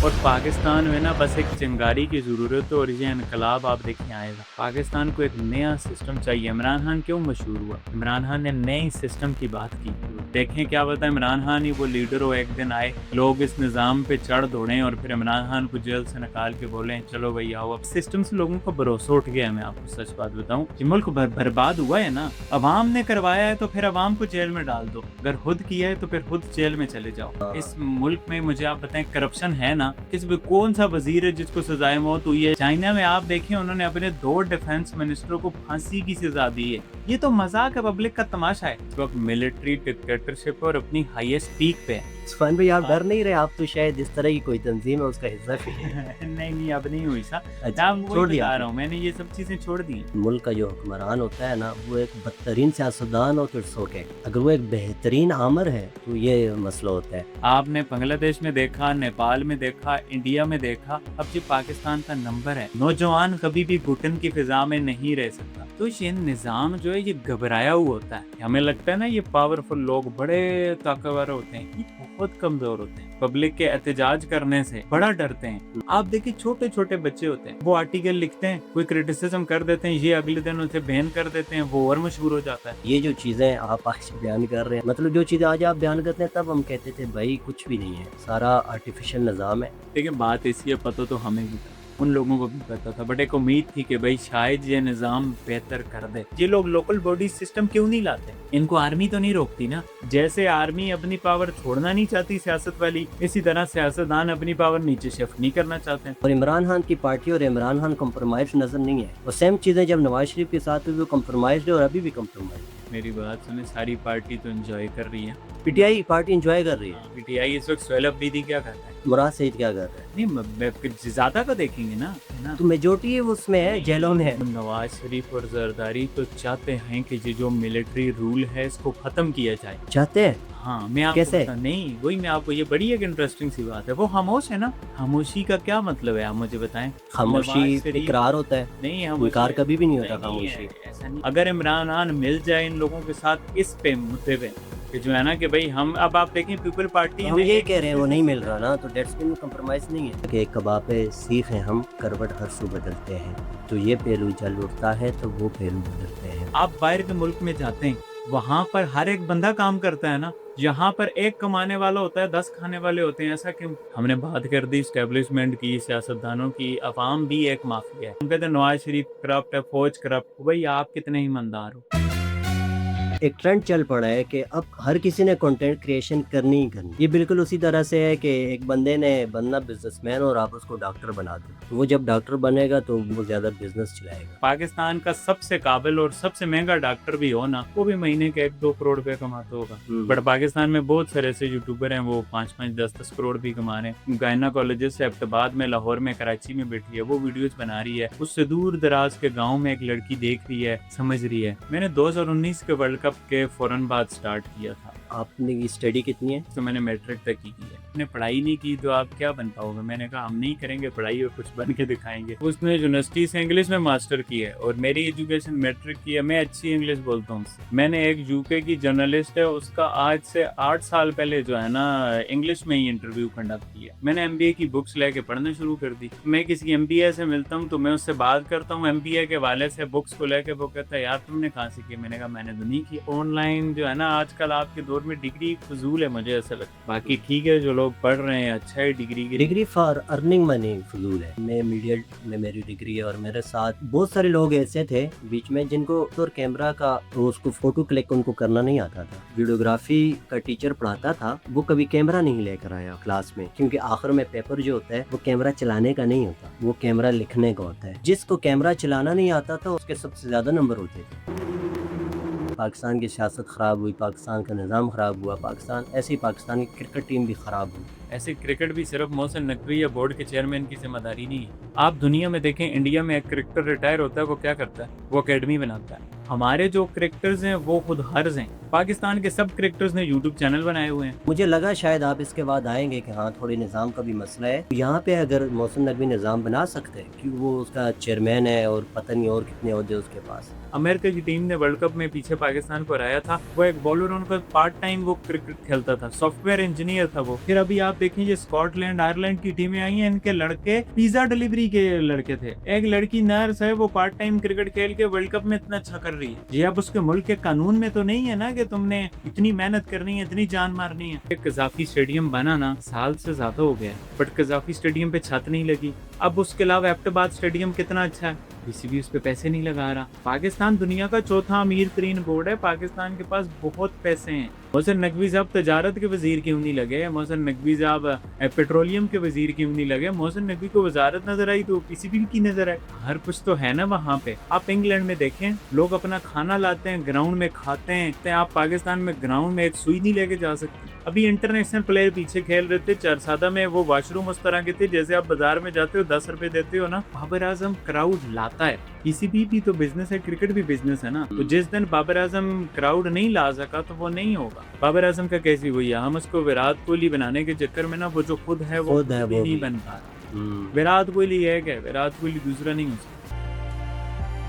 और पाकिस्तान में ना बस एक चिंगारी की ज़रूरत है और ये इनकलाब आप देखिए आएगा। पाकिस्तान को एक नया सिस्टम चाहिए। इमरान खान क्यों मशहूर हुआ? इमरान खान ने नए सिस्टम की बात की। देखें क्या पता इमरान खान ही वो लीडर हो, एक दिन आए लोग इस निज़ाम पे चढ़ दौड़े और फिर इमरान खान को जेल से निकाल के बोले चलो भैया आओ। अब सिस्टम से लोगों का भरोसा उठ गया है। मैं आपको सच बात बताऊं, ये मुल्क बर्बाद हुआ है ना। अवाम ने करवाया है तो फिर अवाम को जेल में डाल दो, अगर खुद किया है तो फिर खुद जेल में चले जाओ। इस मुल्क में मुझे आप बताएं करप्शन है ना, किस कौन सा वजीर है जिसको सजाए मौत हुई है? चाइना में आप देखें उन्होंने अपने 2 डिफेंस मिनिस्टरों को फांसी की सजा दी है। ये तो मजाक है, पब्लिक का तमाशा है। इस वक्त मिलिट्री डिक्टेटरशिप और अपनी हाईएस्ट पीक पे है। सुफान भाई आप डर नहीं रहे? आप तो शायद इस तरह की कोई तंजीम है उसका हिस्सा भी है। नहीं अब नहीं हुई सा। अच्छा, छोड़ दिया बता रहा हूँ, मैंने ये सब चीजें छोड़ दी। मुल्क का जो हुक्मरान होता है ना, वो एक बदतरीन सियासतदान हो तो इट्स ओके, अगर वो एक बेहतरीन आमर है तो ये मसला होता है। आपने बांग्लादेश में देखा, नेपाल में देखा, इंडिया में देखा, अब जो पाकिस्तान का नंबर है। नौजवान कभी भी घुटन की फिजा में नहीं रह सकता। तो ये निजाम जो है ये घबराया हुआ होता है। हमें लगता है ना ये पावरफुल लोग बड़े ताकतवर होते हैं, ये बहुत कमजोर होते हैं। पब्लिक के एहतजाज करने से बड़ा डरते हैं। आप देखिए छोटे छोटे बच्चे होते हैं, वो आर्टिकल लिखते हैं, कोई क्रिटिसिज्म कर देते हैं, ये अगले दिन उसे बैन कर देते हैं, वो और मशहूर हो जाता है। ये जो चीजें आप आज बयान कर रहे हैं, मतलब जो चीजें आज आप बयान करते हैं, तब हम कहते थे भाई कुछ भी नहीं है, सारा आर्टिफिशियल निजाम है। लेकिन बात ऐसी है, पता तो हमें भी था, उन लोगों को भी पता था, बट एक उम्मीद थी कि भाई शायद ये निजाम बेहतर कर दे। ये लोग लोकल बॉडी सिस्टम क्यों नहीं लाते? इनको आर्मी तो नहीं रोकती ना। जैसे आर्मी अपनी पावर छोड़ना नहीं चाहती सियासत वाली, इसी तरह सियासतदान अपनी पावर नीचे शिफ्ट नहीं करना चाहते हैं। और इमरान खान की पार्टी और इमरान खान कम्प्रोमाइज नजर नहीं है। वो सेम चीजें जब नवाज शरीफ के साथ हुई वो कम्प्रोमाइज है और अभी भी कम्प्रोमाइज। मेरी बात सुने, सारी पार्टी तो एंजॉय कर रही है। पीटीआई पार्टी एंजॉय कर रही है। पीटीआई इस वक्त सोहेल अफरीदी क्या कर रहा है? मुराद सईद क्या कर रहा है? नहीं ज्यादा का देखेंगे ना, है ना? तो मेजोरिटी उसमें है, जेलों में है। नवाज शरीफ और जरदारी तो चाहते हैं कि ये जो मिलिट्री रूल है इसको खत्म किया जाए। चाहते हैं? हाँ, मैं आपको कैसे? नहीं, वही मैं आपको, ये बड़ी एक इंटरेस्टिंग सी बात है। वो खामोश है ना, खामोशी का क्या मतलब है आप मुझे बताएं? खामोशी इकरार होता है। नहीं, हम इनकार कभी भी नहीं होता नहीं, खामोशी। ऐसा नहीं। अगर इमरान खान मिल जाए इन लोगों के साथ इस पे मुद्दे पे कि जो है ना कि भाई हम, अब आप देखें पीपल पार्टी हम ये कह रहे हैं वो नहीं मिल रहा ना, तो डेट्स में कम्प्रोमाइज नहीं है कि कबाब पे सीख हैं हम, करवट हर सू बदलते हैं, तो ये पहलू जल उठता है तो वो पहलू बदलते हैं। आप बाहर के मुल्क में जाते हैं, वहाँ पर हर एक बंदा काम करता है ना। यहाँ पर एक कमाने वाला होता है, 10 खाने वाले होते हैं। ऐसा क्यों? हमने बात कर दी स्टैब्लिशमेंट की, सियासतदानों की, अवाम भी एक माफिया है। हम कहते हैं नवाज शरीफ करप्ट है, फौज करप्ट। भाई आप कितने ईमानदार हो? एक ट्रेंड चल पड़ा है कि अब हर किसी ने कंटेंट क्रिएशन करनी ही करनी। ये बिल्कुल उसी तरह से है कि एक बंदे ने बनना बिजनेसमैन और आप उसको डॉक्टर बना दो, तो वो जब डॉक्टर बनेगा तो वो ज्यादा बिजनेस चलाएगा। पाकिस्तान का सबसे काबिल और सबसे महंगा डॉक्टर भी हो ना, वो भी महीने के 1-2 करोड़ रुपए कमाता होगा। बट पाकिस्तान में बहुत सारे ऐसे यूट्यूबर हैं, वो 5-5, 10-10 करोड़ भी कमा रहे हैं। गायनाकोलॉजिस्ट हैदराबाद में, लाहौर में, कराची में बैठी है, वो वीडियोस बना रही है। उससे दूर दराज के गाँव में एक लड़की देख रही है, समझ रही है। मैंने 2019 के वर्ल्ड कप के फौरन बाद स्टार्ट किया था। आपने की स्टडी कितनी है? तो मैंने मैट्रिक तक की है। आपने पढ़ाई नहीं की तो आप क्या बन पाओगे? मैंने कहा हम नहीं करेंगे पढ़ाई और कुछ बन के दिखाएंगे। उसने यूनिवर्सिटी से इंग्लिश में मास्टर की है और मेरी एजुकेशन मैट्रिक की है। मैं अच्छी इंग्लिश बोलता हूँ। मैंने एक यूके की जर्नलिस्ट है, उसका आज से 8 साल पहले जो है ना इंग्लिश में ही इंटरव्यू कंडक्ट किया। मैंने MBA की बुक्स लेके पढ़ना शुरू कर दी। मैं किसी MBA से मिलता हूँ तो मैं उससे बात करता हूँ MBA के वाले से बुक्स को लेके, वो कहता है यार तुमने कहाँ से की? मैंने कहा मैंने तो नहीं की। ऑनलाइन जो है ना आजकल आपके दौर में डिग्री फजूल है, मुझे ऐसा लगता है। बाकी ठीक है, जो लोग पढ़ रहे हैं अच्छा है। डिग्री फॉर अर्निंग मनी फजूल है। मैं मीडिया में मेरी डिग्री है और मेरे साथ बहुत सारे लोग ऐसे थे बीच में जिनको तो कैमरा का तो उसको फोटो क्लिक उनको करना नहीं आता था। वीडियोग्राफी का टीचर पढ़ाता था, वो कभी कैमरा नहीं लेकर आया क्लास में, क्योंकि आखिर में पेपर जो होता है वो कैमरा चलाने का नहीं होता, वो कैमरा लिखने का होता है। जिसको कैमरा चलाना नहीं आता था उसके सबसे ज्यादा नंबर होते थे। पाकिस्तान की सियासत ख़राब हुई, पाकिस्तान का निज़ाम ख़राब हुआ, ऐसी पाकिस्तान की क्रिकेट टीम भी ख़राब हुई। ऐसे क्रिकेट भी सिर्फ मोहसिन नकवी या बोर्ड के चेयरमैन की जिम्मेदारी नहीं है। आप दुनिया में देखें, इंडिया में एक क्रिकेटर रिटायर होता है, वो क्या करता है? वो एकेडमी बनाता है। हमारे जो क्रिकेटर्स हैं वो खुद हर्ज हैं। पाकिस्तान के सब क्रिकेटर्स ने यूट्यूब चैनल बनाए हुए हैं। मुझे लगा शायद आप इसके बाद आएंगे कि हाँ थोड़ी निज़ाम का भी मसला है यहाँ पे। अगर मोहसिन नकवी निज़ाम बना सकते हैं, क्योंकि वो उसका चेयरमैन है और पता नहीं और कितने ओहदे उसके पास। अमेरिका की टीम ने वर्ल्ड कप में पीछे पाकिस्तान को हराया था, वो एक बॉलर उनका पार्ट टाइम वो क्रिकेट खेलता था, सॉफ्टवेयर इंजीनियर था वो। फिर अभी आप देखें ये स्कॉटलैंड आयरलैंड की टीमें आई हैं, इनके लड़के पिज्जा डिलीवरी के लड़के थे। एक लड़की नर्स है, वो पार्ट टाइम क्रिकेट खेल के वर्ल्ड कप में इतना अच्छा कर रही है। ये अब उसके मुल्क के कानून में तो नहीं है ना कि तुमने इतनी मेहनत करनी है, इतनी जान मारनी है। एक कजाफी स्टेडियम बना ना साल से ज्यादा हो गया, बट कजाफी स्टेडियम पे छत नहीं लगी। अब उसके अलावा एबटाबाद स्टेडियम कितना अच्छा है, किसी भी उस पे पैसे नहीं लगा रहा। पाकिस्तान दुनिया का चौथा अमीर तरीन बोर्ड है, पाकिस्तान के पास बहुत पैसे हैं। मोहसिन नकवी साहब तजारत के वजीर क्यों नहीं लगे, मोहसिन नकवी साहब पेट्रोलियम के वजीर क्यों नहीं लगे। मोहसिन नकवी को वजारत नजर आई तो पीसीबी की नजर है, हर कुछ तो है ना वहाँ पे। आप इंग्लैंड में देखें, लोग अपना खाना लाते हैं, ग्राउंड में खाते हैं। आप पाकिस्तान में ग्राउंड में एक सुई नहीं लेके जा सकते। अभी इंटरनेशनल प्लेयर पीछे खेल रहे थे चरसादा में, वो वॉशरूम उस तरह के थे जैसे आप बाजार में जाते हो 10 रुपए देते हो ना। बाबर आजम क्राउड लाता है, पीसीबी भी तो बिजनेस है, क्रिकेट भी बिजनेस है ना। तो जिस दिन बाबर आजम क्राउड नहीं ला सका तो वो नहीं होगा। बाबर आजम का कैसी हुई है, हम उसको विराट कोहली बनाने के चक्कर में ना, वो जो खुद है वो खुद है वो नहीं भी। बन पा रहा। विराट कोहली एक है, विराट कोहली दूसरा नहीं हो सकता।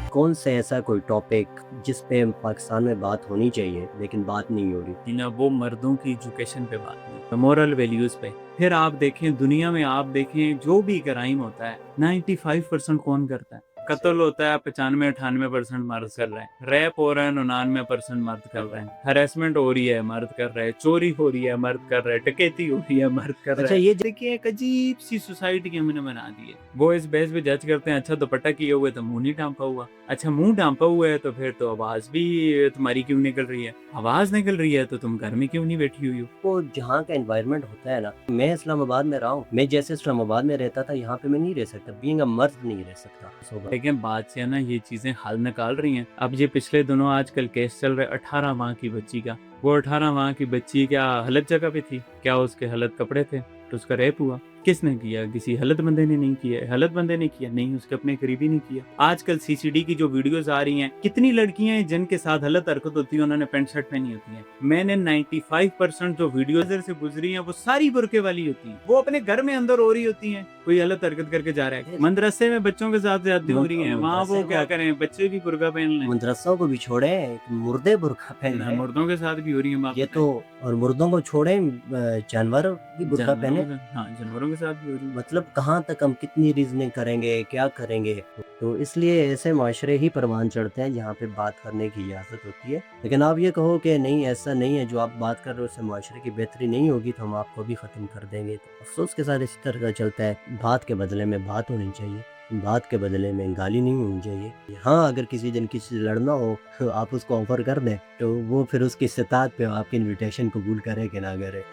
कौन से ऐसा कोई टॉपिक जिस पे पाकिस्तान में बात होनी चाहिए लेकिन बात नहीं हो रही? ना वो मर्दों की एजुकेशन पे बात नहीं, तो मोरल वैल्यूज पे। फिर आप देखें दुनिया में, आप देखें जो भी क्राइम होता है 95% कौन करता है? कत्ल होता है 95-98% मर्द कर रहे हैं, रैप हो रहा है 99% मर्द कर रहे हैं, हरेसमेंट हो रही है मर्द कर रहे हैं, चोरी हो रही है मर्द कर रहे हैं, डकैती हो रही है मर्द कर रहे अच्छा, हैं। ये देखिए एक अजीब सी सोसाइटी हमने बना दी है। वो इस बेस पे जज करते हैं, अच्छा दुपट्टा किए हुए तो मुंह नहीं ढांपा हुआ, अच्छा मुंह ढांपा हुआ है तो फिर तो आवाज भी तुम्हारी क्यों निकल रही है, आवाज निकल रही है तो तुम घर में क्यों नहीं बैठी हुई हो। वो जहाँ का एनवायरनमेंट होता है ना, मैं इस्लामाबाद में रहा हूँ, मैं जैसे इस्लामाबाद में रहता था यहाँ पे मैं नहीं रह सकता, बीइंग अ मर्द नहीं रह सकता। लेकिन बात से है ना, ये चीजें हल निकाल रही हैं। अब ये पिछले दिनों आजकल केस चल रहा है 18 माह की बच्ची का। वो 18 माह की बच्ची क्या हलत जगह पे थी, क्या उसके हलत कपड़े थे तो उसका रेप हुआ। किसने किया? किसी हलत बंदे ने नहीं किया, हलत बंदे ने किया नहीं, उसके अपने करीबी ने किया। आजकल सीसीडी की जो वीडियोस आ रही हैं, कितनी लड़कियां हैं जिनके साथ हलत हरकत होती है, उन्होंने पैंट शर्ट पहनी होती है। मैंने 95% जो वीडियो से गुजरी हैं वो सारी बुरके वाली होती हैं, वो अपने घर में अंदर हो रही होती हैं। कोई हलत हरकत करके जा रहा है, मदरसे में बच्चों के साथ ज्यादती हो रही है, वहाँ वो क्या करें, बच्चे भी बुरका पहन लें। मदरसों को भी छोड़े, मुर्दे बुर्का पहने, मुर्दों के साथ भी हो रही है ये तो। और मुर्दों को छोड़े, जानवर भी बुर्का पहने। हाँ, जानवरों के साथ भी हो रही है। मतलब कहाँ तक हम कितनी रीजनिंग करेंगे, क्या करेंगे? तो इसलिए ऐसे माशरे ही परवान चढ़ते हैं जहाँ पे बात करने की इजाज़त होती है। लेकिन आप ये कहो कि नहीं ऐसा नहीं है, जो आप बात कर रहे हो उससे माशरे की बेहतरी नहीं होगी तो हम आपको भी ख़त्म कर देंगे। तो अफसोस के साथ इसी तरह का चलता है, बात के बदले में बात होनी चाहिए, बात के बदले में गाली नहीं होनी चाहिए। हाँ, अगर किसी दिन किसी से लड़ना हो तो आप उसको ऑफ़र कर दें, तो वो फिर उसकी इस्तात पे आपकी इन्विटेशन कबूल करे कि ना करे।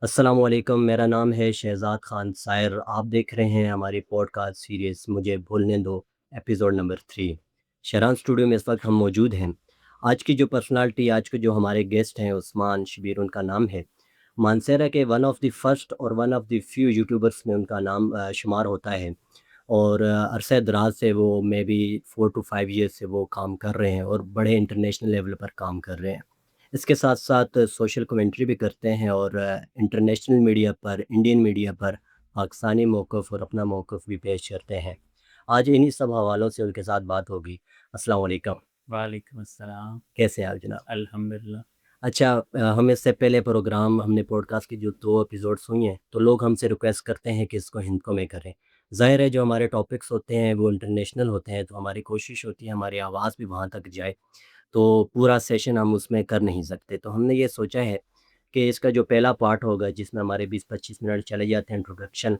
अस्सलामुअलैकुम, मेरा नाम है शहज़ाद ख़ान सायर। आप देख रहे हैं हमारी पॉडकास्ट सीरीज़ मुझे भूलने दो, एपिसोड नंबर 3। शरान स्टूडियो में इस वक्त हम मौजूद हैं। आज की जो पर्सनालिटी, आज के जो हमारे गेस्ट हैं, उस्मान शबीर उनका नाम है। मानसेरा के वन ऑफ़ द फर्स्ट और one of the few YouTubers में उनका नाम शुमार होता है। और अरसे दराज से वो मे बी 4 to 5 ईयर्स से वो काम कर रहे हैं और बड़े इंटरनेशनल लेवल पर काम कर रहे हैं। इसके साथ साथ सोशल कमेंट्री भी करते हैं और इंटरनेशनल मीडिया पर, इंडियन मीडिया पर पाकिस्तानी मौक़िफ़ और अपना मौक़िफ़ भी पेश करते हैं। आज इन्हीं सब हवालों से उनके साथ बात होगी। अस्सलाम वालेकुम। वालेकुम अस्सलाम। कैसे हैं आप जनाब? अल्हम्दुलिल्लाह। अच्छा, हम इससे पहले प्रोग्राम, हमने पॉडकास्ट की जो 2 एपिसोड्स हुई हैं, तो लोग हमसे रिक्वेस्ट करते हैं कि इसको हिंदी में करें। ज़ाहिर है जो हमारे टॉपिक्स होते हैं वो इंटरनेशनल होते हैं, तो हमारी कोशिश होती है हमारी आवाज़ भी वहाँ तक जाए। तो पूरा सेशन हम उसमें कर नहीं सकते, तो हमने ये सोचा है कि इसका जो पहला पार्ट होगा जिसमें हमारे 20-25 मिनट चले जाते हैं इंट्रोडक्शन,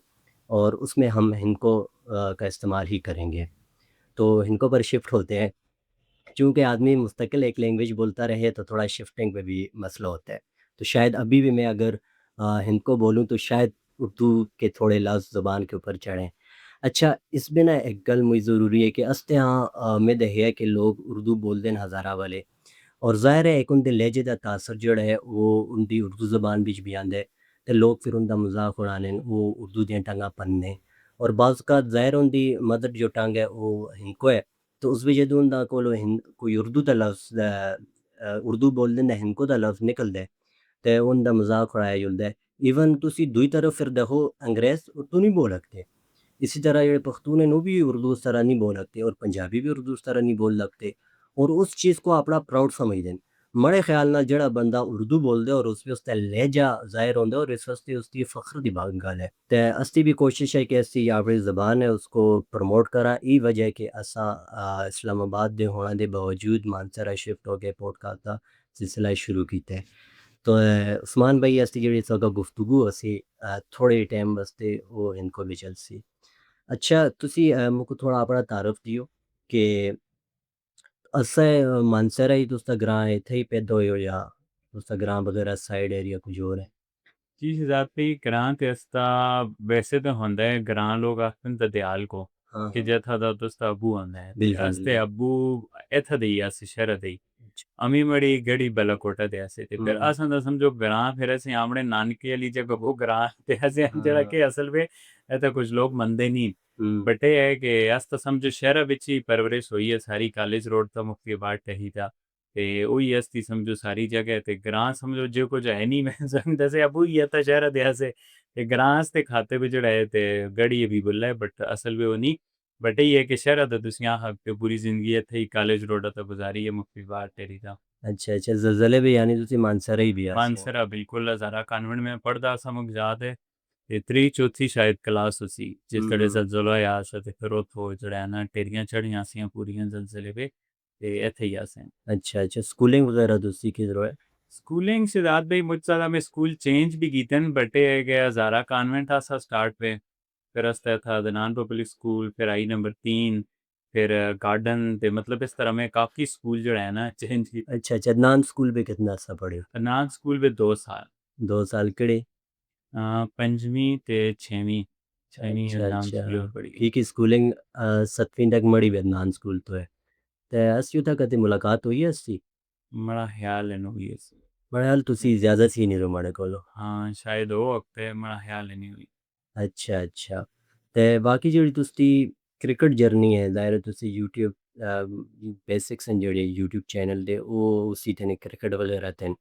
और उसमें हम हिंदी का इस्तेमाल ही करेंगे। तो हिंदी पर शिफ्ट होते हैं। चूँकि आदमी मुस्तकिल एक लैंग्वेज बोलता रहे तो थोड़ा शिफ्टिंग पे भी मसला होता है। तो शायद अभी भी मैं अगर हिंदी बोलूँ तो शायद उर्दू के थोड़े लफ्ज़ ज़ुबान के ऊपर चढ़ें। अच्छा, इसमें ना एक गल मुझे ज़रूरी है कि अस्ते हाँ में है कि लोग उर्दू बोलते हैं हज़ारा वाले, और ज़ाहिर है एक उनके लहजे का तासर जोड़ा है वो उनकी उर्दू ज़बान बिच भी आंदा है, तो लोग फिर उनका मजाक उड़ाने, वो उर्दू दियां टंगा पन्ने। और बाज़ औक़ात ज़ाहिर उनकी मदर जो टंग है वो हिंदी है, तो उस वजह तो उनका कोई उर्दू का लफ्ज़ उर्दू बोलते हैं हिंदी का लफ्ज़ निकलता है तो उनका मजाक उड़ाया जाता है। ईवन तुसी दूई तरफ फिर देखो, अंग्रेज़ उर्दू नहीं बोल सकते, इसी तरह जेह्ड़े पख्तून न ओह् बी उर्दू उस तरह नहीं बोल सकते और पंजाबी भी उर्दू उस तरह नहीं बोल सकते और उस चीज़ को अपना प्राउड समझदे न। मेरे ख्याल नाल जेह्ड़ा बंदा उर्दू बोलदा और उस उसदा लहजा ज़ाहिर होंदा और इस वास्ते उसदी फ़ख्र दी गल है। ते असदी भी कोशिश है कि असी अपनी ज़बान है उसको प्रमोट करा। यही वजह है कि असां इस्लामाबाद दे होने दे बावजूद मानसरा शिफ्ट हो के पॉडकास्ट दा सिलसिला शुरू कीता है। तो उस्मान भाई असदी जेह्ड़ी साडा गुफ्तगू असी थोड़े टाइम वास्ते ओह् इनको भी चलसी। अच्छा तुसी मुझको थोड़ा अपना तारुफ दियो कि असें मानसरा ही तुसदा ग्रां है, इत्थे ही पैदा होए हो या तुसदा ग्रां वगैरह साइड एरिया कुछ होर है? जी ज़ाती ग्रां ते इसदा वैसे तो होंदा है ग्रां लोग आखदे न ददयाल को हाँ, कि हाँ। जित्थै दा तुसदा अब्बू होंदा है ते बिल्कुल, अस ते बिल्कुल। अब्बू इत्थै दे ही अस शैह्रा दे ही। अच्छा। अम्मी मड़ी गढ़ी बालाकोटा दे अस ते हुँ, फिर हुँ। असां दा समझो ग्रां फिर असें अपने नानके आह्ली जगह वो ग्रां ते असें हाँ, जेह्ड़ा हाँ। कि असल वे इत्थै कुछ लोग मनदे निं। हुँ, बट एह् है कि अस तां समझो शैह्रा बिच ही परवरिश होई है सारी कॉलेज रोड दा मुक्तिबाड टही दा ते ओही अस दी समझो सारी जगह ते ग्रां समझो जो कुछ है नहीं मैं दस्सेआ अब्बू ही इत्थै शैह्रा दे अस ते ग्रां आस्ते खाते बी जेह्ड़ा ऐ ते गढ़ी हबीबुल्ला है बट असल वे ओह् निं। बट एह् है कि शैह्रा दा तुसीं आखा कि पूरी जिंदगी इत्थै ही कॉलेज रोड दा गुजारी है मुक्तिबाड टेरी दा। अच्छा, अच्छा ज़लज़ले भी यानी तुसी मानसरा ही भी आसे हैं। मानसरा बिल्कुल हज़ारा कॉन्वेंट में पढ़दा असां मुक याद है ते त्री चौथी शायद क्लास उसी जिस हुँ, जेह्ड़े हुँ। ज़लज़ला होया अस ते फिर उत्थों जेह्ड़ा है ना टेरियां चढ़ियां सियां पूरियां ज़लज़ले वे ते इत्थै ही असें। अच्छा, अच्छा स्कूलिंग वगैरह तुसी किधरों है? स्कूलिंग सिद्धार्थ भाई मुझ ज़्यादा मैं स्कूल चेंज भी कीते न बट एह् है कि हज़ारा कॉन्वेंट असा स्टार्ट पे फिर अस था अदनान पब्लिक स्कूल फिर आई नंबर 3 फिर गार्डन ते मतलब इस तरह मैं काफ़ी स्कूल जो है ना चेंज कीते। अच्छा, अच्छा अदनान स्कूल भी कितना अर्सा पढ़े हो? अदनान स्कूल में 2 साल 2 साल केड़े? 5वीं ते 6वीं 6वीं अच्छा, अदनान स्कूल में अच्छा। पढ़ी। की स्कूलिंग 7वीं तक मड़ी भी अदनान स्कूल तो है। ते असियो तक कदी मुलाकात हुई है इसदी? बड़ा ख्याल है नो ये बहरहाल तुसी ज़्यादा सीनियर हो माड़े कोलों। हाँ शायद वो वक्त है बड़ा ख्याल है नहीं हुई। अच्छा, अच्छा। ते बाकी जेह्ड़ी तुसदी क्रिकेट जर्नी है ज़ाहिर है तुसी यूट्यूब बेसिक्स न जेह्ड़े यूट्यूब चैनल दे ओह् उसी ते क्रिकेट वगैरह ते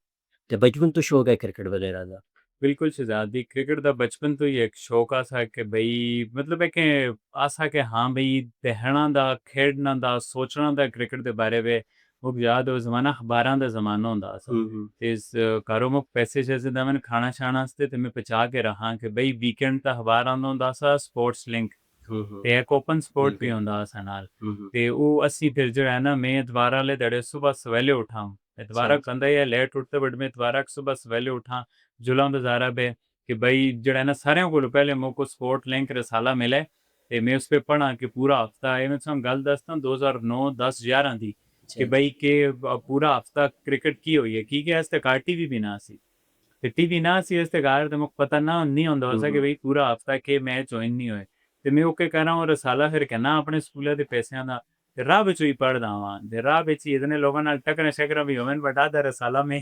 ते बचपन तो शौक है क्रिकेट वगैरह दा? बिल्कुल शहजादी क्रिकेट दा बचपन तो ही एक शौक आसा कि भई मतलब एक आसा कि हाँ भई दिक्खना दा खेढना दा सोचना दा क्रिकेट दे बारे वे मुक याद उस ज़माना अखबारां दा ज़माना होंदा असा हुँ, हुँ। ते इस घरों मुक पैसे शैसे दवन खाना शाना आस्ते ते मैं पचा के रखां कि भई वीकेंड दा अखबार आंदा होंदा असा स्पोर्ट्स लिंक हुँ, हुँ। ते एक ओपन स्पोर्ट भी बिल्कुल। होंदा असा नाल हुँ, हुँ। ते ओह् असी फिर जो है ना मैं इतवार आह्ले ध्याड़े सुबह सवेले उठां अच्छा, इतवारा अच्छा। कंदा ही है लेट उठते बट मैं इतवारा सुबह सवेले उठां जुलम बज़ारा पे कि भई जेह्ड़ा है ना सारेआं कोलूं पैह्ले मोको स्पोर्ट लिंक रसाला मिले ते मैं उस पे पढ़ां कि पूरा हफ्ता एह् मैं तुसें गल्ल दसदा 2009, 10, 11 दी अच्छा, कि भई अच्छा। के पूरा हफ्ता क्रिकेट की होई है की के अस ते घर टीवी भी ना सी ते टीवी ना सी अस ते घर ते मुक पता ना नहीं होंदा हुँ, असा कि हुँ। भई पूरा हफ्ता केह् मैच होए नहीं होए ते मैं ओह् केह् करां ओह् रसाला फिर कहना अपने स्कूलै दे पैसेआं दा ते राह बिचों ही पढ़दा आवां ते राह बिच ही इतने लोगां नाल टकरां शकरां भी होवन बट आधा रसाला मैं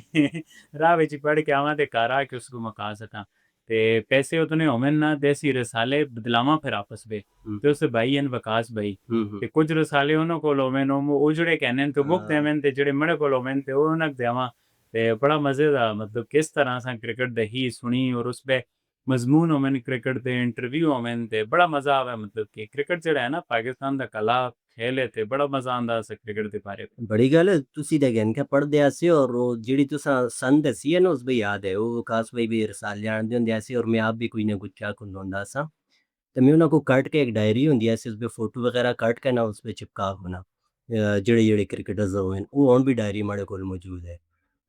राह बिच ही पढ़ के आवां ते घर आके उसको मुका सकां ते पैसे उतने होवन ना ते असी रसाले बदलावां फिर आपस में हुँ, ते उस भाई हन वकास भाई हुँ, हुँ। ते कुछ रसाले उन्हां कोल होवन ओह् जेह्ड़े कहने न ते मुक हाँ। देवन ते जेह्ड़े मेरे कोल होवन ते ओह् उ'नां देवां ते बड़ा मज़े दा मतलब किस तरह असां क्रिकेट दही सुनी और उस पे मज़मून होवन क्रिकेट दे इंटरव्यू होवन ते बड़ा मज़ा आवे मतलब कि क्रिकेट जेह्ड़ा है ना पाकिस्तान दा कला खेल है ते बड़ा मज़ा आंदा असें क्रिकेट दे बारे च। बड़ी गल है तुसी ते गैन पढ़दे आसे और वो जेह्ड़ी तुसां सन दस्सी है ना उस बी याद है वो वकास भाई भी रसाले आंदे होंदे ऐसे और मैं आप भी कोई ना कुछ क्या कुंदा होंदा सा ते मैं उन्हां को कट के एक डायरी होंदी ऐसे उसपे फ़ोटो वगैरह कट के ना उसपे चिपका होना जेह्ड़े-जेह्ड़े क्रिकेटर्स होवन वो हुन भी डायरी माड़े कोल मौजूद है।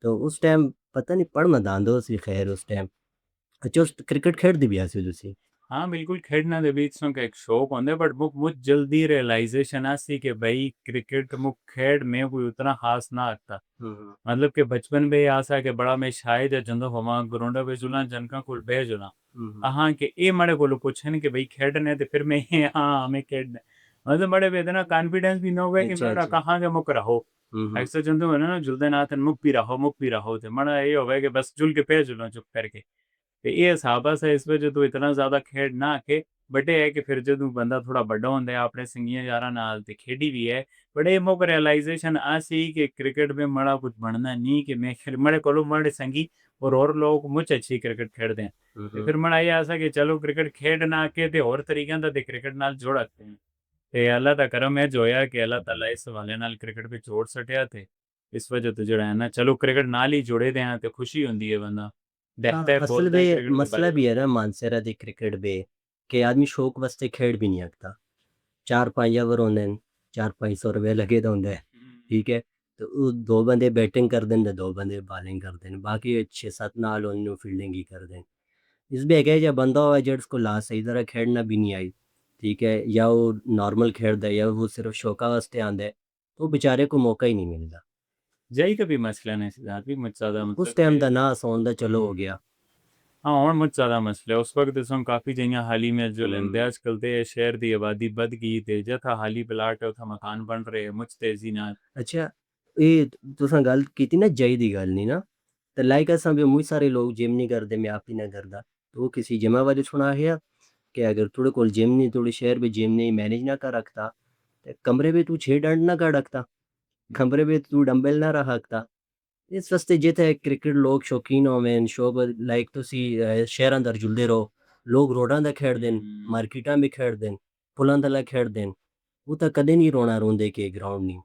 तो उस टाइम पता नहीं पढ़ना दांदो सी खैर उस टाइम। अच्छा उस क्रिकेट खेडदे भी आसे तुसी? हाँ, बिल्कुल खेडना दे बीच सौ का एक शौक होंदा है बट मुझ जल्दी रियलाइज़ेशन आसी कि भई क्रिकेट मुझ खेड में कोई उतना ख़ास ना लगता। हुँ, हुँ। मतलब कि बचपन में आसा कि बड़ा मैं शायद जंदो होवां ग्राउंडा विच जुलां जनकां कोल बेही जुलां। हुँ, हुँ। हाँ, कि एह् माड़े कोलों पुच्छन कि भई खेडने ते फिर मैं हाँ, मैं खेडना। मतलब बड़े इतना कॉन्फिडेंस भी ना होवे कि अच्छा, मैं अच्छा। कहाँ के मुक रहो। हुँ, हुँ। अक्सर जंदू है ना जुलदे नाथ मुक भी रहो ते माड़ा ये होवे कि बस जुल के पे जुलो चुप करके। ते एह् हिसाब अस इस वजह तो इतना ज़्यादा खेड ना आखे बट एह् है कि फिर जदूं बंदा थोड़ा बड्डा होंदा है अपने संगियें यारां नाल ते खेढी भी है बड़े मोक रियलाइजेशन आ सी कि क्रिकेट में मड़ा कुछ बनना नहीं कि मैं मड़े कोलो मड़े संगी और लोग मुझ अच्छी क्रिकेट खेलते हैं ਤੇ ਫਿਰ ਮਨ ਆਇਆ ਆਸਾ ਕਿ ਚਲੋ ਕ੍ਰਿਕਟ ਖੇਡ ਨਾ ਕੇ ਤੇ ਹੋਰ ਤਰੀਕਿਆਂ ਦਾ ਤੇ ਕ੍ਰਿਕਟ ਨਾਲ ਜੋੜ ਰੱਖਦੇ हैं ਤੇ ਅੱਲਾ ਦਾ ਕਰਮ ਹੈ ਜੋ ਹੋਇਆ ਕਿ ਅੱਲਾ ਤਾਲਾ ਇਸ ਹਵਾਲੇ ਨਾਲ ਕ੍ਰਿਕਟ ਵਿੱਚ ਜੋੜ ਸਟਿਆ ਤੇ ਇਸ ਵਜ੍ਹਾ ਤੋਂ ਜਿਹੜਾ ਹੈ ਨਾ ਚਲੋ ਕ੍ਰਿਕਟ ਨਾਲ ਹੀ ਜੁੜੇ ਦੇ ਹਾਂ ਤੇ ਖੁਸ਼ੀ ਹੁੰਦੀ ਹੈ ਬੰਦਾ हाँ, देखता है असल बोलता है में क्रिकेट के मसला बारे में भी है ना मानसेरा दी क्रिकेट बे कि आदमी शौक वास्ते खेड भी नहीं सकता 4-5 ओवर होंदे न 4-500 रुपये लगे दे होंदे ठीक है तो ਉਹ ਦੋ ਬੰਦੇ ਬੈਟਿੰਗ ਕਰਦੇ ਨੇ ਤੇ ਦੋ ਬੰਦੇ ਬਾਲਿੰਗ ਕਰਦੇ ਨੇ ਬਾਕੀ 6-7 ਨਾਲ ਉਹਨੂੰ ਫੀਲਡਿੰਗ ਹੀ ਕਰਦੇ ਨੇ ਇਸ ਵੀ ਹੈਗਾ ਜਿਹਾ ਬੰਦਾ ਹੋਇਆ ਜਿਹੜਾ को ला सही तरह खेलना भी नहीं आई ठीक है या वो नॉर्मल खेलता है या वो सिर्फ शौका वास्ते आंदा है तो बेचारे को मौका ही नहीं मिलता जही का भी मसला नहीं सिद्धार्थ भी मुझ ज्यादा उस मतलब टाइम कि दा ना सोन दा चलो हो गया हाँ और मुझ ज्यादा मसला है उस वक्त तो काफी जगह हाल ही में जो लेंदे हम्म, आजकल ते शहर दी आबादी बद गई ते जथा हाली प्लाट है उथा मकान बन रहे मुझ तेजी नाल अच्छा ਇਹ ਤੁਸੀਂ ਗੱਲ ਕੀਤੀ ਨਾ ਜਈ ਦੀ ਗੱਲ ਨਹੀਂ ਨਾ ਤੇ ਲਾਈਕ ਅਸਾਂ ਵੀ ਬਹੁਤ ਸਾਰੇ ਲੋग ਜਿਮ नहीं करते मैं आप ही ना करदा तो किसी जिम वाले सुना है कि अगर थोड़े कोल जिम नहीं थोड़े शहर में जिम नहीं मैनेज ना कर रखता ते कमरे में तू 6 डंड ना कर रखता कमरे में तू डंबल ना रख सकता ਇਸ ਵਾਸਤੇ ਜਿੱਥੇ ਕ੍ਰਿਕਟ ਲੋਕ ਸ਼ੌਕੀਨ ਹੋਵੇਂ ਸ਼ੌਕ ਲਾਈਕ ਤੁਸੀਂ ਸ਼ਹਿਰਾਂ ਅੰਦਰ ਜੁਲਦੇ ਰਹੋ ਲੋਕ ਰੋਡਾਂ ਦਾ ਖੇਡਦੇ ਨੇ ਮਾਰਕੀਟਾਂ ਵੀ ਖੇਡਦੇ ਨੇ ਪੁਲਾਂ ਦਾ ਖੇਡਦੇ ਨੇ ਉਹ ਤਾਂ ਕਦੇ ਨਹੀਂ ਰੋਣਾ ਰੋਂਦੇ ਕਿ ਗਰਾਊਂਡ ਨਹੀਂ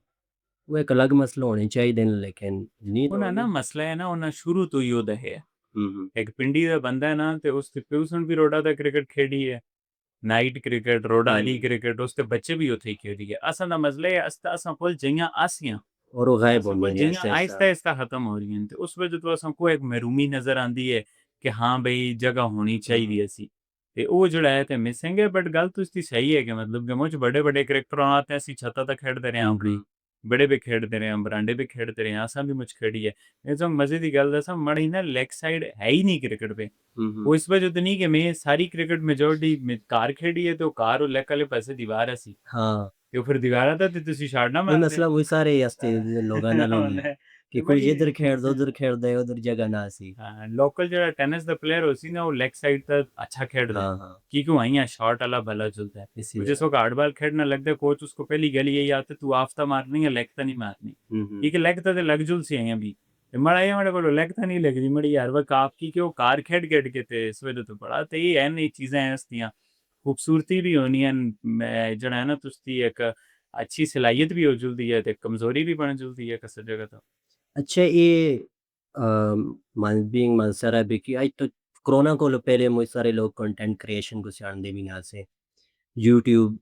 ਉਹ ਇੱਕ ਅਲੱਗ ਮਸਲਾ ਹੋਣੇ ਚਾਹੀਦੇ ਨੇ ਲੇਕਿਨ ਨਹੀਂ ਤਾਂ ਉਹਨਾਂ ਨਾ ਹੋਣੀ ਮਸਲਾ ਹੈ ਨਾ ਉਹਨਾਂ ਸ਼ੁਰੂ ਤੋਂ ਹੀ ਉਹਦਾ ਹੈ ਹੂੰ ਇੱਕ ਪਿੰਡੀ ਦਾ ਬੰਦਾ ਹੈ ਨਾ ਤੇ ਉਸ ਤੇ ਪਿਊਸਨ ਵੀ ਰੋਡਾ ਦਾ ਕ੍ਰਿਕਟ ਖੇਡੀ ਹੈ ਨਾਈਟ ਕ੍ਰਿਕਟ ਰੋਡਾ ਵਾਲੀ ਕ੍ਰਿਕਟ ਉਸ ਤੇ ਬੱਚੇ ਵੀ ਉੱਥੇ ਹੀ ਖੇਡੀ ਹੈ ਅਸਾਂ ਦਾ ਮਸਲਾ ਹੈ ਅਸਾਂ ਕੋਲ ਜਈਆਂ ਆਸੀਆਂ ਔਰ ਉਹ ਗਾਇਬ असां कोल ਹੁੰਦੀਆਂ ਨੇ जियां ਐਸਾ आहिस्ता आहिस्ता ख़त्म हो रही हैं तो उस वजह तो असां को एक महरूमी नज़र आंदी है कि हाँ बई जगह होनी चाहिए सी ते ਉਹ ਜਿਹੜਾ ਹੈ ਤੇ ਮਿਸਿੰਗ ਹੈ ਬਟ ਗੱਲ ਤੁਸੀਂ ਸਹੀ ਹੈ ਕਿ ਮਤਲਬ ਕਿ ਮੁਝ ਬੜੇ ਬੜੇ ਕ੍ਰਿਕਟਰ ਆਤੇ ਅਸੀਂ ਛੱਤਾਂ ਤੱਕ ਖੇਡਦੇ ਰਹੇ ਹਾਂ ਆਪਣੀ ਬੜੇ ਵੀ ਖੇਡਦੇ ਰਹੇ ਹਾਂ ਬਰਾਂਡੇ ਵੀ ਖੇਡਦੇ ਰਹੇ ਹਾਂ ਅਸਾਂ ਵੀ ਮੁਝ ਖੇਡੀ ਹੈ ਇਹ ਜੋ ਮਜ਼ੇ ਦੀ ਗੱਲ ਦੱਸਾਂ ਮੜੀ ਨਾ ਲੈਗ ਸਾਈਡ ਹੈ ਹੀ ਨਹੀਂ ਕ੍ਰਿਕਟ पे ਉਹ ਇਸ ਵਜ੍ਹਾ ਤੋਂ ਨਹੀਂ ਕਿ ਮੈਂ ਸਾਰੀ ਕ੍ਰਿਕਟ ਮੇਜੋਰਟੀ ਕਾਰ ਖੇਡੀ ਹੈ ਤੇ ਉਹ ਕਾਰ ਉਹ ਲੈਗ ਵਾਲੇ ਪਾਸੇ ਦੀਵਾਰ ਸੀ ਹਾਂ ਤੇ ਉਹ ਫਿਰ ਦੀਵਾਰਾਂ ਦਾ ਤੇ ਤੁਸੀਂ ਛੱਡ ਨਾ ਉਹ ਮਾਰਦੇ ਮਸਲਾ ਉਹ ਸਾਰੇ ਹਸਤੇ ਲੋਕਾਂ ਨਾਲ ਹੁੰਦਾ ਹੁੰਦਾ ਹੈ ਕਿ ਤੇ ਕੋਈ ਬੜੀ ਇੱਧਰ ਖੇਡਦਾ ਉਧਰ ਖੇਡਦਾ ਉਧਰ ਜਗ੍ਹਾ ਨਾ ਸੀ ਹਾਂ ਲੋਕਲ ਜਿਹੜਾ ਟੈਨਿਸ ਦਾ ਪਲੇਅਰ ਹੋ ਸੀ ਨਾ ਉਹ ਲੈਗ ਸਾਈਡ ਤਾਂ अच्छा खेलता है हाँ हाँ क्योंकि वहीं यहाँ शॉट वाला भला चलता है इसी मुझे सो हार्ड बॉल खेलना लगता है कोच उसको पहली गली यही आते तू आफ्ता मारनी है लेग तो नहीं मारनी क्योंकि लेग तो लग जुल सी हैं अभी ते मड़ा ये मेरे को लेग तो नहीं लग रही मड़ी यार वह आपकी कि वो कार खेड खेड के थे इस वजह तो बड़ा तो ये है नहीं चीज़ें हैं हस्तियाँ खूबसूरती भी होनी है जड़ा है ना तुस्ती एक अच्छी सलाहियत भी हो जुलती है ते कमजोरी भी बन जुलती है कसर जगह तो अच्छा ये बीइंग मानसरा भी कि आज तो कोरोना को पहले बहुत सारे लोग कंटेंट क्रिएशन को सिखाते भी ना से यूट्यूब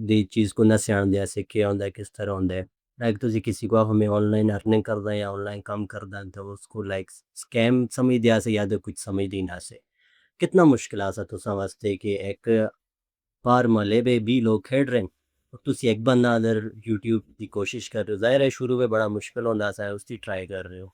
ਦੀ ਚੀਜ਼ को ਨਾ ਸਿਆਣਦੇ ਐਸੇ ਕੀ ਹੁੰਦਾ ਕਿਸ ਤਰ੍ਹਾਂ ਹੁੰਦਾ ਹੈ ਲਾਈਕ ਤੁਸੀਂ ਕਿਸੇ को हमें ऑनलाइन अर्निंग करदा या ऑनलाइन काम करदा तो उसको लाइक स्कैम समझदे से या तो कुछ समझदी ना से कितना मुश्किल आ सा तुसां वास्ते कि एक बार महल्ले में 20 लोग खेड रहे हैं ਤੁਸੀਂ ਇੱਕ ਬੰਦਾ ਅਦਰ YouTube ਦੀ ਕੋਸ਼ਿਸ਼ ਕਰ ਰਹੇ ਹੋ ਜ਼ਾਹਿਰ ਹੈ ਸ਼ੁਰੂ ਵਿੱਚ ਬੜਾ ਮੁਸ਼ਕਿਲ ਹੁੰਦਾ ਸੀ ਉਸਦੀ ਟਰਾਈ कर रहे हो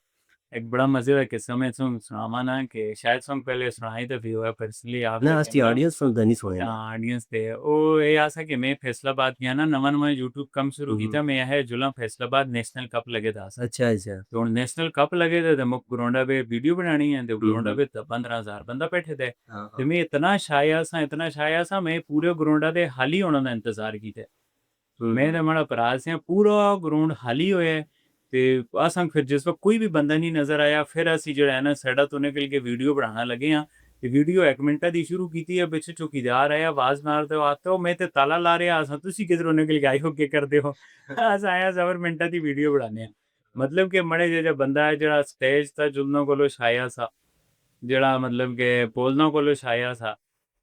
एक बड़ा मजे का किस्सा मैं सुनावा ना कि शायद सॉन्ग पहले सुनाई तो भी हुआ पर इसलिए आप ना असली ऑडियंस सुनदा नहीं सुने ना ऑडियंस थे ਉਹ ਇਹ ਆਸਾ ਕਿ ਮੈਂ ਫੈਸਲਾਬਾਦ ਗਿਆ ਨਾ ਨਵਾਂ ਨਵਾਂ YouTube ਕੰਮ ਸ਼ੁਰੂ ਕੀਤਾ ਮੈਂ ਇਹ ਜੁਲਾ ਫੈਸਲਾਬਾਦ ਨੈਸ਼ਨਲ ਕੱਪ ਲਗੇ ਦਾ ਸੀ अच्छा अच्छा ਤੇ ਹੁਣ ਨੈਸ਼ਨਲ ਕੱਪ ਲਗੇ ਤੇ ਮੁੱਕ ਗਰਾਉਂਡਾ ਵੇ ਵੀਡੀਓ ਬਣਾਣੀ ਹੈ ਤੇ ਗਰਾਉਂਡਾ ਵੇ 15000 ਬੰਦਾ ਬੈਠੇ ਤੇ हाँ ਤੇ हाँ ਮੈਂ ਇਤਨਾ ਛਾਇਆ ਸਾਂ ਮੈਂ ਪੂਰੇ ਗਰਾਉਂਡਾ ਦੇ ਹਾਲੀ ਹੋਣਾ ਦਾ ਇੰਤਜ਼ਾਰ ਕੀਤਾ ਮੈਂ ਤੇ ਮਾੜਾ ਭਰਾ ਸੀ ਪੂਰਾ ਗਰਾਊਂਡ ਖਾਲੀ ਹੋਇਆ ਹੈ ਤੇ ਅਸਾਂ ਫਿਰ ਜਿਸ ਵਕਤ ਕੋਈ ਵੀ ਬੰਦਾ ਨਹੀਂ ਨਜ਼ਰ ਆਇਆ ਫਿਰ ਅਸੀਂ ਜਿਹੜਾ ਹੈ ਨਾ ਸਾਡਾ ਤੋਂ ਨਿਕਲ ਕੇ ਵੀਡੀਓ ਬਣਾਉਣ ਲੱਗੇ ਆ ਤੇ ਵੀਡੀਓ 1 ਮਿੰਟਾਂ ਦੀ ਸ਼ੁਰੂ ਕੀਤੀ ਹੈ ਵਿੱਚ ਚੌਕੀਦਾਰ ਆਇਆ ਆਵਾਜ਼ ਮਾਰਦੇ ਹੋ ਆਤੇ ਹੋ ਮੈਂ ਤੇ ਤਾਲਾ ਲਾ ਰਿਹਾ ਅਸਾਂ ਤੁਸੀਂ ਕਿਧਰੋਂ ਨਿਕਲ ਕੇ ਆਏ ਹੋ ਕੀ ਕਰਦੇ ਹੋ ਅਸਾਂ ਆਇਆ ਜ਼ਬਰ ਮਿੰਟਾਂ ਦੀ ਵੀਡੀਓ ਬਣਾਉਂਦੇ ਆ ਮਤਲਬ ਕਿ ਮੜੇ ਜਿਹੜਾ ਬੰਦਾ ਹੈ ਜਿਹੜਾ ਸਟੇਜ ਤਾਂ ਜੁਲਨੋਂ ਕੋਲੋਂ ਛਾਇਆ ਸਾ ਜਿਹੜਾ ਮਤਲਬ ਕਿ ਬੋਲਨੋਂ ਕੋਲੋਂ ਛਾਇਆ ਸਾ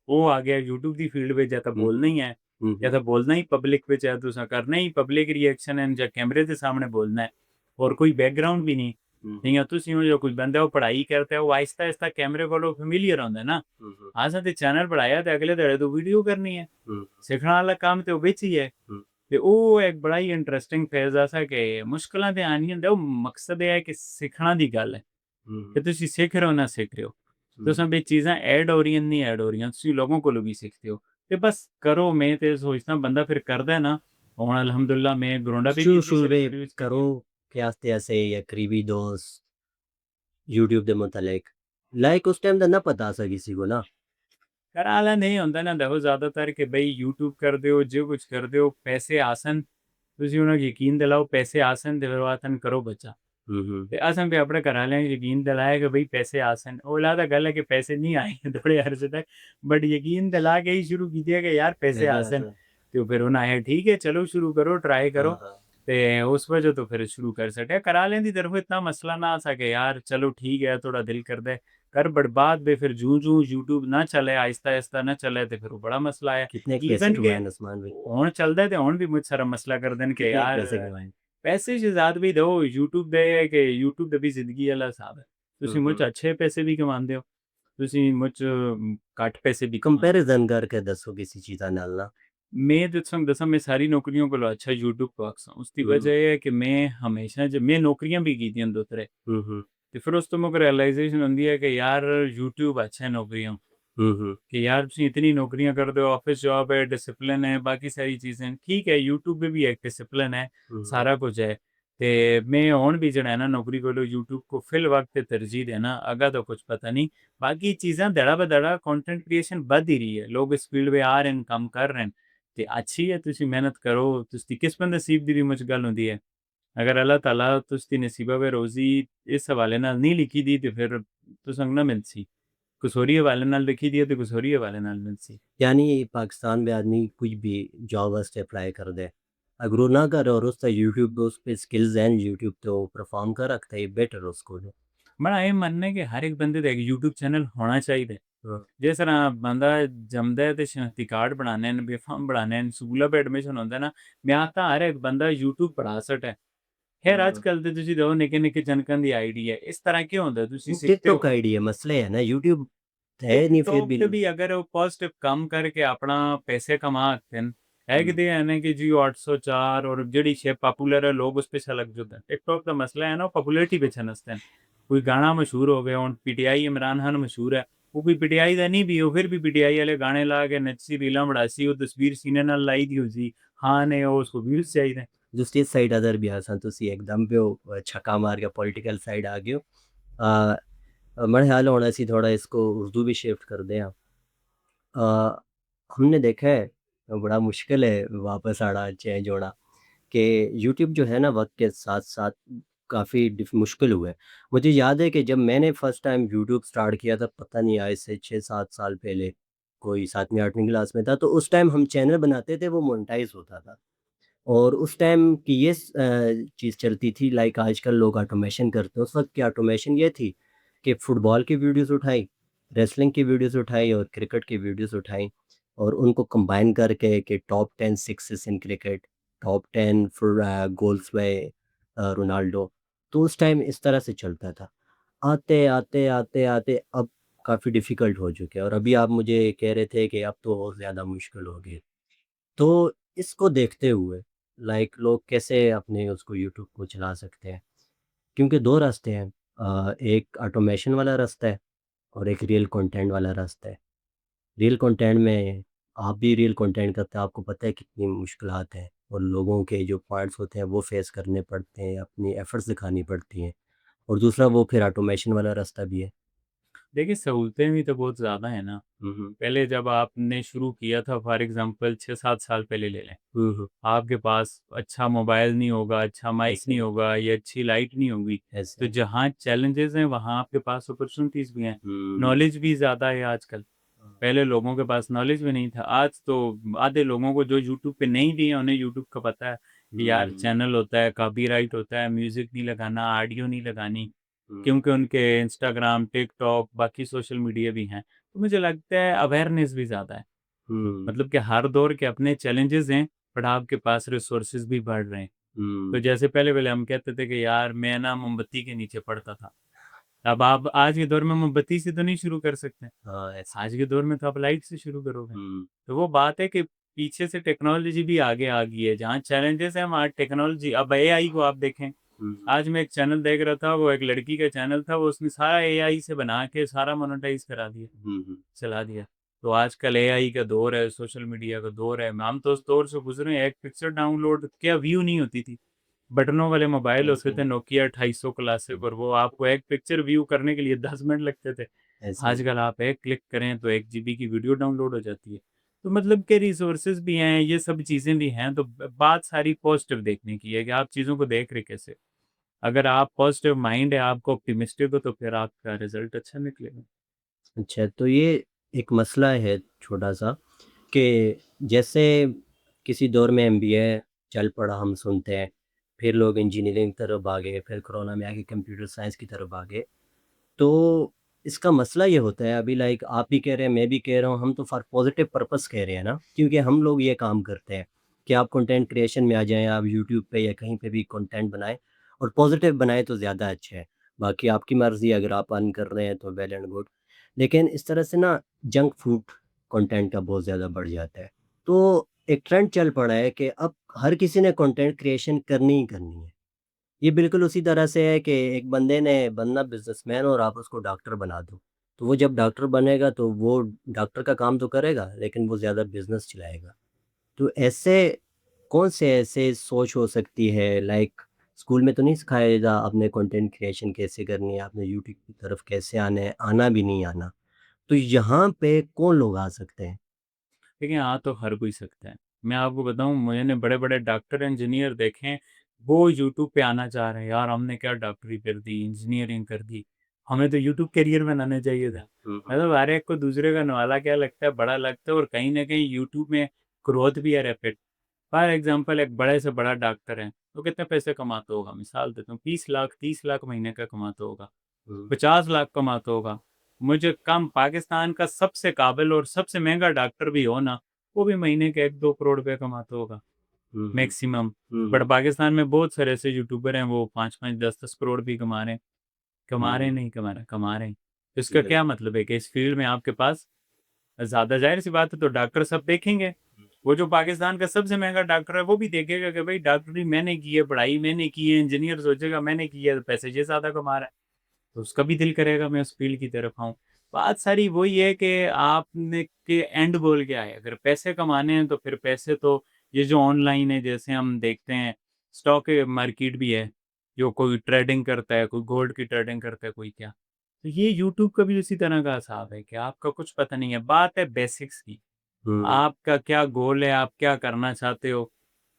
ਉਹ ਆ ਗਿਆ YouTube ਦੀ ਫੀਲਡ ਵਿੱਚ ਜਾਂ ਤਾਂ ਬੋਲਣਾ ਹੀ ਹੈ या तो बोलना ही पब्लिक पे चाहे तो करना ही पब्लिक रिएक्शन है या कैमरे के सामने बोलना है और कोई बैकग्राउंड भी नहीं ठीक है तुम जो कुछ बंदा वो पढ़ाई करता है वो आहिस्ता आहिस्ता कैमरे को फेमिलियर होता है ना हाँ ते चैनल बढ़ाया तो अगले धड़े तो वीडियो करनी है सीखने वाला काम तो बिच ही है ते वो एक बड़ा ही इंटरेस्टिंग फेज ऐसा कि मुश्किलें तो आनी होंगे मकसद ये है कि सीखना की गल है कि तुम सीख रहे हो ना सीख रहे हो तो सब चीज़ें ऐड हो रही नहीं ऐड हो रही तुम लोगों को भी सीखते हो ਤੇ ਬਸ ਕਰੋ ਮੈਂ ਤੇ ਸੋਚਦਾ ਬੰਦਾ ਫਿਰ ਕਰਦਾ ਨਾ ਹੁਣ ਅਲਹਮਦੁਲਿਲਾ ਮੈਂ ਗਰਾਉਂਡਾ ਵੀ शुरू में करो कि आस्ते आस्ते या करीबी दोस्त यूट्यूब ਦੇ ਮੁਤਲਕ ਲਾइक उस टाइम ਦਾ ਨਾ ਪਤਾ ਸੀ ਕਿਸੇ को ना करा वाला नहीं होता ना देखो ज़्यादातर कि भाई यूट्यूब कर दो जो कुछ कर दो पैसे आसन ਤੁਸੀਂ ਉਹਨਾਂ ਨੂੰ ਯਕੀਨ ਦਿਲਾਓ ਪੈਸੇ ਆਸਨ ਦਿਲਵਾਤਨ ਕਰੋ ਬੱਚਾ। ਤੇ ਅਸਾਂ ਵੀ ਆਪਣੇ ਘਰ ਵਾਲਿਆਂ ਨੂੰ ਯਕੀਨ ਦਿਲਾਇਆ ਕਿ ਬਈ ਪੈਸੇ ਆਸਨ, ਉਹ ਲਾਦਾ ਗੱਲ ਹੈ ਕਿ ਪੈਸੇ ਨਹੀਂ ਆਏ ਥੋੜੇ ਅਰਸੇ ਤੱਕ, ਬਟ ਯਕੀਨ ਦਿਲਾ ਕੇ ਹੀ ਸ਼ੁਰੂ ਕੀਤੀ ਕਿ ਯਾਰ ਪੈਸੇ ਆਸਨ। ਤੇ ਫਿਰ ਉਹਨਾਂ ਆਇਆ ਠੀਕ ਹੈ ਚਲੋ ਸ਼ੁਰੂ करो ट्राई करो। ਤੇ ਉਸ ਵਜ੍ਹਾ ਤੋਂ ਫਿਰ ਸ਼ੁਰੂ ਕਰ ਸਕਿਆ। ਕਰਾ ਲੈਣ ਦੀ ਤਰਫੋਂ ਇतना ਮਸਲਾ ਨਾ ਆ ਸਕੇ ਯਾਰ ਚਲੋ ਠੀਕ ਹੈ ਥੋੜਾ ਦਿਲ ਕਰਦਾ ਹੈ कर बर्बाद बे फिर जूं जूं यूट्यूब ना चले आहिस्ता आहिस्ता ना चले तो फिर वो बड़ा मसला है। कितने पैसे इवन के कमाए उस्मान भाई? ਹੁਣ ਚੱਲਦਾ ਤੇ ਹੁਣ ਵੀ ਮੁझ ਸਾਰਾ ਮਸਲਾ ਕਰ ਦੇਣ ਕਿ कितने ਯਾਰ पैसे कमाए? ਪੈਸੇ ਸ਼ਹਿਜ਼ਾਦ ਵੀ ਦੋ YouTube ਦੇ ਕਿ YouTube ਦੀ ਵੀ ਜ਼ਿੰਦਗੀ ਵਾਲਾ ਹਿਸਾਬ ਹੈ। ਤੁਸੀਂ ਮੁਝ ਅੱਛੇ ਪੈਸੇ ਵੀ ਕਮਾਉਂਦੇ ਹੋ, ਤੁਸੀਂ ਮੁਝ ਘੱਟ ਪੈਸੇ ਵੀ ਕਮਾਉਂਦੇ ਹੋ। कंपैरिजन करके दसो किसी चीज़ ਦਾ ਨਾਲ ਨਾ। मैं दसा मैं सारी नौकरियों को अच्छा यूट्यूब को आखसा उसकी वजह यह है कि मैं हमेशा जब मैं नौकरियां भी की दो तरह ਤੇ ਫਿਰ ਉਸ ਤੋਂ ਮੈਨੂੰ ਰਿਅਲਾਈਜੇਸ਼ਨ ਹੁੰਦੀ ਹੈ ਕਿ ਯਾਰ YouTube ਅੱਛਾ ਹੈ ਨੌਕਰੀਆਂ कि यार ਤੁਸੀਂ इतनी नौकरियां करते हो, ऑफिस जॉब है, डिसिप्लिन है, बाकी सारी चीज़ें ठीक है, यूट्यूब पे भी एक डिसिप्लिन है, सारा कुछ है। ਤੇ ਮੈਂ ਹੁਣ ਵੀ ਜਿਹੜਾ ਹੈ ਨਾ ਨੌਕਰੀ ਕੋਲੋਂ YouTube को फिल वक्त ਤੇ ਤਰਜੀਹ ਦੇਣਾ ਅਗਾ ਤਾਂ ਕੁਝ ਪਤਾ ਨਹੀਂ। ਬਾਕੀ ਚੀਜ਼ਾਂ ਦੜਾ ਬਦੜਾ ਕੰਟੈਂਟ ਕ੍ਰੀਏਸ਼ਨ ਵੱਧ ਹੀ ਰਹੀ ਹੈ, ਲੋਕ ਇਸ ਫੀਲਡ ਵਿੱਚ ਆ ਰਹੇ ਨੇ, ਕੰਮ ਕਰ ਰਹੇ ਨੇ ਤੇ ਅੱਛੀ ਹੈ। ਤੁਸੀਂ ਮਿਹਨਤ ਕਰੋ, ਤੁਸੀਂ ਕਿਸਮਤ ਨਸੀਬ ਦੀ ਵੀ ਮੁਝ ਗੱਲ ਹੁੰਦੀ ਹੈ। ਅਗਰ ਅੱਲਾਹ ਤਾਲਾ ਤੁਸੀਂ ਨਸੀਬਾ ਵਿੱਚ ਰੋਜ਼ੀ ਇਸ ਹਵਾਲੇ ਨਾਲ ਨਹੀਂ ਲਿਖੀ ਦੀ ਤੇ ਫਿਰ ਤੁਸੀਂ ਨਾ ਮਿਲ ਸੀ कसूरी हवाले नाल लिखी दी है तो कसूरी हवाले नाल मिल सी। यानी पाकिस्तान में आदमी कुछ भी जॉब वास्ते अप्लाई कर दे, अगर वो ना करे और उसका यूट्यूब पे उस पे स्किल्स हैं यूट्यूब तो परफॉर्म कर रखता है बेटर उसको। बड़ा ये मानना है कि हर एक बंदे का एक यूट्यूब चैनल होना चाहिए। जिस तरह बंदा जमदा है तो शनाख्ती कार्ड बनाने बे फॉर्म बनाने स्कूलों पे एडमिशन होता है ना, मैं आता हर एक बंदा यूट्यूब पढ़ा सकता है। खैर आजकल तो तुसी दो निके निके जनकन दी आईडी है, इस तरह क्यों होता है तुसी सीखते हो टिकटॉक आईडी है, मसले है ना यूट्यूब है नहीं फिर टिकटॉक भी पे भी अगर वो पॉजिटिव काम करके अपना पैसे कमा सकते हैं है कि है ना कि जी 804 और जड़ी शेप पॉपुलर है लोग उस पे छलक जाते हैं। टिकटॉक का मसला है ना पॉपुलैरिटी पे छनसते हैं। कोई गाना मशहूर हो गया, पीटीआई इमरान खान मशहूर है, वो भी पीटीआई का नहीं भी हो फिर भी पीटीआई वाले गाने ला के नच्ची रीलां बढ़ासी वो तस्वीर सीने नाल लाई दी उसी हाँ ने वो उसको व्यूज चाहिए। दूसरी साइड अदर भी आसान तुसी एकदम पे हो छक्का मार के पॉलिटिकल साइड आ गए हो। मेरे ख्याल होना सी थोड़ा इसको उर्दू भी शिफ्ट कर दें आप। हमने देखा है बड़ा मुश्किल है वापस आना चेंज होना कि यूट्यूब जो है ना वक्त के साथ साथ काफ़ी मुश्किल हुआ है। मुझे याद है कि जब मैंने फ़र्स्ट टाइम यूट्यूब स्टार्ट किया था पता नहीं आज से 6-7 साल पहले, कोई 7वीं 8वीं क्लास में था, तो उस टाइम हम चैनल बनाते थे वो मोनेटाइज होता था। और उस टाइम की ये चीज़ चलती थी लाइक आजकल लोग ऑटोमेशन करते हैं, उस वक्त की ऑटोमेशन ये थी कि फ़ुटबॉल की वीडियोस उठाई, रेसलिंग की वीडियोस उठाई और क्रिकेट की वीडियोस उठाई और उनको कंबाइन करके कि top 10 sixes in cricket, top 10 for goals by Ronaldo. तो उस टाइम इस तरह से चलता था। आते, आते, आते, आते अब काफ़ी डिफ़िकल्ट हो चुके हैं और अभी आप मुझे कह रहे थे कि अब तो और ज़्यादा मुश्किल हो गई। तो इसको देखते हुए लाइक लोग कैसे अपने उसको यूट्यूब को चला सकते हैं? क्योंकि 2 रास्ते हैं, एक ऑटोमेशन वाला रास्ता है और एक रियल कंटेंट वाला रास्ता है। रियल कंटेंट में आप भी रियल कंटेंट करते हैं, आपको पता है कितनी मुश्किलात हैं और लोगों के जो पॉइंट्स होते हैं वो फेस करने पड़ते हैं, अपनी एफर्ट्स दिखानी पड़ती हैं। और दूसरा वो फिर ऑटोमेशन वाला रास्ता भी है। देखिए सहूलतें भी तो बहुत ज़्यादा है ना। पहले जब आपने शुरू किया था फॉर एग्जांपल 6-7 साल पहले ले लें, आपके पास अच्छा मोबाइल नहीं होगा, अच्छा माइक ऐसे नहीं होगा, या अच्छी लाइट नहीं होगी, तो ऐसे जहाँ चैलेंजेस हैं वहाँ आपके पास अपॉर्चुनिटीज़ भी हैं, हुँ, नॉलेज भी ज़्यादा है आजकल। पहले लोगों के पास नॉलेज भी नहीं था, आज तो आधे लोगों को जो यूट्यूब पे नहीं भी है उन्हें यूट्यूब का पता है कि यार चैनल होता है, कॉपीराइट होता है, म्यूज़िक नहीं लगाना, ऑडियो नहीं लगानी, क्योंकि उनके इंस्टाग्राम, टिकटॉक, बाकी सोशल मीडिया भी हैं। तो मुझे लगता है अवेयरनेस भी ज़्यादा है। हुँ, मतलब कि हर दौर के अपने चैलेंजेस हैं, बट आपके पास रिसोर्सेज भी बढ़ रहे हैं। तो हुँ, जैसे पहले-पहले हम कहते थे कि यार मैं ना मोमबत्ती के नीचे पढ़ता था। अब आप आज के दौर में मोमबत्ती से तो नहीं शुरू कर सकते। हाँ, ऐसे आज के दौर में तो आप लाइट से शुरू करोगे। हुँ, तो वो बात है कि पीछे से टेक्नोलॉजी भी आगे आ गई है। जहाँ चैलेंजेस हैं वहाँ टेक्नोलॉजी, अब एआई को आप देखें। हुँ, आज मैं एक चैनल देख रहा था, वो एक लड़की का चैनल था, वो उसने सारा एआई से बना के सारा मोनेटाइज़ करा दिया, हुँ, चला दिया। तो आजकल एआई का दौर है, सोशल मीडिया का दौर है। हम तो उस दौर से गुज़रे हैं, एक पिक्चर डाउनलोड क्या व्यू नहीं होती थी। बटनों वाले मोबाइल होते ऐसे थे नोकिया 2800 क्लासिक और वो आपको एक पिक्चर व्यू करने के लिए 10 मिनट लगते थे। ऐसे आजकल आप एक क्लिक करें तो 1 जीबी की वीडियो डाउनलोड हो जाती है। तो मतलब के रिसोर्सेज भी हैं, ये सब चीज़ें भी हैं, तो बात सारी पॉजिटिव देखने की है कि आप चीज़ों को देख रहे कैसे। अगर आप पॉजिटिव माइंड है, आपको ऑप्टिमिस्टिक हो, तो फिर आपका रिजल्ट अच्छा निकलेगा। अच्छा, तो ये एक मसला है छोटा-सा कि जैसे किसी दौर में एमबीए चल पड़ा हम सुनते हैं, फिर लोग इंजीनियरिंग की तरफ भागे, फिर कोरोना में आके कंप्यूटर साइंस की तरफ भागे। तो इसका मसला ये होता है अभी लाइक आप भी कह रहे हैं, मैं भी कह रहा हूँ, हम तो फॉर पॉजिटिव पर्पस कह रहे हैं ना, क्योंकि हम लोग ये काम करते हैं कि आप कंटेंट क्रिएशन में आ जाएँ, आप यूट्यूब पे या कहीं पे भी कंटेंट बनाएँ और पॉजिटिव बनाएँ तो ज़्यादा अच्छा है। बाकी आपकी मर्ज़ी अगर आप अर्न कर रहे हैं तो वेल एंड गुड। लेकिन इस तरह से ना जंक फूड कंटेंट का बहुत ज़्यादा बढ़ जाता है। तो एक ट्रेंड चल पड़ा है कि अब हर किसी ने कंटेंट क्रिएशन करनी ही करनी है। ये बिल्कुल उसी तरह से है कि एक बंदे ने बनना बिज़नेसमैन और आप उसको डॉक्टर बना दो। तो वो जब डॉक्टर बनेगा तो वो डॉक्टर का काम तो करेगा, लेकिन वो ज़्यादा बिज़नेस चलाएगा। तो ऐसे कौन से ऐसे सोच हो सकती है लाइक स्कूल में तो नहीं सिखाया जाता आपने कंटेंट क्रिएशन कैसे करनी है, आपने यूट्यूब की तरफ कैसे आना है, आना भी नहीं आना। तो यहाँ पे कौन लोग आ सकते हैं? देखिए, आ तो हर कोई सकता है। मैं आपको बताऊँ, मैंने बड़े-बड़े डॉक्टर, इंजीनियर देखे हैं, वो यूट्यूब पे आना चाह रहे हैं, यार हमने क्या डॉक्टरी कर दी, इंजीनियरिंग कर दी, हमें तो यूट्यूब करियर बनाना चाहिए था। हुँ, हुँ। मतलब हर एक को दूसरे का नवाला क्या लगता है, बड़ा लगता है, और कहीं न कहीं यूट्यूब में ग्रोथ भी है रैपिड। फॉर एग्ज़ाम्पल एक बड़े से बड़ा डॉक्टर है, तो कितने पैसे कमाता होगा? मिसाल देता हूँ, 20 लाख, 30 लाख महीने का कमाता होगा, हुँ, 50 लाख कमाता होगा। मुझे कम पाकिस्तान का सबसे काबिल और सबसे महँगा डॉक्टर भी हो ना, वो भी महीने के 1-2 करोड़ रुपए कमाता होगा, हुँ, हुँ, मैक्सिमम। हुँ, बट हुँ, पाकिस्तान में बहुत सारे ऐसे यूट्यूबर हैं, वो 5-5, 10-10 करोड़ भी कमा रहे हैं। कमा रहे हैं, हुँ, नहीं कमा रहे, कमा रहे हैं। तो इसका क्या बिल्कुल। मतलब है कि इस फ़ील्ड में आपके पास ज़्यादा, ज़ाहिर-सी बात है, तो डॉक्टर सब देखेंगे। वो जो पाकिस्तान का सबसे महँगा डॉक्टर है, वो भी देखेगा कि भई डॉक्टरी मैंने की है, पढ़ाई मैंने की है, इंजीनियर सोचेगा मैंने की है, तो पैसे ये ज़्यादा कमा रहा है। तो उसका भी दिल करेगा मैं उस फ़ील्ड की तरफ आऊँ। बात सारी वही है कि आपने के एंड गोल क्या है? अगर पैसे कमाने हैं तो फिर पैसे तो ये जो ऑनलाइन है, जैसे हम देखते हैं, स्टॉक मार्केट भी है, जो कोई ट्रेडिंग करता है, कोई गोल्ड की ट्रेडिंग करता है, कोई क्या। तो ये यूट्यूब का भी उसी तरह का हिसाब है कि आपका कुछ पता नहीं है, बात है बेसिक्स की। हुँ। आपका क्या गोल है, आप क्या करना चाहते हो,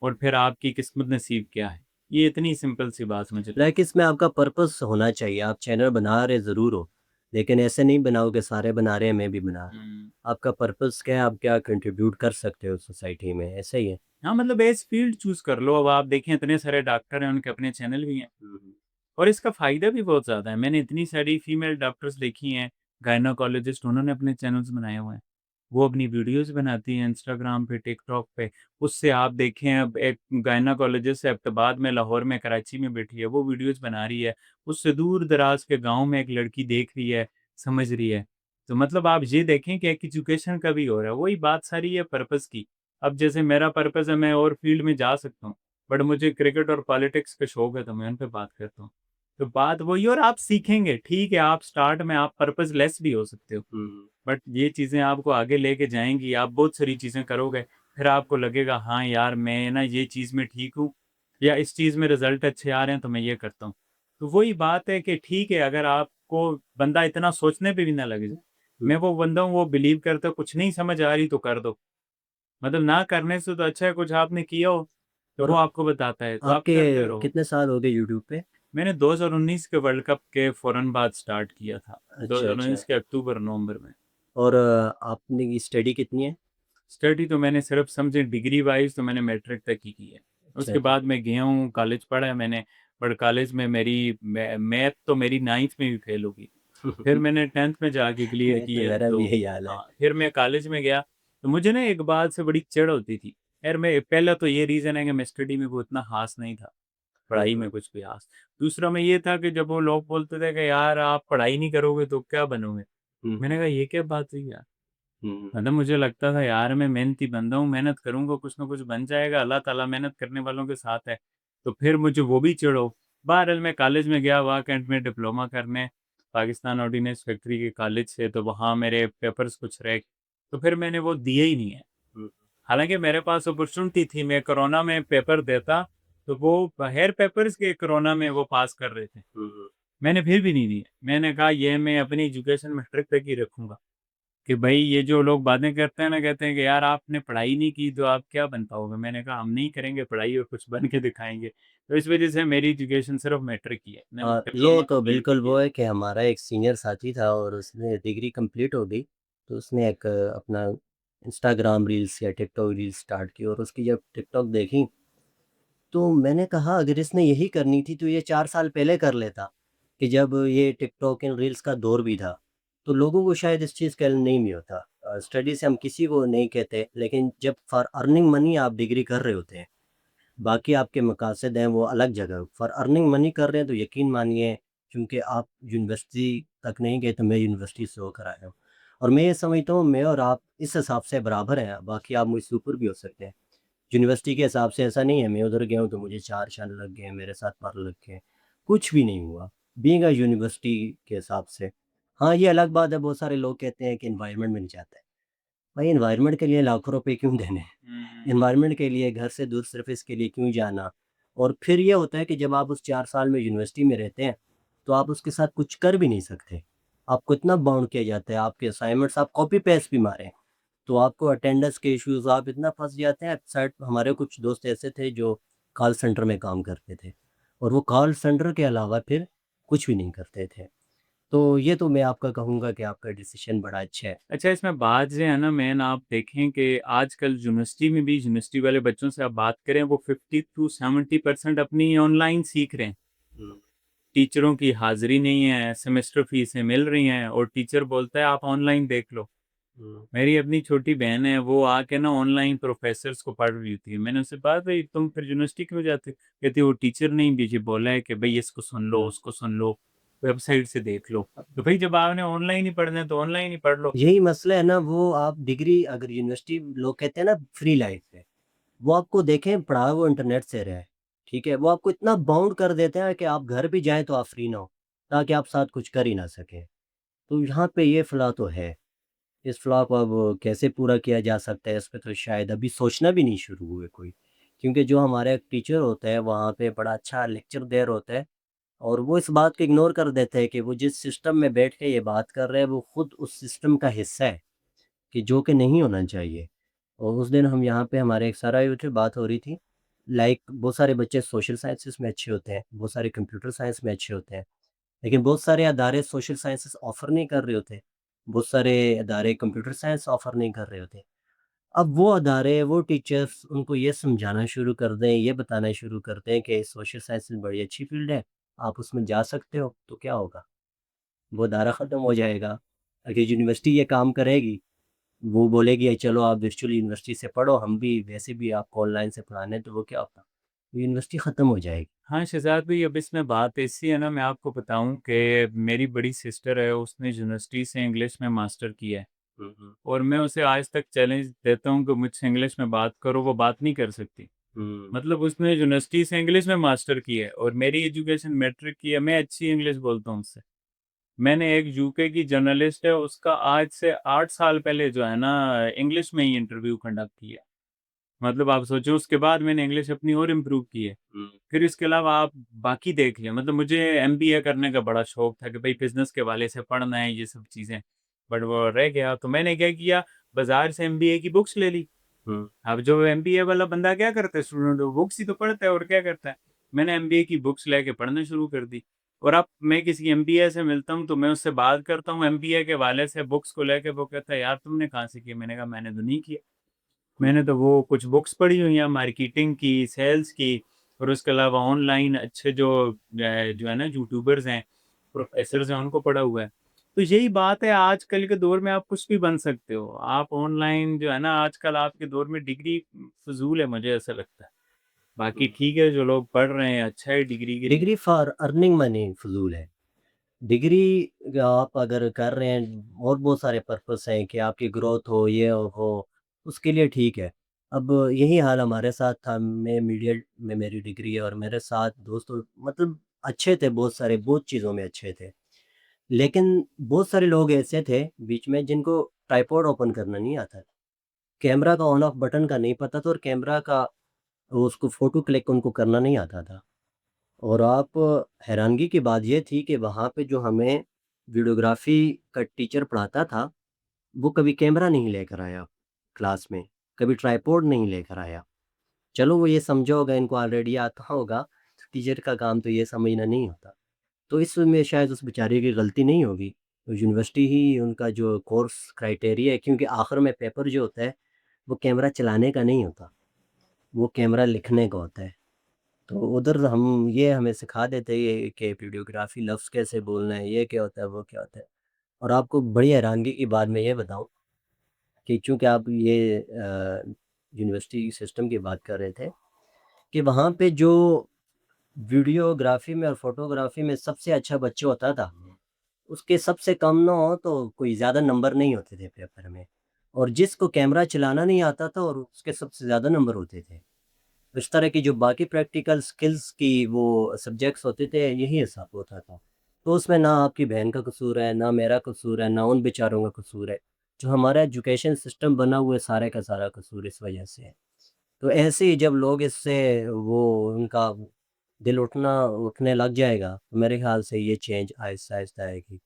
और फिर आपकी किस्मत नसीब क्या है। ये इतनी सिंपल सी बात मुझे लगती लाइक इसमें आपका पर्पस होना चाहिए, आप चैनल बना रहे ज़रूर हो, लेकिन ऐसे नहीं बनाओ कि सारे बना रहे हैं, मैं भी बना रहा है। हूँ। आपका पर्पस क्या है, आप क्या कंट्रीब्यूट कर सकते हो सोसाइटी में, ऐसा ही है। हाँ, मतलब एज़ फ़ील्ड चूज़ कर लो। अब आप देखें, इतने सारे डॉक्टर हैं, उनके अपने चैनल भी हैं, हुँ, हुँ। और इसका फ़ायदा भी बहुत ज़्यादा है। मैंने इतनी सारी फीमेल डॉक्टर्स देखी हैं, गायनोकोलॉजिस्ट, उन्होंने अपने चैनल्स बनाए हुए हैं। वो अपनी वीडियोज़ बनाती हैं इंस्टाग्राम पे, टिकटॉक पे। उससे आप देखें, अब एक गायनोकोलॉजिस्ट एबटाबाद में, लाहौर में, कराची में बैठी है, वो वीडियोज़ बना रही है। उससे दूर-दराज़ के गाँव में एक लड़की देख रही है, समझ रही है। तो मतलब आप ये देखें कि एक एजुकेशन का भी हो रहा है। वही बात सारी है पर्पज़ की। अब जैसे मेरा पर्पज़ है, मैं और फ़ील्ड में जा सकता हूँ, बट मुझे क्रिकेट और पॉलिटिक्स का शौक है, तो मैं उन पे बात करता हूँ। तो बात वही, और आप सीखेंगे, ठीक है, आप स्टार्ट में आप पर्पज़लेस भी हो सकते हो, हुँ, हुँ। बट ये चीज़ें आपको आगे लेके जाएँगी, आप बहुत सारी चीज़ें करोगे, फिर आपको लगेगा हाँ यार, मैं ना ये चीज़ में ठीक हूँ, या इस चीज़ में रिज़ल्ट अच्छे आ रहे हैं, तो मैं ये करता हूँ। तो वही बात है कि ठीक है, अगर आपको बंदा इतना सोचने पे भी ना लग जाए, हुँ, मैं वो बंदा हूँ, वो बिलीव करता है, कुछ नहीं समझ आ रही तो कर दो। मतलब ना करने से तो अच्छा है कुछ आपने किया हो, तो वो और आपको बताता है, तो आप आपके करते रहो। कितने साल हो गए यूट्यूब पे? मैंने 2019 के वर्ल्ड कप के फ़ौरन बाद स्टार्ट किया था, अच्छा, अच्छा। 2019 के अक्टूबर-नवंबर में। और आपने की स्टडी कितनी है? स्टडी तो मैंने सिर्फ समझे डिग्री वाइज़, तो मैंने मैट्रिक तक ही की है। अच्छा, उसके अच्छा। बाद मैं गया हूँ, कॉलेज पढ़ा है मैंने, बट कॉलेज में मेरी मैथ तो मेरी 9th में भी फ़ेल हो गई। फिर मैंने 10th में जाके क्लियर मैं की तो है, मेरा भी तो यही हाल है। हाँ, फिर मैं कॉलेज में गया, तो मुझे ना एक बात से बड़ी चिढ़ होती थी। यार, मैं पहला तो ये रीज़न है कि मैं स्टडी में वो इतना ख़ास नहीं था, हुँ, पढ़ाई हुँ। में कुछ भी ख़ास। दूसरा में ये था कि जब वो लोग बोलते थे कि यार आप पढ़ाई नहीं करोगे तो क्या बनोगे? हुँ, मैंने हुँ। कहा ये क्या बात हुई यार? हुँ, हुँ। मतलब मुझे लगता था यार मैं मेहनती बंदा हूँ, मेहनत करूँगा कुछ ना कुछ बन जाएगा, अल्लाह ताला मेहनत करने वालों के साथ है। तो फिर मुझे वो भी चिढ़ हो। बहरहाल मैं कॉलेज में गया वहाँ कैंट में डिप्लोमा करने, पाकिस्तान ऑर्डिनेंस फैक्ट्री के कॉलेज से, तो वहाँ मेरे पेपर्स कुछ रहे, तो फिर मैंने वो दिए ही नहीं है। हुँ, हालाँकि मेरे पास अपॉर्च्युनिटी थी, मैं कोरोना में पेपर देता, तो वो हेयर पेपर्स के कोरोना में वो पास कर रहे थे। हुँ, हुँ। मैंने फिर भी नहीं दिए। मैंने कहा ये मैं अपनी एजुकेशन में ट्रिक तक ही रखूँगा। कि भाई ये जो लोग बातें करते हैं ना, कहते हैं कि यार आपने पढ़ाई नहीं की तो आप क्या बन पाओगे। मैंने कहा हम नहीं करेंगे पढ़ाई और कुछ बन के दिखाएंगे। तो इस वजह से मेरी एजुकेशन सिर्फ मैट्रिक की है, मैंने कभी लो तो इंजीनियरिंग बिल्कुल नहीं वो की है कि हमारा एक सीनियर साथी था और उसने डिग्री कंप्लीट हो गई, तो उसने एक अपना इंस्टाग्राम रील्स या टिकटॉक रील्स स्टार्ट की और उसकी जब टिकटॉक देखी, तो मैंने कहा अगर इसने यही करनी थी तो ये 4 साल पहले कर लेता, कि जब ये टिकटॉक एंड रील्स का दौर भी था, तो लोगों को शायद इस चीज़ का इल्म नहीं होता। स्टडी से हम किसी को नहीं कहते, लेकिन जब फॉर अर्निंग मनी आप डिग्री कर रहे होते हैं, बाकी आपके मकासद हैं वो अलग जगह, फॉर अर्निंग मनी कर रहे हैं तो यकीन मानिए, क्योंकि आप यूनिवर्सिटी तक नहीं गए तो मैं यूनिवर्सिटी से होकर आया हूँ। और मैं ये समझता हूँ मैं और आप इस हिसाब से बराबर हैं, बाकी आप मुझसे ऊपर भी हो सकते हैं। यूनिवर्सिटी के हिसाब से ऐसा नहीं है मैं उधर गया हूँ तो मुझे 4 साल लग गए, मेरे साथ पर लग गए, कुछ भी नहीं हुआ। बीइंग अ यूनिवर्सिटी के हिसाब से, हाँ, ये अलग बात है, बहुत सारे लोग कहते हैं कि एनवायरनमेंट मिल जाता है। भाई एनवायरनमेंट के लिए लाखों रुपए क्यों देने? हम्म। एनवायरनमेंट के लिए घर से दूर सिर्फ इसके लिए क्यों जाना? और फिर ये होता है कि जब आप उस 4 साल में यूनिवर्सिटी में रहते हैं, तो आप उसके साथ कुछ कर भी नहीं सकते। आपको इतना बाउंड किया जाता है, आपके असाइनमेंट्स आप कॉपी पेस्ट भी मारें, तो आपको अटेंडेंस के इश्यूज़ आप इतना फँस जाते हैं। साइड हमारे कुछ दोस्त ऐसे थे जो कॉल सेंटर में काम करते थे और वो कॉल सेंटर के अलावा फिर कुछ भी नहीं करते थे। तो ये तो मैं आपका कहूँगा कि आपका डिसीज़न बड़ा अच्छा है। अच्छा, इसमें बात जो है ना मेन, आप देखें कि आजकल यूनिवर्सिटी में भी, यूनिवर्सिटी वाले बच्चों से आप बात करें, वो 50 टू 70% अपनी ऑनलाइन सीख रहे हैं। हुँ, टीचरों की हाजिरी नहीं है, सेमेस्टर फीसें मिल रही हैं और टीचर बोलता है आप ऑनलाइन देख लो। हुँ, मेरी अपनी छोटी बहन है, वो आके ना ऑनलाइन प्रोफेसर्स को पढ़ रही थी। मैंने उससे कहा भाई तुम फिर यूनिवर्सिटी क्यों जाते हो? कहती वो टीचर ने मुझे बोला है कि भाई इसको सुन लो, हुँ। उसको सुन लो, वेबसाइट से देख लो। तो भाई जब आपने ऑनलाइन ही पढ़ना है तो ऑनलाइन ही पढ़ लो। यही मसला है ना, वो आप डिग्री अगर यूनिवर्सिटी लोग कहते हैं ना फ्री लाइफ है, वो आपको देखें पढ़ा वो इंटरनेट से रहा है, ठीक है? वो आपको इतना बाउंड कर देते हैं कि आप घर भी जाएँ तो आप फ्री ना हो, ताकि आप साथ कुछ कर ही ना सकें। तो यहाँ पे ये फ़्लॉ तो है। इस फ़्लॉ को अब कैसे पूरा किया जा सकता है, इस पे तो शायद अभी सोचना भी नहीं शुरू हुए कोई। क्योंकि जो हमारे टीचर होते हैं वहाँ पे बड़ा अच्छा लेक्चर दे रहे होते हैं और वो इस बात को इग्नोर कर देते हैं कि वो जिस सिस्टम में बैठ के ये बात कर रहे हैं वो खुद उस सिस्टम का हिस्सा है, कि जो कि नहीं होना चाहिए। और उस दिन हम यहाँ पे हमारे एक सर आए हुए थे, बात हो रही थी, लाइक बहुत सारे बच्चे सोशल साइंसेस में अच्छे होते हैं, बहुत सारे कंप्यूटर साइंस में अच्छे होते हैं, लेकिन बहुत सारे अदारे सोशल साइंसेस ऑफ़र नहीं कर रहे होते, बहुत सारे अदारे कंप्यूटर साइंस ऑफ़र नहीं कर रहे होते। अब वो अदारे, वो टीचर्स उनको ये समझाना शुरू कर दें, ये बताना शुरू कर दें कि सोशल साइंस में बड़ी अच्छी फ़ील्ड है, आप उसमें जा सकते हो, तो क्या होगा? वो अदारा ख़त्म हो जाएगा। अगर यूनिवर्सिटी ये काम करेगी, वो बोलेगी चलो आप वर्चुअल यूनिवर्सिटी से पढ़ो, हम भी वैसे भी आपको ऑनलाइन से पढ़ाने हैं, तो वो क्या होगा? यूनिवर्सिटी ख़त्म हो जाएगी। हाँ, शहज़ाद भाई, अब इसमें बात ऐसी है ना, मैं आपको बताऊँ कि मेरी बड़ी सिस्टर है, उसने यूनिवर्सिटी से इंग्लिश में मास्टर किया है हुँ, हुँ। और मैं उसे आज तक चैलेंज देता हूँ कि मुझसे इंग्लिश में बात करो, वो बात नहीं कर सकती। हुँ, मतलब उसने यूनिवर्सिटी से इंग्लिश में मास्टर किया है और मेरी एजुकेशन मैट्रिक की है, मैं अच्छी इंग्लिश बोलता हूँ उससे। मैंने एक यूके की जर्नलिस्ट है, उसका आज से 8 साल पहले जो है ना, इंग्लिश में ही इंटरव्यू कंडक्ट किया। मतलब आप सोचो, उसके बाद मैंने इंग्लिश अपनी और इम्प्रूव की है। हुँ, फिर इसके अलावा आप बाकी देख लें, मतलब मुझे एमबीए करने का बड़ा शौक था कि भाई बिज़नेस के हवाले से पढ़ना है ये सब चीज़ें, बट वो रह गया। तो मैंने क्या किया, बाज़ार से एमबीए की बुक्स ले ली। हुँ, अब जो एमबीए वाला बंदा क्या करता है, स्टूडेंट वो बुक्स ही तो पढ़ता है और क्या करता है। मैंने एमबीए की बुक्स लेके पढ़ना शुरू कर दी और अब मैं किसी एमबीए से मिलता हूँ तो मैं उससे बात करता हूँ एमबीए के हवाले से बुक्स को लेके, वो कहता है यार तुमने कहाँ से किया? मैंने कहा मैंने तो नहीं किया। हुँ, मैंने तो वो कुछ बुक्स पढ़ी हुई हैं मार्केटिंग की, सेल्स की और उसके अलावा ऑनलाइन अच्छे जो जो है ना यूट्यूबर्स हैं, प्रोफेसर्स हैं, उनको पढ़ा हुआ है। तो यही बात है, आजकल के दौर में आप कुछ भी बन सकते हो। आप ऑनलाइन जो है ना, आजकल आपके दौर में डिग्री फ़िज़ूल है, मुझे ऐसा लगता है। बाकी हुँ। ठीक है, जो लोग पढ़ रहे हैं अच्छा है डिग्री के लिए। डिग्री फॉर अर्निंग मनी फ़िज़ूल है। डिग्री आप अगर कर रहे हैं और बहुत सारे पर्पस हैं कि आपकी ग्रोथ हो, ये हो, उसके लिए ठीक है। अब यही हाल हमारे साथ था, मैं मीडिया में मेरी डिग्री है और मेरे साथ दोस्त मतलब अच्छे थे, बहुत सारे, बहुत चीज़ों में अच्छे थे। लेकिन बहुत सारे लोग ऐसे थे बीच में जिनको ट्राइपॉड ओपन करना नहीं आता था। कैमरा का ऑन ऑफ बटन का नहीं पता था और कैमरा का उसको फ़ोटो क्लिक उनको करना नहीं आता था। और आप हैरानगी की बात ये थी कि वहाँ पे जो हमें वीडियोग्राफ़ी का टीचर पढ़ाता था, वो कभी कैमरा नहीं लेकर आया क्लास में, कभी ट्राइपॉड नहीं लेकर आया। चलो वो ये समझा होगा, इनको ऑलरेडी आता होगा, तो टीचर का काम तो ये समझना नहीं होता। तो इसमें शायद उस बेचारे की गलती नहीं होगी। तो यूनिवर्सिटी ही उनका जो कोर्स क्राइटेरिया है, क्योंकि आखिर में पेपर जो होता है, वो कैमरा चलाने का नहीं होता, वो कैमरा लिखने का होता है। तो उधर हम ये हमें सिखा देते हैं कि वीडियोग्राफी लफ्ज़ कैसे बोलना है, ये क्या होता है, वो क्या होता है। और आपको बड़ी हैरानगी की बात मैं ये बताऊँ कि चूँकि आप ये यूनिवर्सिटी सिस्टम की बात कर रहे थे, कि वहाँ पे जो वीडियोग्राफी में और फ़ोटोग्राफी में सबसे अच्छा बच्चा होता था, उसके सबसे कम ना हो तो कोई ज़्यादा नंबर नहीं होते थे पेपर में। और जिसको कैमरा चलाना नहीं आता था, और उसके सबसे ज़्यादा नंबर होते थे। इस तरह की जो बाकी प्रैक्टिकल स्किल्स की वो सब्जेक्ट्स होते थे, यही हिसाब होता था। तो उसमें ना आपकी बहन का कसूर है, ना मेरा कसूर है, ना उन बेचारों का कसूर है। जो हमारा एजुकेशन सिस्टम बना हुआ है, सारे का सारा कसूर इस वजह से है। तो ऐसे ही जब लोग इससे वो उनका दिल उठने लग जाएगा, तो मेरे ख़्याल से ये चेंज आहिस्ता-आहिस्ता आएगी।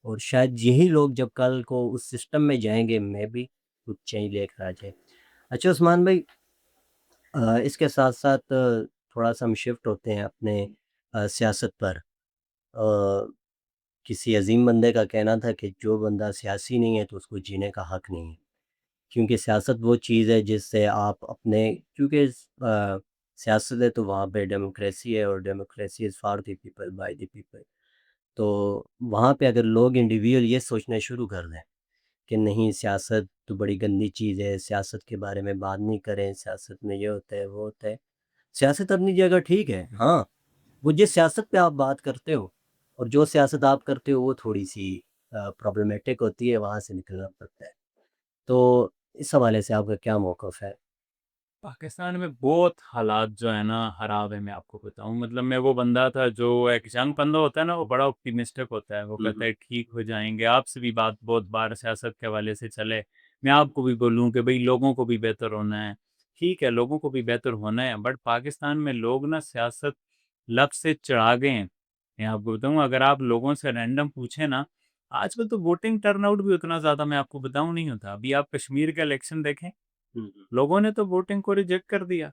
और शायद यही लोग जब कल को उस सिस्टम में जाएँगे, मे बी कुछ चेंज लेकर आ जाए। अच्छा उस्मान भाई, इसके साथ-साथ थोड़ा-सा हम शिफ्ट होते हैं अपने सियासत पर। किसी अज़ीम बंदे का कहना था कि जो बंदा सियासी नहीं है तो उसको जीने का हक नहीं है। क्योंकि सियासत वो चीज़ है जिससे आप अपने, क्योंकि सियासत है तो वहाँ पे डेमोक्रेसी है, और democracy is for the people by the people. तो वहाँ पे अगर लोग इंडिविजुअल ये सोचना शुरू कर दें कि नहीं, सियासत तो बड़ी गंदी चीज़ है, सियासत के बारे में बात नहीं करें, सियासत में ये होता है, वो होता है। सियासत अपनी जगह ठीक है, हाँ, वो जिस सियासत पे आप बात करते हो और जो सियासत आप करते हो वो थोड़ी-सी प्रॉब्लमैटिक होती है, वहाँ से निकलना पड़ता है। तो इस हवाले से आपका क्या मौक़िफ़ है? पाकिस्तान में बहुत हालात जो है ना ख़राब है, मैं आपको बताऊँ। मतलब मैं वो बंदा था जो एक यंग बंदा होता है ना, वो बड़ा ऑप्टिमिस्टिक होता है। वो हुँ, कहता हुँ। है ठीक हो जाएँगे। आपसे भी बात बहुत बार सियासत के हवाले से चले। मैं आपको भी बोलूँ कि भई लोगों को भी बेहतर होना है। ठीक है, लोगों को भी बेहतर होना है, बट पाकिस्तान में लोग ना सियासत लत से चढ़ा गए हैं। मैं आपको बताऊँ, अगर आप लोगों से रैंडम पूछें ना, आजकल तो वोटिंग टर्नआउट भी उतना ज़्यादा मैं आपको बताऊँ नहीं होता। अभी आप कश्मीर का इलेक्शन देखें, हुँ, हुँ। लोगों ने तो वोटिंग को रिजेक्ट कर दिया।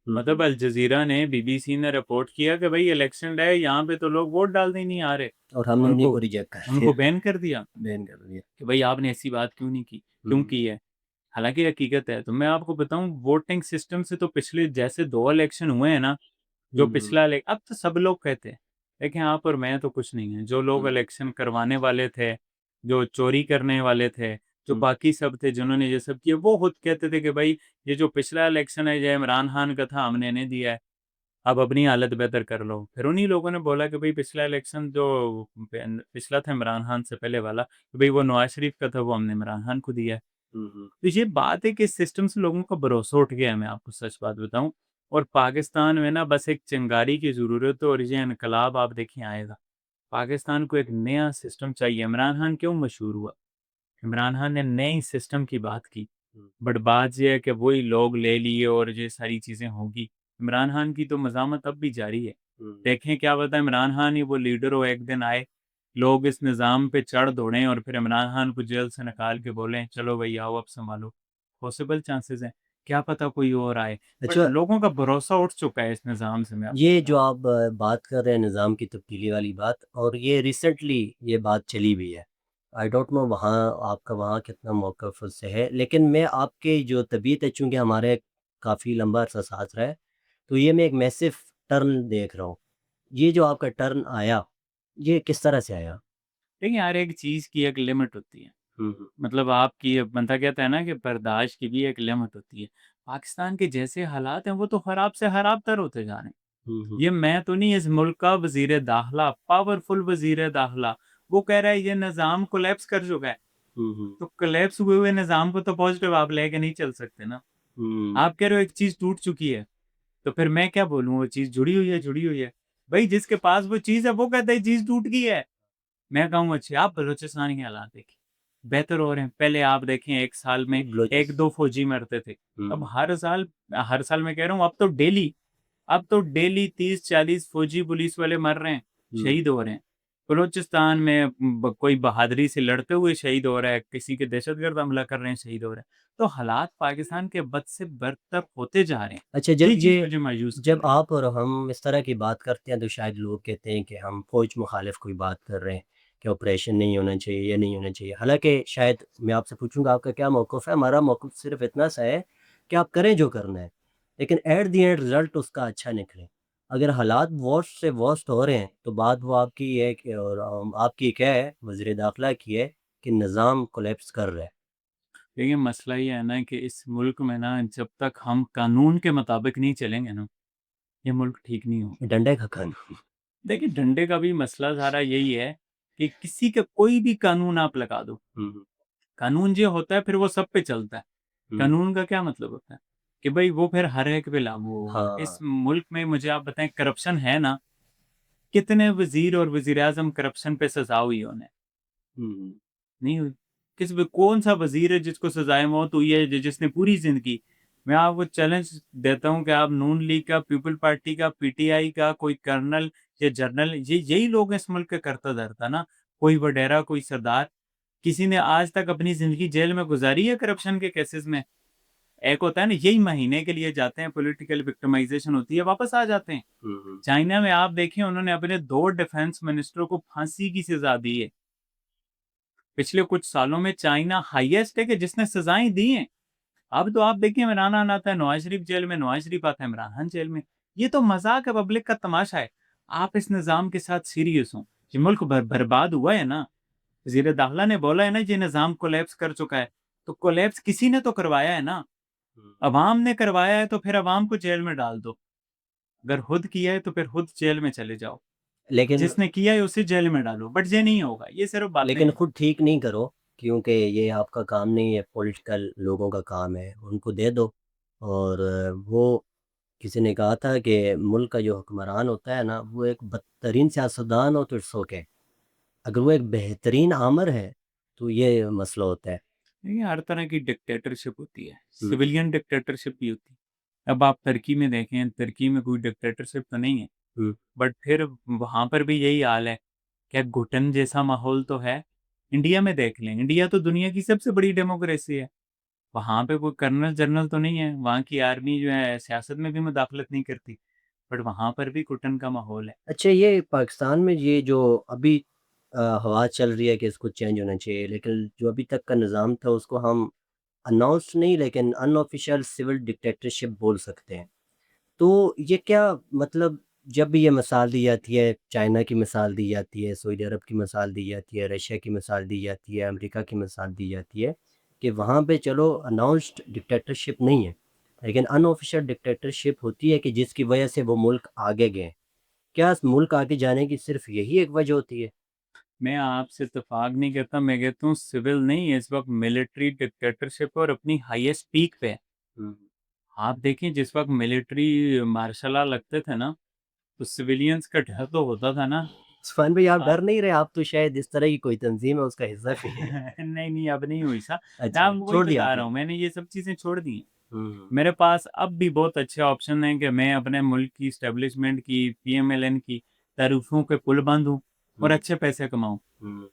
हुँ, मतलब हुँ। अल जज़ीरा ने, बीबीसी ने रिपोर्ट किया कि भई इलेक्शन डे है, यहाँ पे तो लोग वोट डालने ही नहीं आ रहे। और हमने उन्हीं उनको को रिजेक्ट कर उनको दिया, बैन कर दिया बैन कर दिया। कि भई आपने ऐसी बात क्यों नहीं की? हुँ, क्यों हुँ। की है? हालाँकि हकीकत है। तो मैं आपको बताऊँ, वोटिंग सिस्टम से तो पिछले जैसे 2 इलेक्शन हुए हैं ना, जो हुँ, हुँ। पिछला इले अब तो सब लोग कहते हैं। देखें, आप और मैं तो कुछ नहीं है। जो लोग हुँ, इलेक्शन करवाने वाले थे, जो चोरी करने वाले थे, जो हुँ। बाकी सब थे जिन्होंने ये सब किया, वो खुद कहते थे कि भई ये जो पिछला इलेक्शन है, ये इमरान खान का था, हमने इन्हें दिया है। अब अपनी हालत बेहतर कर लो। फिर उन्हीं लोगों ने बोला कि भई पिछला इलेक्शन जो पिछला था इमरान खान से पहले वाला, कि भई वो नवाज़ शरीफ का था, वो हमने इमरान खान को दिया है। हुँ, हुँ। तो ये बात है कि इस सिस्टम से लोगों का भरोसा उठ गया है, मैं आपको सच बात बताऊँ। और पाकिस्तान में ना बस एक चिंगारी की ज़रूरत है और ये इनकलाब आप देखिए आएगा। पाकिस्तान को एक नया सिस्टम चाहिए। इमरान खान क्यों मशहूर हुआ? इमरान खान ने नए सिस्टम की बात की। हुँ, बट बात ये है कि वही लोग ले लिए और ये सारी चीज़ें होंगी। इमरान खान की तो मज़ामत अब भी जारी है। हुँ। देखें क्या पता इमरान खान ही वो लीडर हो, एक दिन आए, लोग इस निज़ाम पे चढ़ दौड़ें और फिर इमरान खान को जेल से निकाल के बोलें, "चलो भई आओ अब सँभालो।" पॉसिबल चांसेज़ हैं। क्या पता कोई और आए। बट अच्छा, लोगों का भरोसा उठ चुका है इस निज़ाम से, मैं आपको ये जो बताऊँ। आप बात कर रहे हैं निज़ाम की तब्दीली वाली बात, और ये रिसेंटली ये बात चली भी है। आई डोंट नो वहाँ आपका वहाँ कितना मौक़िफ़ उससे है, लेकिन मैं आपकी जो तबीयत है, चूँकि हमारे काफ़ी लंबा अरसा साथ रहा है, तो ये मैं एक मैसिव टर्न देख रहा हूँ। ये जो आपका टर्न आया, ये किस तरह से आया? देखिए, हर एक चीज़ की एक लिमिट होती है। हुँ, हुँ। मतलब आपकी बंदा कहता है ना कि बर्दाश्त की भी एक लिमिट होती है। पाकिस्तान के जैसे हालात हैं, वो तो खराब से खराब तर होते जा रहे हैं। हुँ, हुँ। ये मैं तो नहीं, इस मुल्क का वज़ीर दाखिला, पावरफुल वज़ीर दाखिला, वो कह रहा है ये निज़ाम कोलैप्स कर चुका है। हुँ, हुँ। तो कोलैप्स हुए हुए निज़ाम को तो पॉज़िटिव आप लेके नहीं चल सकते ना। हुँ, आप कह रहे हो एक चीज़ टूट चुकी है, तो फिर मैं क्या बोलूँ, वो चीज़ जुड़ी हुई है, जुड़ी हुई है। भई जिसके पास वो चीज़ है, वो कहता है चीज़ टूट गई है। मैं कहूँ अच्छा, आप बलूचिस्तान के हालात देखिए, बेहतर हो रहे हैं। पहले आप देखें 1 साल में बलोचिस 1-2 फौजी मरते थे। अब हुँ, हर साल मैं कह रहा हूँ, अब तो डेली 30-40 फौजी पुलिस वाले मर रहे हैं, हुँ, शहीद हो रहे हैं। बलूचिस्तान में कोई बहादुरी से लड़ते हुए शहीद हो रहा है, किसी के दहशतगर्द हमला कर रहे हैं, शहीद हो रहे हैं। तो हालात पाकिस्तान के बद से बदतर होते जा रहे हैं। अच्छा, ये चीज़ मुझे मायूस कर जब रही है। आप और हम इस तरह की बात करते हैं तो शायद लोग कहते हैं कि हम फ़ौज मुखालिफ कोई बात कर रहे हैं, कि ऑपरेशन नहीं होना चाहिए, ये नहीं होना चाहिए। हालाँकि शायद मैं आपसे पूछूँगा आपका क्या मौक़िफ़ है? हमारा मौक़िफ़ सिर्फ़ इतना सा है कि आप करें जो करना है, लेकिन एट द एंड रिज़ल्ट उसका अच्छा निकले। अगर हालात वर्स्ट से वर्स्ट हो रहे हैं तो बात वो आपकी है कि और आपकी क्या है, वज़ीर दाख़िला की है कि निज़ाम कोलैप्स कर रहा है। देखिए मसला ये है ना कि इस मुल्क में ना जब तक हम कानून के मुताबिक नहीं चलेंगे ना, ये मुल्क ठीक नहीं होगा। डंडे का कानून। देखिए डंडे का भी मसला सारा यही है कि किसी का कोई भी कानून आप लगा दो, हुँ, कानून जो होता है फिर वो सब पे चलता है। हुँ। कानून का क्या मतलब होता है? कि भई वो फिर हर एक पे लागू होगा। इस हाँ। मुल्क में मुझे आप बताएँ करप्शन है ना, कितने वज़ीर और वज़ीर-ए-आज़म करप्शन पे सज़ा हुई है उन्हें? हुँ, हुँ। नहीं हुई। किस ब कौन-सा वज़ीर है जिसको सज़ाए मौत हुई है जिसने पूरी ज़िंदगी मैं आपको चैलेंज देता हूँ कि आप नून लीग का, पीपल पार्टी का, पीटीआई का कोई कर्नल या जनरल यही लोग हैं इस मुल्क के करता-धरता ना। कोई वडेरा, कोई सरदार, किसी ने आज तक अपनी ज़िंदगी जेल में गुज़ारी है करप्शन के केसेज़ में? एक होता है ना यही महीने के लिए जाते हैं, पॉलिटिकल विक्टिमाइज़ेशन होती है, वापस आ जाते हैं। हुँ, हुँ। चाइना में आप देखें उन्होंने अपने 2 डिफेंस मिनिस्टरों को फांसी की सज़ा दी है। पिछले कुछ सालों में चाइना हाईएस्ट है कि जिसने सज़ाएँ दी हैं। अब तो आप देखिए इमरान खान आता है नवाज़ शरीफ जेल में, नवाज़ शरीफ आता है इमरान खान जेल में। ये तो मज़ाक है, पब्लिक का तमाशा है। आप इस निज़ाम के साथ सीरियस हों। ये मुल्क बर्बाद हुआ है ना। वज़ीर दाखिला ने बोला है ना ये निज़ाम कोलैप्स कर चुका है। तो कोलैप्स किसी ने तो करवाया है ना। हुँ। अवाम ने करवाया है तो फिर अवाम को जेल में डाल दो। अगर खुद किया है तो फिर खुद जेल में चले जाओ। लेकिन जिसने किया है उसे जेल में डालो। बट ये नहीं होगा। ये सिर्फ़ बातें लेकिन हैं। खुद ठीक नहीं करो, क्योंकि ये आपका काम नहीं है, पॉलिटिकल लोगों का काम है, उनको दे दो। और वो किसी ने कहा था कि मुल्क का जो हुक्मरान होता है ना, वो एक बदतरीन सियासतदान हो तो इट्स ओके। अगर वो एक बेहतरीन आमर है, तो ये मसला होता है। देखिए, हर तरह की डिक्टेटरशिप होती है, हुँ, सिविलियन डिक्टेटरशिप भी होती है। अब आप तुर्की में देखें, तुर्की में कोई डिक्टेटरशिप तो नहीं है, हुँ, बट फिर वहाँ पर भी यही हाल है, क्या घुटन जैसा माहौल तो है। इंडिया में देख लें, इंडिया तो दुनिया की सबसे बड़ी डेमोक्रेसी है, वहाँ पे कोई कर्नल-जनरल तो नहीं है, वहाँ की आर्मी जो है सियासत में भी मुदाखलत नहीं करती, बट वहाँ पर भी घुटन का माहौल है। अच्छा, ये पाकिस्तान में ये जो अभी हवा चल रही है कि इसको चेंज होना चाहिए, लेकिन जो अभी तक का निज़ाम था उसको हम अनाउंस नहीं, लेकिन अनऑफ़िशियल सिविल डिक्टेटरशिप बोल सकते हैं। तो ये क्या मतलब, जब भी ये मिसाल दी जाती है, चाइना की मिसाल दी जाती है, सऊदी अरब की मिसाल दी जाती है, रशिया की मिसाल दी जाती है, अमेरिका की मिसाल दी जाती है कि वहाँ पे चलो अनाउंस्ड डिक्टेटरशिप नहीं है, लेकिन अनऑफ़िशियल डिक्टेटरशिप होती है कि जिसकी वजह से वो मुल्क आगे गए। क्या इस मुल्क आगे जाने की सिर्फ़ यही एक वजह होती है? मैं आपसे इत्तेफ़ाक नहीं करता, मैं कहता हूँ सिविल नहीं है, इस वक़्त मिलिट्री डिक्टेटरशिप और अपनी हाईएस्ट पीक पे है। हुँ। आप देखें जिस वक़्त मिलिट्री मार्शल लॉ लगते थे ना, तो सिविलियंस का डर तो होता था ना। उस्मान भाई, आप हाँ। डर नहीं रहे? आप तो शायद इस तरह की कोई तंज़ीम है उसका हिस्सा भी हैं। नहीं, नहीं अब नहीं हुई सा। मैं अच्छा, आपको वही छोड़ दिया बता रहा आपने? हूँ, मैंने ये सब चीज़ें छोड़ दी हैं। हुँ, मेरे पास अब भी बहुत अच्छे ऑप्शन हैं कि मैं अपने मुल्क की एस्टेब्लिशमेंट की, पीएमएलएन की तारीफ़ों के पुल बाँधूँ और हुँ, अच्छे पैसे कमाऊँ। हुँ,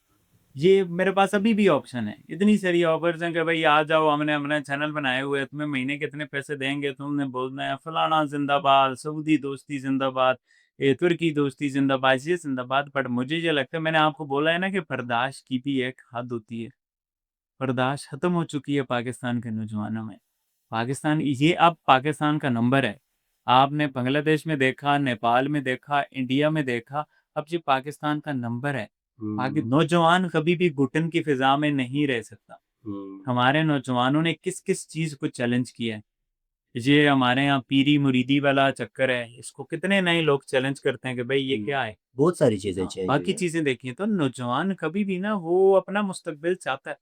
ये मेरे पास अभी भी ऑप्शन है। इतनी सारी ऑफ़र्स हैं कि भई आ जाओ, हमने अपना चैनल बनाए हुए हैं, तुम्हें महीने के इतने पैसे देंगे, तुमने बोलना है फलाना ज़िंदाबाद, सऊदी दोस्ती ज़िंदाबाद, ये तुर्की दोस्ती ज़िंदाबाद, ये ज़िंदाबाद। बट मुझे ये लगता है मैंने आपको बोला है ना कि बर्दाश्त की भी एक हद होती है। बर्दाश्त खत्म हो चुकी है पाकिस्तान के नौजवानों में। पाकिस्तान ये अब पाकिस्तान का नंबर है। आपने बांग्लादेश में देखा, नेपाल में देखा, इंडिया में देखा, अब ये पाकिस्तान का नंबर है। हुँ, नौजवान कभी भी घुटन की फ़िज़ा में नहीं रह सकता। हुँ। हमारे नौजवानों ने किस-किस चीज़ को चैलेंज किया है। ये हमारे यहाँ पीरी-मुरीदी वाला चक्कर है, इसको कितने नए लोग चैलेंज करते हैं कि भई ये हुँ, क्या है? बहुत सारी चीज़ें हाँ, चेंज हुई बाकी हैं। चीज़ें देखिए तो नौजवान कभी भी ना वो अपना मुस्तकबिल चाहता है।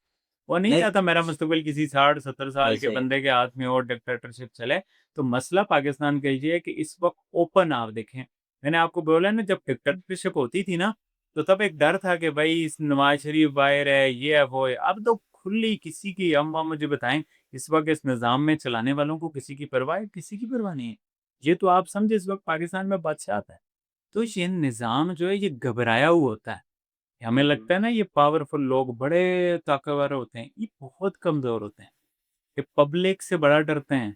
वो नहीं नहीं, चाहता मेरा मुस्तकबिल किसी 60-70 साल के वैसे बंदे के हाथ में और डिक्टेटरशिप चले। तो मसला पाकिस्तान का ये है कि इस वक़्त ओपन आप देखें, मैंने आपको बोला ना जब डिक्टेटरशिप होती थी ना, तो तब एक डर था कि भई इस नवाज़ शरीफ बाहर है, ये है, वो है। अब तो खुली किसी की आप मुझे बताएँ, इस वक़्त इस निज़ाम में चलाने वालों को किसी की परवाह है? किसी की परवाह नहीं है। ये तो आप समझे इस वक़्त पाकिस्तान में बादशाहत है। तो ये निज़ाम जो है ये घबराया हुआ होता है। हमें लगता है ना ये पावरफुल लोग बड़े ताकतवर होते हैं, ये बहुत कमज़ोर होते हैं। ये पब्लिक से बड़ा डरते हैं।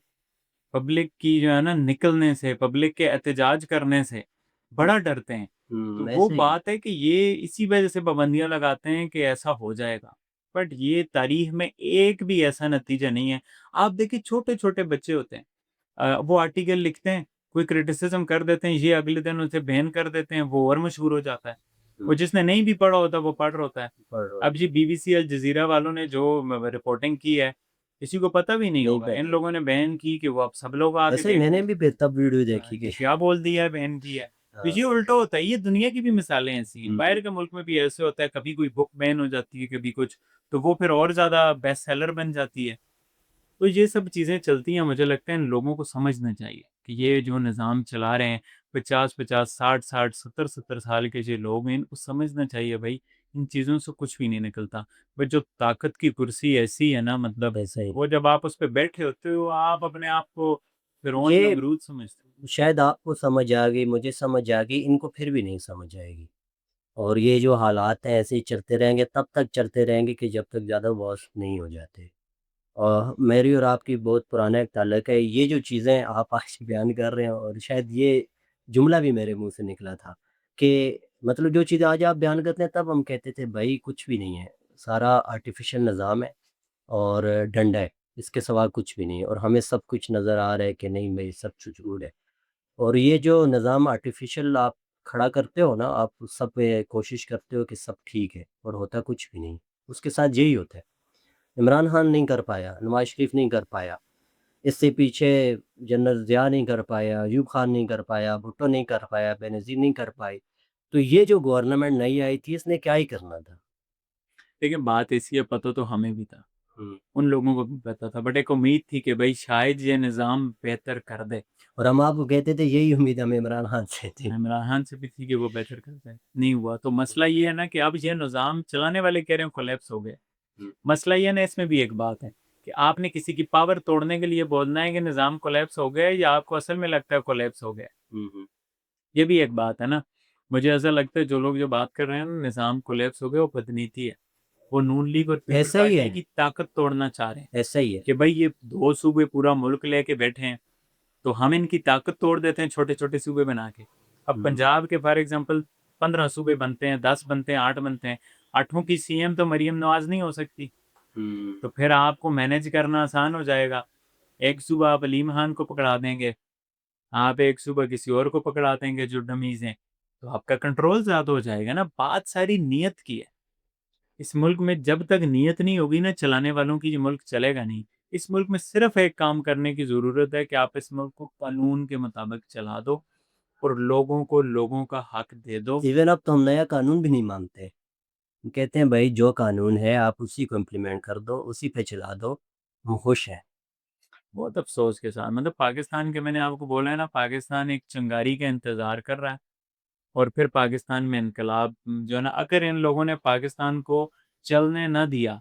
पब्लिक की जो है ना निकलने से, पब्लिक के एहतजाज करने से बड़ा डरते हैं। तो वो वैसे ही बात है कि ये इसी वजह से पाबंदियाँ लगाते हैं कि ऐसा हो जाएगा। बट ये तारीख में एक भी ऐसा नतीजा नहीं है। आप देखिए छोटे-छोटे बच्चे होते हैं, वो आर्टिकल लिखते हैं, कोई क्रिटिसिज़्म कर देते हैं, ये अगले दिन उसे बैन कर देते हैं, वो और मशहूर हो जाता है। हुँ, वो जिसने नहीं भी पढ़ा होता, वो पढ़ रहा होता है। पढ़ रहा अब होता ये बीबीसी अल जज़ीरा वालों ने जो रिपोर्टिंग की है, किसी को पता भी नहीं नहीं होगा। इन पता। लोगों ने बैन की कि वो अब सब लोग आके ऐसे ही देख मैंने लें। भी तब वीडियो देखी कि कि क्या बोल दिया है, बैन किया है। तो हाँ, ये उल्टा होता है, ये दुनिया की भी मिसालें ऐसी हैं। हुँ, बाहर के मुल्क में भी ऐसे होता है, कभी कोई बुक बैन हो जाती है, कभी कुछ, तो वो फिर और ज़्यादा बेस्ट सेलर बन जाती है। तो ये सब चीज़ें चलती हैं, मुझे लगता है इन लोगों को समझना चाहिए कि ये जो निज़ाम चला रहे हैं 50-50, 60-60, 70-70 साल के जो लोग हैं, इनको समझना चाहिए भई, इन चीज़ों से कुछ भी नहीं निकलता। बट जो ताकत की कुर्सी ऐसी है ना, मतलब वैसा ही। वो जब आप उस पे बैठे होते हो, आप अपने आप को फ़िरौन ये नमरूद समझते हो। शायद आपको समझ आ गई, मुझे समझ आ गई, इनको फिर भी नहीं समझ आएगी। और ये जो हालात हैं ऐसे ही चलते रहेंगे, तब तक चलते रहेंगे कि जब तक ज़्यादा वॉश नहीं हो जाते। मेरी और आपकी बहुत पुराना एक ताल्लुक है, ये जो चीज़ें आप आज बयान कर रहे हैं और शायद ये जुमला भी मेरे मुँह से निकला था कि मतलब जो चीज़ें आज आप बयान करते हैं तब हम कहते थे भई कुछ भी नहीं है, सारा आर्टिफ़िशियल निज़ाम है और डंडा है, इसके सिवा कुछ भी नहीं है और हमें सब कुछ नज़र आ रहा है कि नहीं भई सब कुछ झूठ है। और ये जो निज़ाम आर्टिफ़िशियल आप खड़ा करते हो ना, आप सब पे कोशिश करते हो कि सब ठीक है और होता कुछ भी नहीं। उसके साथ यही होता है। इमरान खान नहीं कर पाया, नवाज़ शरीफ नहीं कर पाया, इससे पीछे जनरल ज़िया नहीं कर पाया, अयूब खान नहीं कर पाया, भुट्टो नहीं कर पाया, बेनज़ीर नहीं कर पाई। तो ये जो गवर्नमेंट नई आई थी इसने क्या ही करना था। देखिए, बात ऐसी है, पता तो हमें भी था, हुँ। उन लोगों को भी पता था, बट एक उम्मीद थी कि भई शायद ये निज़ाम बेहतर कर दे। और हम आपको कहते थे यही उम्मीद हमें इमरान खान से थी। इमरान खान से भी थी कि वो बेहतर कर दे, नहीं हुआ। तो मसला ये है ना कि अब ये निज़ाम चलाने वाले कह रहे हैं कोलैप्स हो गया। हुँ, मसला ये है ना, इसमें भी एक बात है कि आपने किसी की पावर तोड़ने के लिए बोलना है कि निज़ाम कोलैप्स हो गया है, या आपको असल में लगता है कोलैप्स हो गया है। हुँ, हुँ। ये भी एक बात है ना। मुझे ऐसा लगता है जो लोग जो बात कर रहे हैं ना निज़ाम कोलैप्स हो गया, वो बदनीति है। वो नून लीग और पीपल ऐसा ही पार्टी है, की ताकत तोड़ना चाह रहे हैं ऐसा ही है। कि भई ये 2 सूबे पूरा मुल्क लेके बैठे हैं, तो हम इनकी ताकत तोड़ देते हैं छोटे-छोटे सूबे बना के। अब हुँ, पंजाब के फॉर एग्ज़ाम्पल 15 सूबे बनते हैं, 10 बनते हैं, 8 बनते हैं। 8वीं की सीएम तो मरीम नवाज़ नहीं हो सकती, हुँ। तो फिर आपको मैनेज करना आसान हो जाएगा। एक सूबा आप अलीम खान को पकड़ा देंगे, आप एक सूबा किसी और को पकड़ा देंगे जो डमीज़ हैं, तो आपका कंट्रोल ज़्यादा हो जाएगा ना। बात सारी नीयत की है। इस मुल्क में जब तक नीयत नहीं होगी ना चलाने वालों की, ये मुल्क चलेगा नहीं। इस मुल्क में सिर्फ़ एक काम करने की ज़रूरत है कि आप इस मुल्क को कानून के मुताबिक चला दो और लोगों को लोगों का हक दे दो। इवन अब तो हम नया कानून भी नहीं मानते। हम कहते हैं भई जो कानून है आप उसी को इम्प्लीमेंट कर दो, उसी पे चला दो, हम खुश हैं। बहुत अफ़सोस के साथ, मतलब पाकिस्तान के, मैंने आपको बोला है ना, पाकिस्तान एक चिंगारी का इंतज़ार कर रहा है और फिर पाकिस्तान में इनकलाब जो है ना, अगर इन लोगों ने पाकिस्तान को चलने ना दिया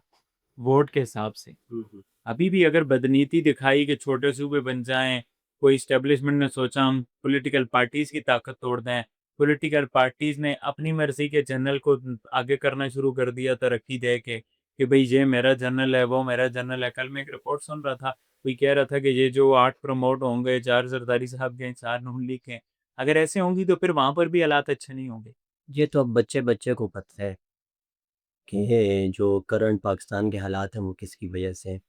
वोट के हिसाब से, हुँ, हुँ। अभी भी अगर बदनीति दिखाई कि छोटे सूबे बन जाएँ, कोई एस्टेब्लिशमेंट ने सोचा हम पॉलिटिकल पार्टीज़ की ताकत तोड़ दें, पॉलिटिकल पार्टीज़ ने अपनी मर्ज़ी के जनरल को आगे करना शुरू कर दिया तरक्की दे के, कि भई ये मेरा जनरल है, वो मेरा जनरल है। कल मैं एक रिपोर्ट सुन रहा था, कोई कह रहा था कि ये जो 8 प्रमोट होंगे, 4 ज़रदारी साहब के हैं, 4 नून लीग के हैं, अगर ऐसे होंगी तो फिर वहाँ पर भी हालात अच्छे नहीं होंगे। ये तो अब बच्चे-बच्चे को पता है कि ये जो करंट पाकिस्तान के हालात हैं वो किसकी वजह से हैं।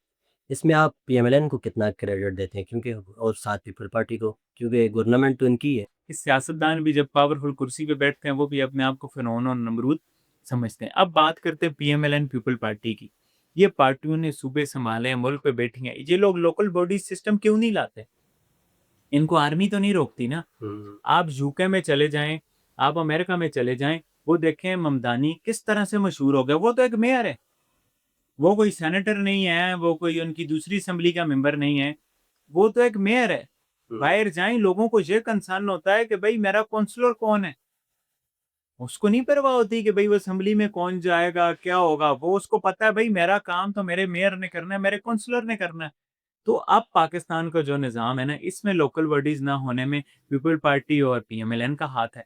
इसमें आप पीएमएलएन को कितना क्रेडिट देते हैं क्योंकि और साथ पीपल पार्टी को क्योंकि गवर्नमेंट तो इनकी है। कि सियासतदान भी जब पावरफुल कुर्सी पे बैठते हैं, वो भी अपने आप को फिरौन और नमरूद समझते हैं। अब बात करते हैं पीएमएलएन पीपल पार्टी की। ये पार्टियों ने सूबे संभाले हैं, मुल्क पे बैठी हैं। ये लोग लोकल बॉडी सिस्टम क्यों नहीं लाते? इनको आर्मी तो नहीं रोकती ना। हुँ, आप यूके में चले जाएँ, आप अमेरिका में चले जाएँ, वो देखें ममदानी किस तरह से मशहूर हो गया। वो तो एक मेयर है, वो कोई सेनेटर नहीं है, वो कोई उनकी दूसरी असेंबली का मेंबर नहीं है, वो तो एक मेयर है। हुँ। बाहर जाएँ, लोगों को ये कंसर्न होता है कि भई मेरा काउंसलर कौन है? उसको नहीं परवाह होती कि भई वो असेंबली में कौन जाएगा, क्या होगा? वो उसको पता है भई मेरा काम तो मेरे मेयर ने करना है, मेरे काउंसलर ने करना है। तो अब पाकिस्तान का जो निज़ाम है ना, इसमें लोकल बॉडीज़ ना होने में पीपल पार्टी और पीएमएलएन का हाथ है,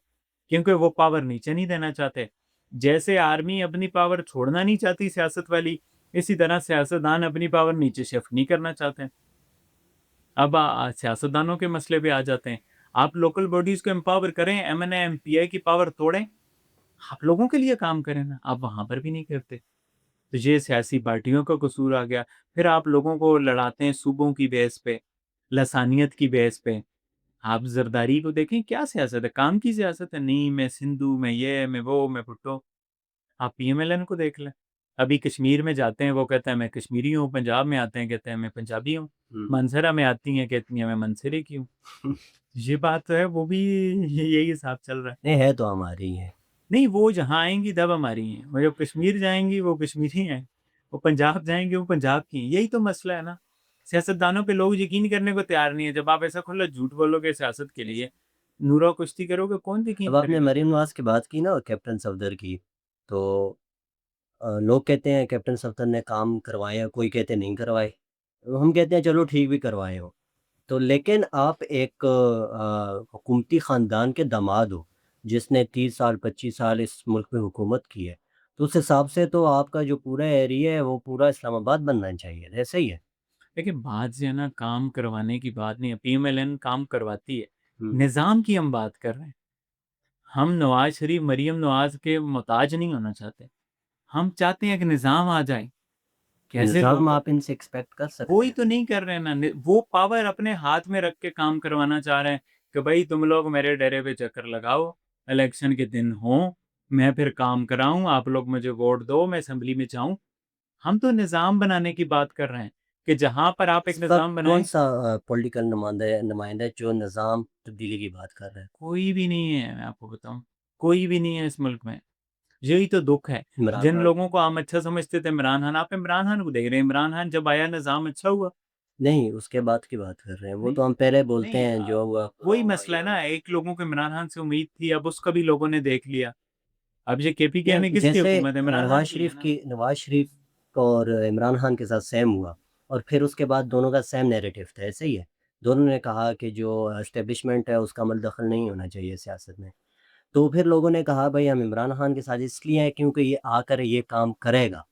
क्योंकि वो पावर नीचे नहीं देना चाहते। जैसे आर्मी अपनी पावर छोड़ना नहीं चाहती सियासत वाली, इसी तरह सियासतदान अपनी पावर नीचे शिफ्ट नहीं करना चाहते हैं। अब सियासतदानों के मसले पे आ जाते हैं। आप लोकल बॉडीज को एम्पावर करें, एमएनए एमपीआई की पावर तोड़ें, आप लोगों के लिए काम करें ना, आप वहां पर भी नहीं करते। तो ये सियासी पार्टियों का कसूर आ गया। फिर आप लोगों को लड़ाते हैं सूबों की बेस पे, लसानियत की बेस पे। आप जरदारी को देखें, क्या सियासत है, काम की सियासत है। नहीं मैं सिंधु, मैं ये, मैं वो, मैं भुट्टो। आप पीएमएलएन को देख लें, अभी कश्मीर में जाते हैं वो कहता है मैं कश्मीरी हूँ, पंजाब में आते हैं कहते हैं मैं पंजाबी हूँ, मनसरा में आती हैं कहती हैं मैं मनसरे की हूँ। ये बात तो है, वो भी यही हिसाब चल रहा है। नहीं है तो हमारी ही है। नहीं, वो जहाँ आएंगी तब हमारी हैं, वो जब कश्मीर जाएंगी वो कश्मीरी हैं, वो पंजाब जाएंगे वो पंजाब की हैं। यही तो मसला है ना, सियासतदानों पे लोग यकीन करने को तैयार नहीं है। जब आप ऐसा खुला झूठ बोलोगे सियासत के लिए, नूरा कुश्ती करोगे, कौन यकीन अब आपने करेगा? मरीम नवाज की बात की ना, कैप्टन सफदर की, तो लोग कहते हैं कैप्टन सफदर ने काम करवाए हैं, कोई कहते नहीं करवाए। हम कहते हैं चलो ठीक भी करवाए हो। तो लेकिन आप एक हुकूमती ख़ानदान के दामाद हो, जिसने 30 साल 25 साल इस मुल्क में हुकूमत की है, तो उस हिसाब से तो आपका जो पूरा एरिया है वो पूरा इस्लामाबाद बनना चाहिए, ऐसा ही है? देखिए बात जो है ना, काम करवाने की बात नहीं है, पीएमएलएन काम करवाती है, हुँ। निज़ाम की हम बात कर रहे हैं। हम नवाज शरीफ, मरीम नवाज के मोहताज नहीं होना चाहते। हम चाहते हैं कि निज़ाम आ जाए। कैसे निज़ाम होगा? आप इनसे एक्सपेक्ट कर सकते वही हैं। तो नहीं कर रहे हैं ना, वो पावर अपने हाथ में रख के काम करवाना चाह रहे हैं कि भाई तुम लोग मेरे डेरे पे चक्कर लगाओ, इलेक्शन के दिन हो, मैं फिर काम कराऊं, आप लोग मुझे वोट दो, मैं असेंबली में जाऊं। हम तो निज़ाम बनाने की बात कर रहे हैं कि जहां पर आप एक इस वक़्त निज़ाम बनाएं। कौन-सा पॉलिटिकल नुमाइंदा है जो निज़ाम तब्दीली की बात कर रहा है? कोई भी नहीं है, मैं आपको बताऊं, कोई भी नहीं है इस मुल्क में। यही तो दुख है। इमरान जिन खान। लोगों को हम अच्छा समझते थे, इमरान खान, आप इमरान खान को देख रहे हैं, इमरान खान जब आया निज़ाम अच्छा हुआ। नहीं, उसके बाद की बात कर रहे हैं। वो नहीं, तो हम पहले बोलते नहीं, हैं जो हुआ वही हुआ मसला ये है हुआ। ना, एक लोगों को इमरान खान से उम्मीद थी, अब उसका भी लोगों ने देख लिया। अब ये केपीके या में किसकी जैसे हुकूमत है? इमरान खान की है ना। नवाज़ शरीफ और इमरान खान के साथ सेम हुआ, और फिर उसके बाद दोनों का सेम नैरेटिव था, ऐसे ही है? दोनों ने कहा कि जो एस्टेब्लिशमेंट है उसका अमल दखल नहीं होना चाहिए सियासत में। तो फिर लोगों ने कहा भई हम इमरान खान के साथ इसलिए हैं क्योंकि ये आकर ये काम करेगा,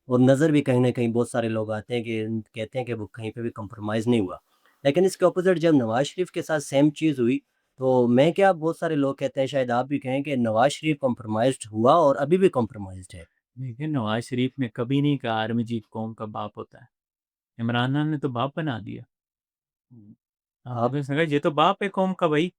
और नज़र भी कहीं न कहीं बहुत सारे लोग आते हैं कि कहते हैं कि वो कहीं पे भी कॉम्प्रोमाइज़ नहीं हुआ। लेकिन इसके ऑपोज़िट जब नवाज़ शरीफ के साथ सेम चीज़ हुई, तो मैं क्या, बहुत सारे लोग कहते हैं, शायद आप भी कहें, कि नवाज़ शरीफ कॉम्प्रोमाइज़्ड हुआ और अभी भी कॉम्प्रोमाइज़्ड है। देखिए नवाज शरीफ ने कभी नहीं कहा आर्मी चीफ कौम का बाप होता है। इमरान खान ने तो बाप बना दिया। आपने आप तो इसने कहा ये तो बाप है कौम का भाई,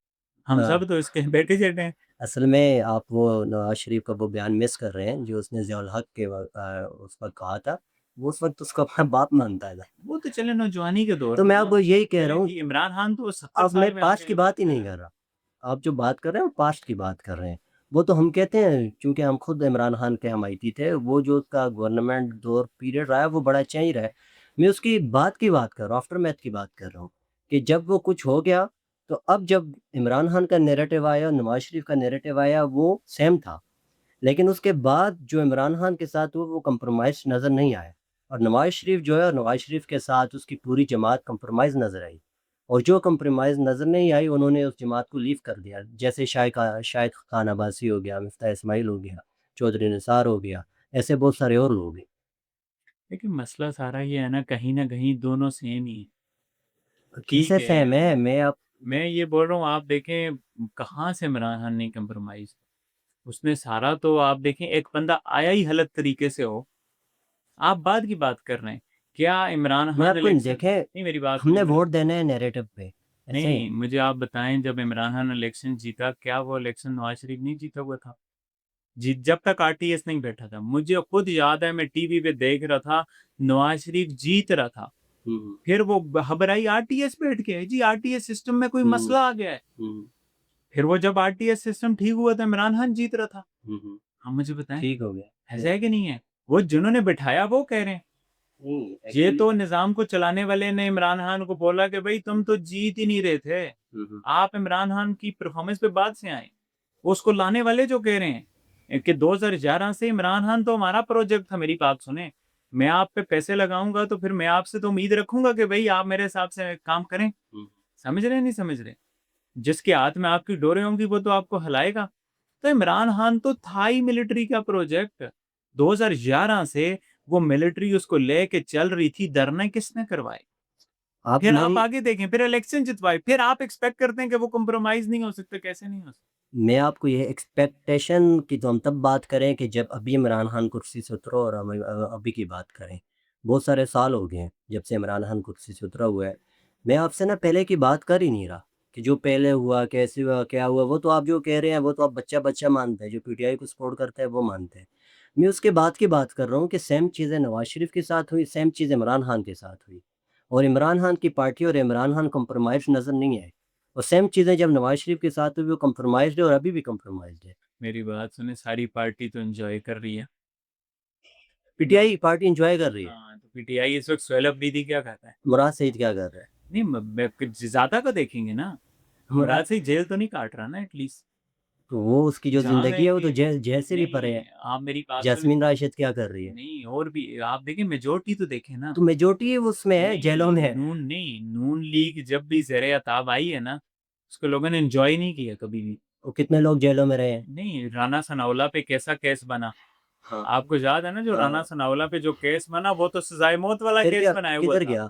हम अ, सब तो इसके बेटे जेटे हैं। असल में आप वो नवाज़ शरीफ का वो बयान मिस कर रहे हैं जो उसने ज़ियाउल हक के उस वक़्त कहा था। वो उस वक़्त उसको अपना बाप मानता था। वो तो चले नौजवानी के दौर तो में मैं ना। आपको यही कह रहा चले हूँ, ठीक, इमरान खान तो 70 अब मैं साल में आ पास्ट की गए। बात ही नहीं कर रहा। आप जो बात कर रहे हैं वो पास्ट की बात कर रहे हैं। वो तो हम कहते हैं, चूँकि हम खुद इमरान खान के हमायती थे, वो जो उसका गवर्नमेंट दौर पीरियड रहा है वो बड़ा अच्छा ही रहा है। मैं उसकी बात की बात कर रहा हूँ, आफ्टरमैथ की बात कर रहा हूँ, कि जब वो कुछ हो गया, तो अब जब इमरान खान का नैरेटिव आया और नवाज़ शरीफ का नैरेटिव आया, वो सेम था। लेकिन उसके बाद जो इमरान खान के साथ हुआ वो कंप्रोमाइज़ नज़र नहीं आया, और नवाज़ शरीफ जो है, नवाज़ शरीफ के साथ उसकी पूरी जमात कंप्रोमाइज़ नज़र आई, और जो कंप्रोमाइज़ नज़र नहीं आई उन्होंने उस जमात को लीव कर दिया। जैसे शाहिद खान अब्बासी हो गया, मिफ्ताह इस्माइल हो गया, चौधरी निसार हो गया, ऐसे बहुत सारे और लोग हैं। लेकिन मसला सारा ये है ना कहीं दोनों सेम ही है। ठीक कैसे है, सेम है? मैं ये बोल रहा हूँ, आप देखें कहाँ से इमरान खान ने कंप्रोमाइज, उसने सारा तो आप देखें, एक बंदा आया ही गलत तरीके से हो। आप बाद की बात कर रहे हैं, क्या इमरान मैं खान आपको इलेक्शन, देखें, नहीं मेरी बात सुनिए हमने मेरे, वोट देना है नैरेटिव पे, ऐसे ही नहीं है। मुझे आप बताएं, जब इमरान खान इलेक्शन जीता, क्या वो इलेक्शन नवाज शरीफ नहीं जीता हुआ था? जी, जब तक आरटीएस नहीं बैठा था, मुझे खुद याद है, मैं टीवी पे देख रहा था, नवाज शरीफ जीत रहा था, हुँ, फिर वो घबराई, आरटीएस बैठ के, जी आरटीएस सिस्टम में कोई हुँ, मसला आ गया है। हुँ, फिर वो जब आरटीएस सिस्टम ठीक हुआ था, इमरान खान जीत रहा था। हुँ, हुँ, हाँ मुझे बताएं, ठीक हो गया। ऐसा है कि नहीं है? वो जिन्होंने बिठाया वो कह रहे हैं। नहीं, ये एक्चुअली तो निजाम को चलाने वाले ने इमरान खान को बोला कि भाई तुम तो जीत ही नहीं रहे थे, हुँ, हुँ, आप इमरान खान की परफॉर्मेंस पे बाद से आए। उसको लाने वाले जो कह रहे हैं कि 2011 से इमरान खान तो हमारा प्रोजेक्ट था, मेरी बात सुने, मैं आप पे पैसे लगाऊंगा तो फिर मैं आपसे तो उम्मीद रखूंगा कि भाई आप मेरे हिसाब से काम करें। हुँ। समझ रहे हैं नहीं समझ रहे? जिसके हाथ में आपकी डोरे होंगी वो तो आपको हिलाएगा। तो इमरान खान तो था ही मिलिट्री का प्रोजेक्ट। 2011 से वो मिलिट्री उसको लेके चल रही थी, धरने किसने करवाए? आप फिर आप नहीं, आगे देखें, फिर इलेक्शन जितवाए, फिर आप एक्सपेक्ट करते हैं कि वो कॉम्प्रोमाइज नहीं हो सकते? कैसे नहीं हो सकते? मैं आपको ये एक्सपेक्टेशन की तो हम तब बात करें कि जब अभी इमरान खान कुर्सी से उतरा, और हम अभी की बात करें। बहुत सारे साल हो गए हैं जब से इमरान खान कुर्सी से उतरा हुआ है। मैं आपसे ना पहले की बात कर ही नहीं रहा कि जो पहले हुआ, कैसे हुआ, क्या हुआ, वो तो आप जो कह रहे हैं वो तो आप बच्चा-बच्चा मानते हैं, जो पीटीआई को सपोर्ट करता है वो मानते हैं। मैं उसके बाद की बात कर रहा हूँ कि सेम चीज़ें नवाज़ शरीफ के साथ हुई, सेम चीज़ इमरान खान के साथ हुई, और इमरान खान की पार्टी और इमरान खान कॉम्प्रोमाइज़ नज़र नहीं आए। और सेम चीज़ें जब नवाज़ शरीफ के साथ हुई, वो कॉम्प्रोमाइज़्ड है और अभी भी कॉम्प्रोमाइज़्ड है। मेरी बात सुने, सारी पार्टी तो एंजॉय कर रही है। पीटीआई पार्टी एन्जॉय कर रही है। हाँ, तो पीटीआई इस वक्त सोहेल अफरीदी क्या कहता है? मुराद सईद क्या कर रहा है? नहीं, ज्यादा का देखेंगे ना, मुराद मुराद, से जेल तो नहीं काट रहा ना एटलीस्ट। तो वो उसकी जो जहाँ ज़िंदगी है वो तो देखेंगे, जेल जेल से भी परे नहीं है। आप मेरी बात सुने, जैस्मीन राशिद क्या कर रही है? नहीं और भी आप देखें, मेजोरिटी तो देखें ना। तो मेजॉरिटी उसमें है, जेलों में है। नहीं, नून लीग जब भी ज़र अताब आई है ना, उसको लोगों ने एंजॉय नहीं किया कभी भी। वो कितने लोग जेलों में रहे हैं। नहीं, राना सनाउल्लाह पे कैसा केस बना, हाँ, आपको याद है ना? जो राना हाँ। सनाउल्लाह पे जो केस बना, वो तो सजाए मौत वाला फिर केस क्या, बनाया हुआ किधर था। गया?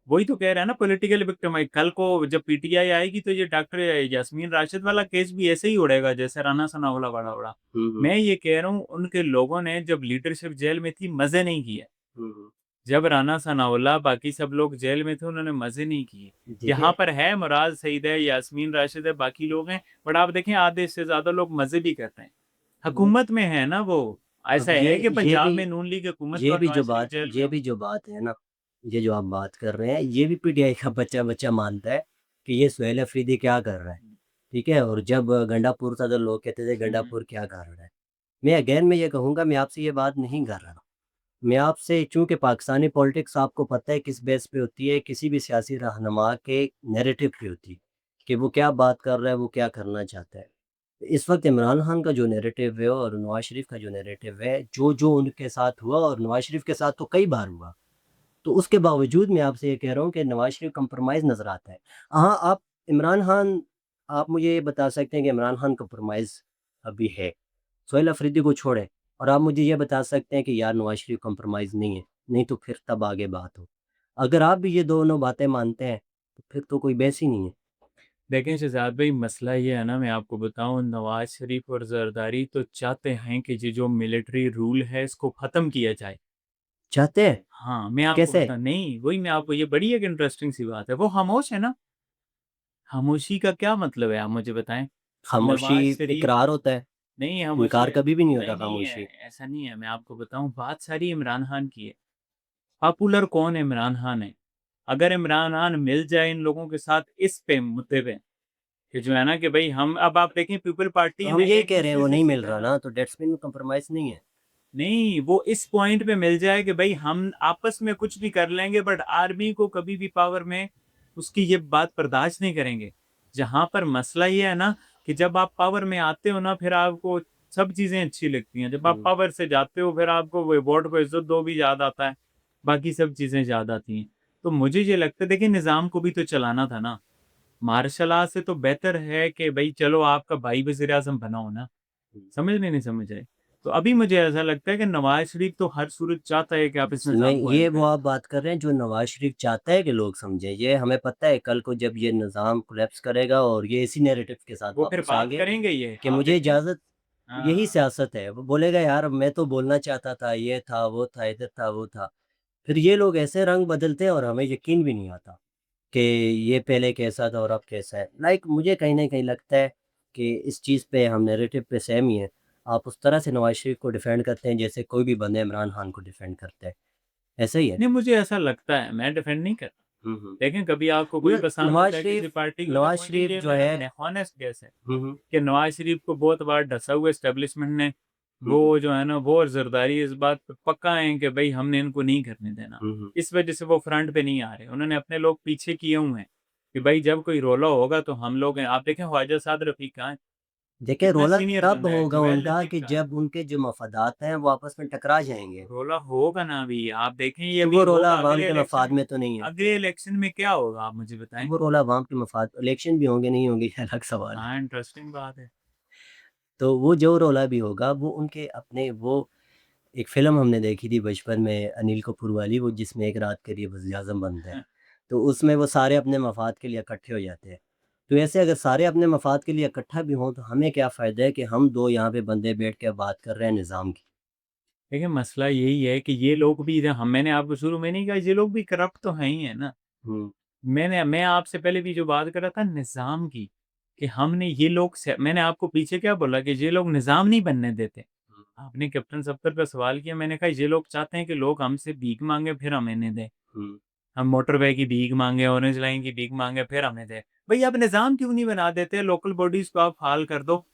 वही तो कह रहा है ना, पॉलिटिकल विक्टिम। कल को जब पीटीआई आएगी तो ये डॉक्टर यास्मीन राशिद वाला केस भी ऐसे ही उड़ेगा जैसे राना सनाउल्लाह वाला उड़ा। हुँ, हुँ। मैं ये कह रहा हूँ, उनके लोगों ने जब लीडरशिप जेल में थी मजे नहीं किए। हुँ, हुँ। जब राना सनाउल्लाह बाकी सब लोग जेल में थे, उन्होंने मजे नहीं किए। यहाँ देखिए, पर है मुराद सईद है, यास्मीन राशिद है, बाकी लोग हैं, बट आप देखें आधे से ज्यादा लोग मजे भी करते हैं। वो हुकूमत में है ना वो। अब ऐसा है कि ये पंजाब भी में नून लीग हुकूमत ये और भी जो नवाज शरीफ बात जेल में ये हो। भी जो बात है ना, ये जो आप बात कर रहे हैं, ये भी पीटीआई का बच्चा-बच्चा मानता है कि ये सुहेल अफरीदी क्या कर रहा है, ठीक है? और जब गंडापुर था तो लोग कहते थे हम्म, गंडापुर क्या कर रहा है? मैं अगेन मैं ये कहूँगा, मैं आपसे ये बात नहीं कर रहा। मैं आपसे, चूँकि पाकिस्तानी पॉलिटिक्स आपको पता है किस बेस पे होती है, किसी भी सियासी रहनुमा के नैरेटिव पे होती है, कि वो क्या बात कर रहा है, वो क्या करना चाहता है। इस वक़्त इमरान खान का जो नैरेटिव है और नवाज़ शरीफ का जो नैरेटिव है, जो-जो उनके साथ हुआ और नवाज़ शरीफ के साथ तो कई बार हुआ, तो उसके बावजूद मैं आपसे ये कह रहा हूँ कि नवाज़ शरीफ कॉम्प्रोमाइज़ नज़र आता है। हाँ, आप इमरान खान, आप मुझे ये बता सकते हैं कि इमरान खान कॉम्प्रोमाइज़ अभी है। सोहेल अफरीदी को छोड़ें, और आप मुझे ये बता सकते हैं कि यार नवाज़ शरीफ कॉम्प्रोमाइज़ नहीं है, नहीं तो फिर तब आगे बात हो। अगर आप भी ये दोनों बातें मानते हैं, तो फिर तो कोई बहस ही नहीं है। देखें शहजाद भाई, मसला ये है ना, मैं आपको बताऊं, नवाज शरीफ और जरदारी तो चाहते हैं कि ये जो मिलिट्री रूल है इसको ख़त्म किया जाए। चाहते हैं? हाँ, मैं आपको कैसे? बता, नहीं वही मैं आपको, ये बड़ी एक इंटरेस्टिंग सी बात है, वो खामोश है ना। खामोशी का क्या मतलब है, आप मुझे बताएं। खामोशी नवाज शरीफ, इकरार होता है, नहीं खामोशी इनकार है, कभी भी नहीं नहीं होता नहीं है, खामोशी। ऐसा नहीं है। मैं आपको बताऊं, बात सारी इमरान खान की है। पॉपुलर कौन है? इमरान खान है। अगर इमरान खान मिल जाए इन लोगों के साथ इस पे मुद्दे पे, कि जो है ना कि भाई हम, अब आप देखें पीपल पार्टी तो है हम ना, यही एक कह रहे हैं दूसरे वो से नहीं मिल सीधा रहा ना, ना, तो दैट्स मीन कॉम्प्रोमाइज़ नहीं है। नहीं वो इस पॉइंट पे मिल जाए कि भाई हम आपस में कुछ भी कर लेंगे, बट आर्मी को कभी भी पावर में उसकी ये बात बर्दाश्त नहीं करेंगे। जहां पर मसला ये है ना, कि जब आप पावर में आते हो ना, फिर आपको सब चीजें अच्छी लगती हैं। जब आप हुँ। पावर से जाते हो, फिर आपको वो वोट को इज्जत दो भी याद आता है, बाकी सब चीजें याद आती हैं। तो मुझे ये लगता है, देखिए निजाम को भी तो चलाना था ना। मार्शल आर्ट से तो बेहतर है कि भाई चलो आपका भाई वजीर आजम बनाओ ना। समझ में नहीं समझ आए? तो अभी मुझे ऐसा लगता है कि नवाज़ शरीफ तो हर सूरत चाहता है कि आप इस मैं निज़ाम को ये एंड वो करें। आप बात कर रहे हैं जो नवाज़ शरीफ चाहता है कि लोग समझें, ये हमें पता है कल को जब ये निज़ाम कोलैप्स करेगा और ये इसी नैरेटिव के साथ वो फिर वापस आ बात गए करेंगे ये, कि आप मुझे देखें। इजाज़त, यही हाँ, सियासत है। वो बोलेगा यार मैं तो बोलना चाहता था, ये था, वो था, इधर था, वो था। फिर ये लोग ऐसे रंग बदलते हैं और हमें यकीन भी नहीं आता कि ये पहले कैसा था और अब कैसा है। मुझे कहीं न कहीं लगता है कि इस चीज़ पे हम नैरेटिव पे सेम ही हैं। आप उस तरह से नवाज़ शरीफ को डिफेंड करते हैं जैसे कोई भी बंदा इमरान खान को डिफेंड करता है। ऐसा ही है नहीं ना? मुझे ऐसा लगता है, मैं डिफेंड नहीं कर रहा। हुँ, हुँ। देखें कभी आपको कोई न पसंद नवाज़ आता है किसी शरीफ पार्टी को, तो नवाज़ मुझे शरीफ ये जो मेरा है, हॉनेस्ट गेस है हुँ, हुँ। कि नवाज़ शरीफ को बहुत बार ढसा हुआ एस्टेब्लिशमेंट ने, हुँ, हुँ। वो जो है ना, वो और ज़रदारी इस बात पे पक्का हैं कि भाई हमने इनको नहीं करने देना। हुँ, हुँ। इस वजह से वो फ्रंट पे नहीं आ रहे। उन्होंने अपने लोग पीछे किए हुए हैं कि भाई जब कोई रोला होगा तो हम लोग हैं। आप देखें ख्वाजा साद रफ़ीक कहाँ है? देखिए कितना रोला सीनियर तब बंदा है। होगा जुवैल उनका लतीफ़ कि कहाँ है? जब उनके जो मफ़ादात हैं वो आपस में टकरा जाएँगे। रोला होगा ना अभी, आप देखें ये तो अभी वो रोला होगा अवाम अगले के इलेक्शन मफ़ाद में। में तो नहीं है। अगले इलेक्शन में क्या होगा, आप मुझे बताएँ? वो रोला अवाम के मफ़ाद, इलेक्शन भी होंगे, नहीं होंगे, ये अलग सवाल है। हाँ, इंटरेस्टिंग बात है। तो वो जो रौला भी होगा वो उनके अपने वो एक फ़िल्म हमने देखी थी बचपन में अनिल कपूर वाली, वो जिसमें एक रात के लिए वज़ीर-ए-आज़म बनते हैं। तो उसमें वो सारे अपने मफ़ाद के लिए इकट्ठे हो जाते हैं। तो ऐसे अगर सारे अपने मफ़ाद के लिए इकट्ठा भी हों तो हमें क्या फ़ायदा है कि हम 2 यहाँ पे बंदे बैठ के बात कर रहे हैं निज़ाम की। देखिए, मसला यही है कि ये लोग भी हम मैंने आपको शुरू में नहीं कहा, ये लोग भी करप्ट तो हैं ही है ना। हुँ, मैं आपसे पहले भी जो बात कर रहा था निज़ाम की, कि हमने ये लोग मैंने आपको पीछे क्या बोला कि ये लोग निज़ाम नहीं बनने देते। हुँ, आपने कैप्टन सत्तर पे सवाल किया, मैंने कहा ये लोग चाहते हैं कि लोग हमसे भीख माँगे फिर हमें इन्हें दें। हुँ। हम मोटरवे की भीख माँगे, ऑरेंज लाइन की भीख माँगे फिर हमें दें। भई आप निज़ाम क्यों नहीं बना देते? लोकल बॉडीज़ को आप फाल कर दो।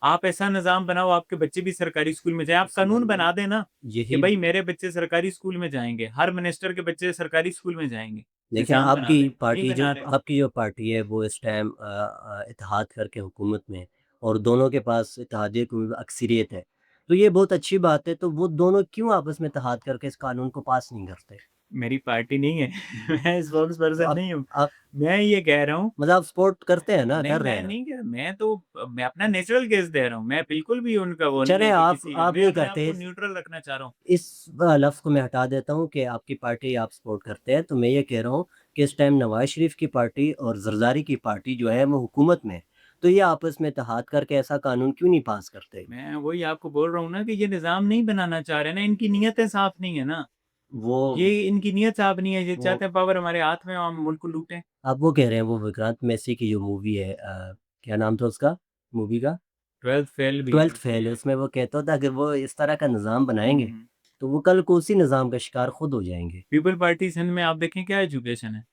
आप ऐसा निज़ाम बनाओ आपके बच्चे भी सरकारी स्कूल में जाएँ। आप कानून बना दें ना, कि यही भई मेरे बच्चे सरकारी स्कूल में जाएँगे, हर मिनिस्टर के बच्चे सरकारी स्कूल में जाएँगे। देखिए निज़ाम बना दें, नहीं बना रहे। आपकी जो पार्टी है वो इस टाइम इत्तेहाद करके हुकूमत में है और दोनों के पास इत्तेहादियत की अक्सरियत है। तो ये बहुत अच्छी बात है, तो वो दोनों क्यों आपस में इत्तेहाद करके इस कानून को पास नहीं करते? मेरी पार्टी नहीं है। मैं स्पोक्स तो पर्सन नहीं हूँ। आप मैं ये कह रहा हूँ, मतलब आप सपोर्ट करते हैं ना, नहीं कर रहे मैं हैं ना? नहीं कह मैं अपना नेचुरल केस दे रहा हूँ। मैं बिल्कुल भी उनका वो नहीं चलें है कि किसी आप मैं नहीं अपने आप करते को न्यूट्रल रखना चाह रहा हूँ। इस लफ्ज़ को मैं हटा देता हूँ कि आपकी पार्टी आप सपोर्ट करते हैं, तो मैं ये कह रहा हूँ कि इस टाइम नवाज़ शरीफ की पार्टी और ज़रदारी की पार्टी जो है वो हुकूमत में है, तो ये आपस में इत्तेहाद करके ऐसा कानून क्यों नहीं पास करते? मैं वही आपको बोल रहा हूँ ना कि ये निज़ाम नहीं बनाना चाह रहे ना, इनकी नीयतें साफ़ नहीं है ना। वो ये इनकी नीयत साफ़ नहीं है, ये वो चाहते हैं पावर हमारे हाथ में हो, हम मुल्क को लूटें। आप वो कह रहे हैं वो विक्रांत मैसी की जो मूवी है क्या नाम था उसका मूवी का? 12th फेल भी है। 12th फ़ेल है, उसमें वो कहता था अगर वो इस तरह का निज़ाम हुँ, बनाएँगे, हुँ। तो वो कल को उसी निज़ाम का शिकार खुद हो जाएँगे। पीपल पार्टी सिंध में आप देखें क्या एजुकेशन है।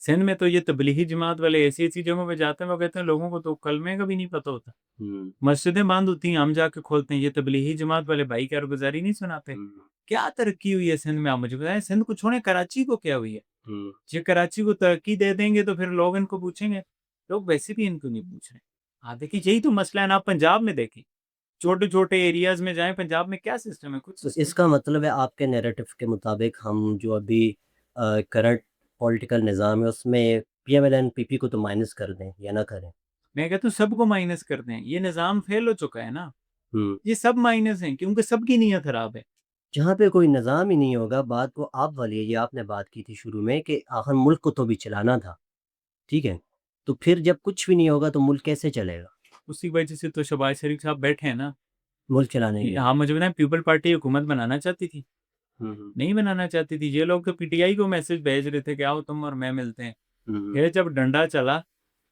सिंध में तो ये तबलीगी जमात वाले ऐसी-ऐसी जगहों पे जाते हैं, वो कहते हैं लोगों को तो कलमे का भी नहीं पता होता। हुँ, मस्जिदें बंद होती हैं, हम जाके खोलते हैं, ये तबलीगी जमात वाले भाई कारगुज़ारी नहीं सुनाते। हुँ, क्या तरक्की हुई है सिंध में आप मुझे बताएँ? सिंध को छोड़ें कराची को क्या हुई है? हुँ। ये कराची को तरक्की दे देंगे तो फिर लोग इनको पूछेंगे। लोग वैसे भी इनको नहीं पूछ रहे। हाँ, देखिए यही तो मसला है ना, आप पंजाब में देखें, छोटे-छोटे एरियाज़ में जाएँ, पंजाब में क्या सिस्टम है? कुछ तो सिस्टम इसका मतलब है आपके नैरेटिव के मुताबिक हम जो अभी करंट पॉलिटिकल निज़ाम है उसमें पीएमएल पीपी को तो माइनस कर दें या ना करें? मैं कहता हूँ सबको माइनस कर दें, ये निज़ाम फ़ेल हो चुका है ना। हुँ। ये सब माइनस हैं क्योंकि सबकी नीयत खराब है। जहाँ पे कोई निज़ाम ही नहीं होगा, बात वो आप वाली है, ये आपने बात की थी शुरू में कि आखिर मुल्क को तो भी चलाना था, ठीक है? तो फिर जब कुछ भी नहीं होगा तो मुल्क कैसे चलेगा? उसी वजह से तो शहबाज़ शरीफ साहब बैठे हैं ना। मुल्क चलाने के ये लिए। हाँ, मुझे बताएँ पीपल पार्टी हुकूमत बनाना चाहती थी? हुँ, हुँ। नहीं बनाना चाहती थी। ये लोग तो पीटीआई को मैसेज भेज रहे थे कि आओ तुम और मैं मिलते हैं। हुँ, हुँ। फिर जब डंडा चला,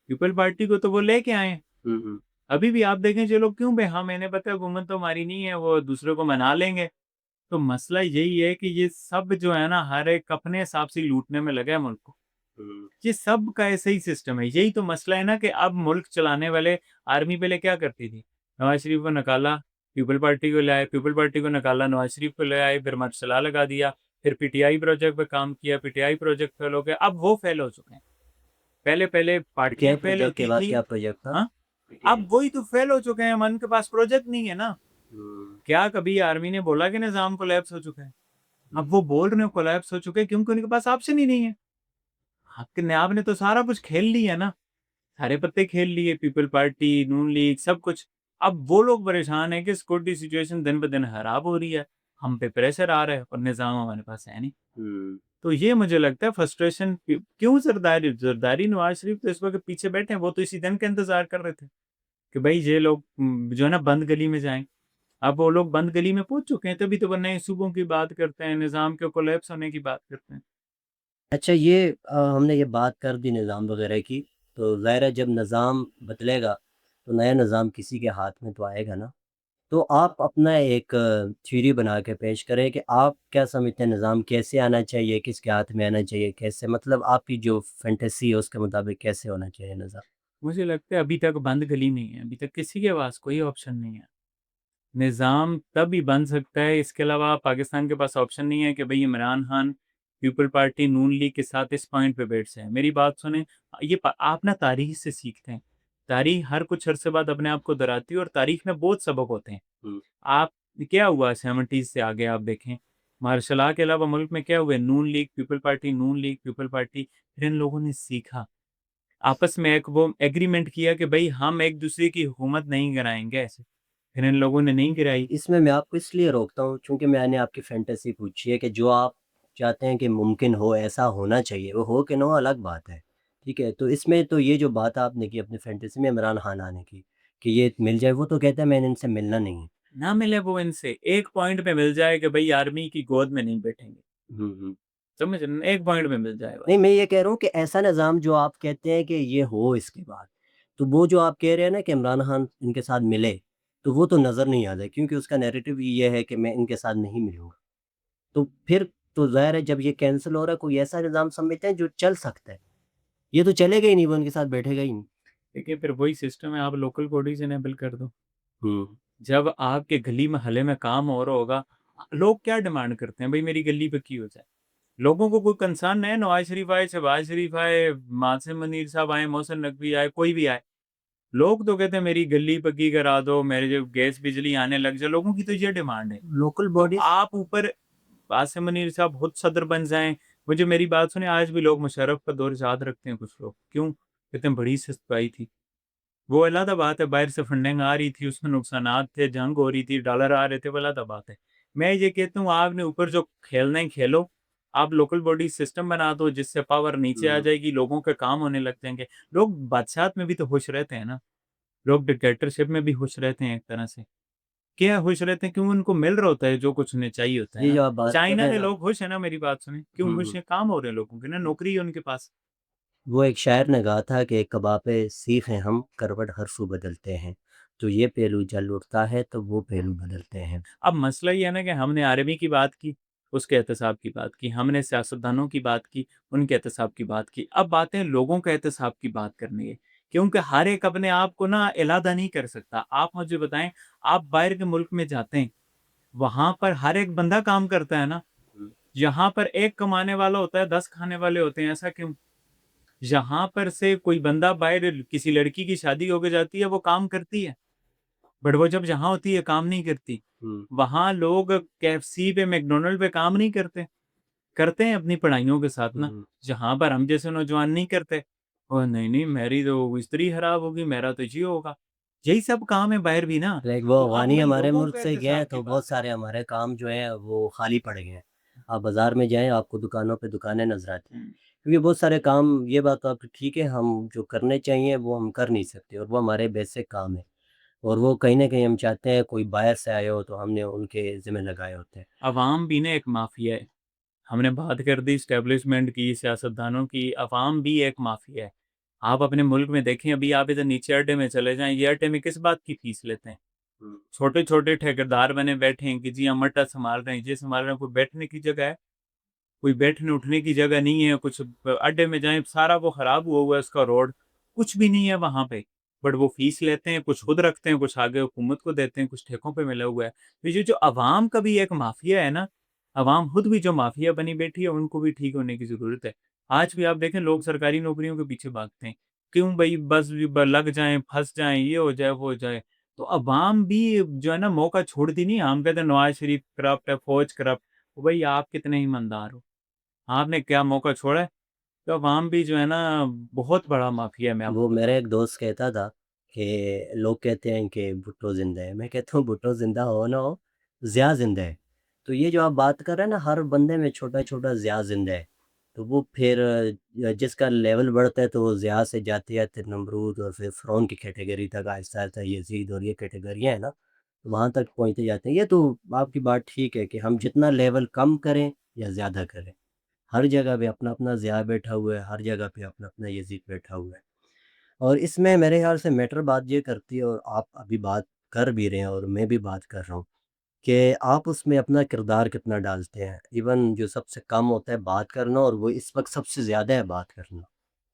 पीपल पार्टी को तो वो लेके आए। हुँ, हुँ। अभी भी आप देखें ये लोग क्यों हाँ, मैंने पता है हुकूमत तो हमारी नहीं है, वो दूसरे को मना लेंगे। तो मसला यही है कि ये सब जो है ना हर एक अपने हिसाब से लूटने में लगा है मुल्क को। हुँ, ये सब का ऐसा ही सिस्टम है। यही तो मसला है ना कि अब मुल्क चलाने वाले आर्मी पहले क्या करती थी? नवाज़ शरीफ को निकाला, पीपल पार्टी को ले आए, पीपल पार्टी को निकाला, नवाज़ शरीफ को ले आए, फिर मसला लगा दिया, फिर पीटीआई प्रोजेक्ट पे काम किया, पीटीआई प्रोजेक्ट फेल हो गया, अब वो फेल हो चुके हैं। पहले-पहले पार्टियाँ पीटीआई फेल प्रोजेक्ट के होती बाद थी। क्या प्रोजेक्ट था? हाँ? पीटीआई। अब वही तो फेल हो चुके हैं, हम उनके पास प्रोजेक्ट नहीं है ना। हुँ, क्या कभी आर्मी ने बोला कि निज़ाम कोलैप्स हो चुका है? हुँ। अब वो बोल रहे हो कोलैप्स हो चुके हैं क्योंकि उनके पास ऑप्शन ही नहीं है। आपने तो सारा कुछ खेल लिया ना, सारे पत्ते खेल लिए, पीपल पार्टी, नून लीग सब कुछ। अब वो लोग परेशान हैं कि सिक्योरिटी सिचुएशन दिन-ब-दिन खराब हो रही है, हम पे प्रेशर आ रहा है और निज़ाम हमारे पास है नहीं। हुँ। तो ये मुझे लगता है फ्रस्ट्रेशन क्यों ज़रदारी नवाज़ शरीफ तो इस वक़्त पीछे बैठे हैं, वो तो इसी दिन का इंतज़ार कर रहे थे कि भई ये लोग जो है ना बंद गली में जाएँ। अब वो लोग बंद गली में पहुँच चुके हैं, तभी तो वो नए सूबों की बात करते हैं, निज़ाम के कोलैप्स होने की बात करते हैं। अच्छा ये हमने ये बात कर दी निज़ाम वग़ैरह की, तो ज़ाहिर है जब निज़ाम बदलेगा, तो नया निज़ाम किसी के हाथ में तो आएगा ना? तो आप अपना एक थ्योरी बना के पेश करें कि आप क्या समझते हैं निज़ाम कैसे आना चाहिए, किसके हाथ में आना चाहिए, कैसे मतलब आपकी जो फ़ैंटेसी है उसके मुताबिक कैसे होना चाहिए निज़ाम? मुझे लगता है अभी तक बंद गली नहीं है, अभी तक किसी के पास कोई ऑप्शन नहीं है। निज़ाम तभी बन सकता है, इसके अलावा पाकिस्तान के पास ऑप्शन नहीं है कि भई इमरान खान पीपल पार्टी, नून लीग के साथ इस पॉइंट पे बैठ जाएँ। मेरी बात सुनें, ये प आप ना तारीख़ से सीखते हैं। तारीख़ हर कुछ अरसे बाद अपने आप को दोहराती है और तारीख़ में बहुत सबक होते हैं। हुँ, आप क्या हुआ 70s से आगे आप देखें, मार्शल लॉ के अलावा मुल्क में क्या हुए? नून लीग, पीपल पार्टी, नून लीग, पीपल पार्टी। फिर इन लोगों ने सीखा, आपस में एक वो एग्रीमेंट किया कि भई हम एक-दूसरे की हुकूमत नहीं कराएँगे ऐसे। फिर इन लोगों ने नहीं गिराई। इसमें मैं आपको इसलिए रोकता हूँ क्योंकि मैंने आपकी फैंटेसी पूछी है कि जो आप चाहते हैं कि मुमकिन हो, ऐसा होना चाहिए, वो हो कि ना हो अलग बात है, ठीक है? तो इसमें तो ये जो बात आपने की अपनी फैंटेसी में इमरान खान आने की, कि ये मिल जाए, वो तो कहता है मैंने इनसे मिलना नहीं है। ना मिले वो इनसे, एक पॉइंट पे मिल जाए कि भई आर्मी की गोद में नहीं बैठेंगे। हुँ। समझ रहे हैं? एक पॉइंट पे मिल जाए नहीं, बस। मैं ये कह रहा हूँ कि ऐसा निज़ाम जो आप कहते हैं कि ये हो इसके बाद, तो वो जो आप कह रहे हैं ना कि इमरान खान इनके साथ मिले, तो वो तो नज़र नहीं आता क्योंकि उसका नैरेटिव ही ये है कि मैं इनके साथ नहीं मिलूँगा। तो फिर तो ज़ाहिर है जब ये कैंसल हो रहा है, कोई ऐसा निज़ाम समझते हैं जो चल सकता है। ये तो चलेगा ही नहीं, वो उनके साथ बैठेगा ही नहीं। देखिए फिर वही सिस्टम है, आप लोकल बॉडीज़ इनेबल कर दो। हुँ, जब आपके गली मोहल्ले में काम हो रहा होगा, लोग क्या डिमांड करते हैं, भई मेरी गली पक्की हो जाए। लोगों को कोई कंसर्न नहीं है, नवाज़ शरीफ आए, शहबाज शरीफ आए, मासूम मुनीर साहब आए, मोहसिन नकवी आए, कोई भी आए। लोग तो कहते हैं मेरी गली पक्की करा दो, मेरे जो गैस बिजली आने लग जाए, लोगों की तो ये डिमांड है। लोकल तो बॉडीज़ आप ऊपर आसिम मुनीर साहब खुद सदर बन जाएँ। मुझे मेरी बात सुने, आज भी लोग मुशर्रफ का दौर याद रखते हैं कुछ लोग। क्यों? कहते हैं बड़ी सख्ताई थी। वो अलग बात है, बाहर से फंडिंग आ रही थी, उसमें नुकसानात थे, जंग हो रही थी, डॉलर आ रहे थे, वो अलग बात है। मैं ये कहता हूँ आपने ऊपर जो खेलना है खेलो, आप लोकल बॉडी सिस्टम बना दो जिससे पावर नीचे आ हुँ, जाएगी, लोगों के काम होने लग जाएँगे। लोग बादशाहत में भी तो खुश रहते हैं ना, लोग डिक्टेटरशिप में भी खुश रहते हैं एक तरह से। क्या खुश रहते हैं? क्यों उनको मिल रहा होता है जो कुछ उन्हें चाहिए होता है ये ना। जो आप बात कर चाइना रहे हैं के ना लोग खुश हैं ना, मेरी बात सुनें, क्यों हुँ, खुश हुँ। हैं? काम हो रहे हैं लोगों के ना, नौकरी है उनके पास। वो एक शायर ने कहा था कि कबापे सीख हैं हम, करवट हर सू बदलते हैं। तो ये पहलू जल उठता है तो वो पहलू बदलते हैं। अब मसला ये है ना कि हमने आर्मी की बात की, उसके एहतसाब की बात की, हमने सियासतदानों की बात की, उनके एहतसाब की बात की। अब बात है लोगों के एहतसाब की बात करनी है, क्योंकि हर एक अपने आप को ना इलादा नहीं कर सकता। आप मुझे बताएँ, आप बाहर के मुल्क में जाते हैं, वहाँ पर हर एक बंदा काम करता है ना, हुँ, यहाँ पर 1 कमाने वाला होता है, 10 खाने वाले होते हैं, ऐसा क्यों? यहाँ पर से कोई बंदा बाहर किसी लड़की की शादी हो के जाती है, वो काम करती है, बट वो जब यहाँ होती है काम नहीं करती। हुँ, वहाँ लोग केएफसी पे, मैकडॉनल्ड पे काम नहीं करते, करते हैं अपनी पढ़ाइयों के साथ ना, हुँ। जहाँ पर हम जैसे नौजवान नहीं करते। ओह! नहीं, मेरी तो स्त्री खराब होगी, मेरा तो ये होगा। यही सब काम है बाहर भी ना, लाइक वो तो अब अफ़गानी मैं हमारे लोगों मुल्क के से गए हैं एहतसाब की तो बात बहुत कर सारे रहा हूँ। हमारे काम जो हैं वो खाली पड़ गए हैं। आप बाज़ार में जाएँ आपको दुकानों पे दुकानें नज़र आती हैं। हुँ। क्योंकि बहुत सारे काम ये बात तो आपकी ठीक है हम जो करने चाहिए वो हम कर नहीं सकते और वो हमारे बेसिक काम है। और वो कहीं न कहीं हम चाहते हैं कोई बाहर से आए हो तो हमने उनके ज़िम्मे लगाए होते हैं। अवाम भी ना एक माफ़िया है। हमने बात कर दी एस्टेब्लिशमेंट की, सियासतदानों की, अवाम भी एक माफ़िया है। आप अपने मुल्क में देखें, अभी आप इधर नीचे अड्डे में चले जाएँ, ये अड्डे में किस बात की फ़ीस लेते हैं? हुँ, छोटे-छोटे ठेकेदार बने बैठे हैं कि जी हम अड्डा सँभाल रहे हैं, ये सँभाल रहे हैं, कोई बैठने की जगह है? कोई बैठने-उठने की जगह नहीं है, कुछ अड्डे में जाएँ, सारा वो खराब हुआ है उसका रोड, कुछ भी नहीं है वहाँ पे। बट वो फ़ीस लेते हैं, कुछ खुद रखते हैं, कुछ आगे हुकूमत को देते हैं, कुछ ठेकों पे मिला हुआ है। तो ये जो अवाम का भी एक माफ़िया है ना, अवाम खुद भी जो माफ़िया बनी बैठी है, उनको भी ठीक होने की ज़रूरत है। आज भी आप देखें लोग सरकारी नौकरियों के पीछे भागते हैं। क्यों भई बस लग जाएँ, फँस जाएँ, ये हो जाए, वो हो जाए। तो अवाम भी जो है ना मौका छोड़ती नहीं है। हम कहते हैं नवाज़ शरीफ करप्ट है, फ़ौज करप्ट। भई आप कितने ईमानदार हो? आपने क्या मौका छोड़ा है? तो अवाम भी जो है ना बहुत बड़ा माफ़िया है मैं वो आपको मेरा बताऊँ। एक दोस्त कहता था कि लोग कहते हैं कि भुट्टो ज़िंदा है। मैं कहता हूँ भुट्टो ज़िंदा हो ना हो, ज़िया ज़िंदा है। तो ये जो आप बात कर रहे हैं ना हर बंदे में छोटा-छोटा ज़िया ज़िंदा है। तो वो फिर जिसका लेवल बढ़ता है तो वो ज़िया से जाते-जाते नमरूद और फिर फ़िरौन की कैटेगरी तक आहिस्ता-आहिस्ता यज़ीद और ये कैटेगरियाँ हैं ना, तो वहाँ तक पहुँचते जाते हैं। ये तो आपकी बात ठीक है कि हम जितना लेवल कम करें या ज़्यादा करें। हर जगह पे अपना-अपना ज़िया बैठा हुआ है, हर जगह पे अपना-अपना यज़ीद बैठा हुआ है। और इसमें मेरे ख़्याल से मैटर बात ये करती है और आप अभी बात कर भी रहे हैं और मैं भी बात कर रहा हूँ, कि आप उसमें अपना किरदार कितना डालते हैं। इवन जो सबसे कम होता है बात करना और वो इस वक़्त सबसे ज़्यादा है बात करना,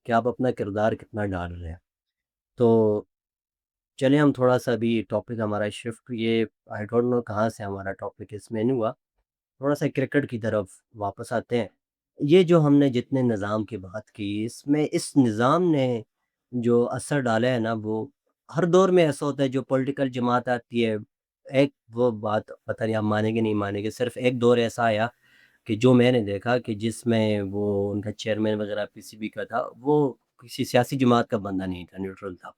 कि आप अपना किरदार कितना डाल रहे हैं। तो चलिए हम थोड़ा-सा अभी टॉपिक हमारा शिफ्ट ये आई डोंट नो कहाँ से हमारा टॉपिक इसमें नहीं हुआ। थोड़ा-सा क्रिकेट की तरफ वापस आते हैं। ये जो हमने जितने निज़ाम की बात की, इसमें इस निज़ाम ने जो असर डाला है ना, वो हर दौर में ऐसा होता है, जो पॉलिटिकल जमात आती है, एक वो बात पता नहीं आप मानेंगे नहीं मानेंगे, सिर्फ़ एक दौर ऐसा आया कि जो मैंने देखा कि जिसमें वो उनका चेयरमैन वग़ैरह पीसीबी का था, वो किसी सियासी जमात का बंदा नहीं था, न्यूट्रल था।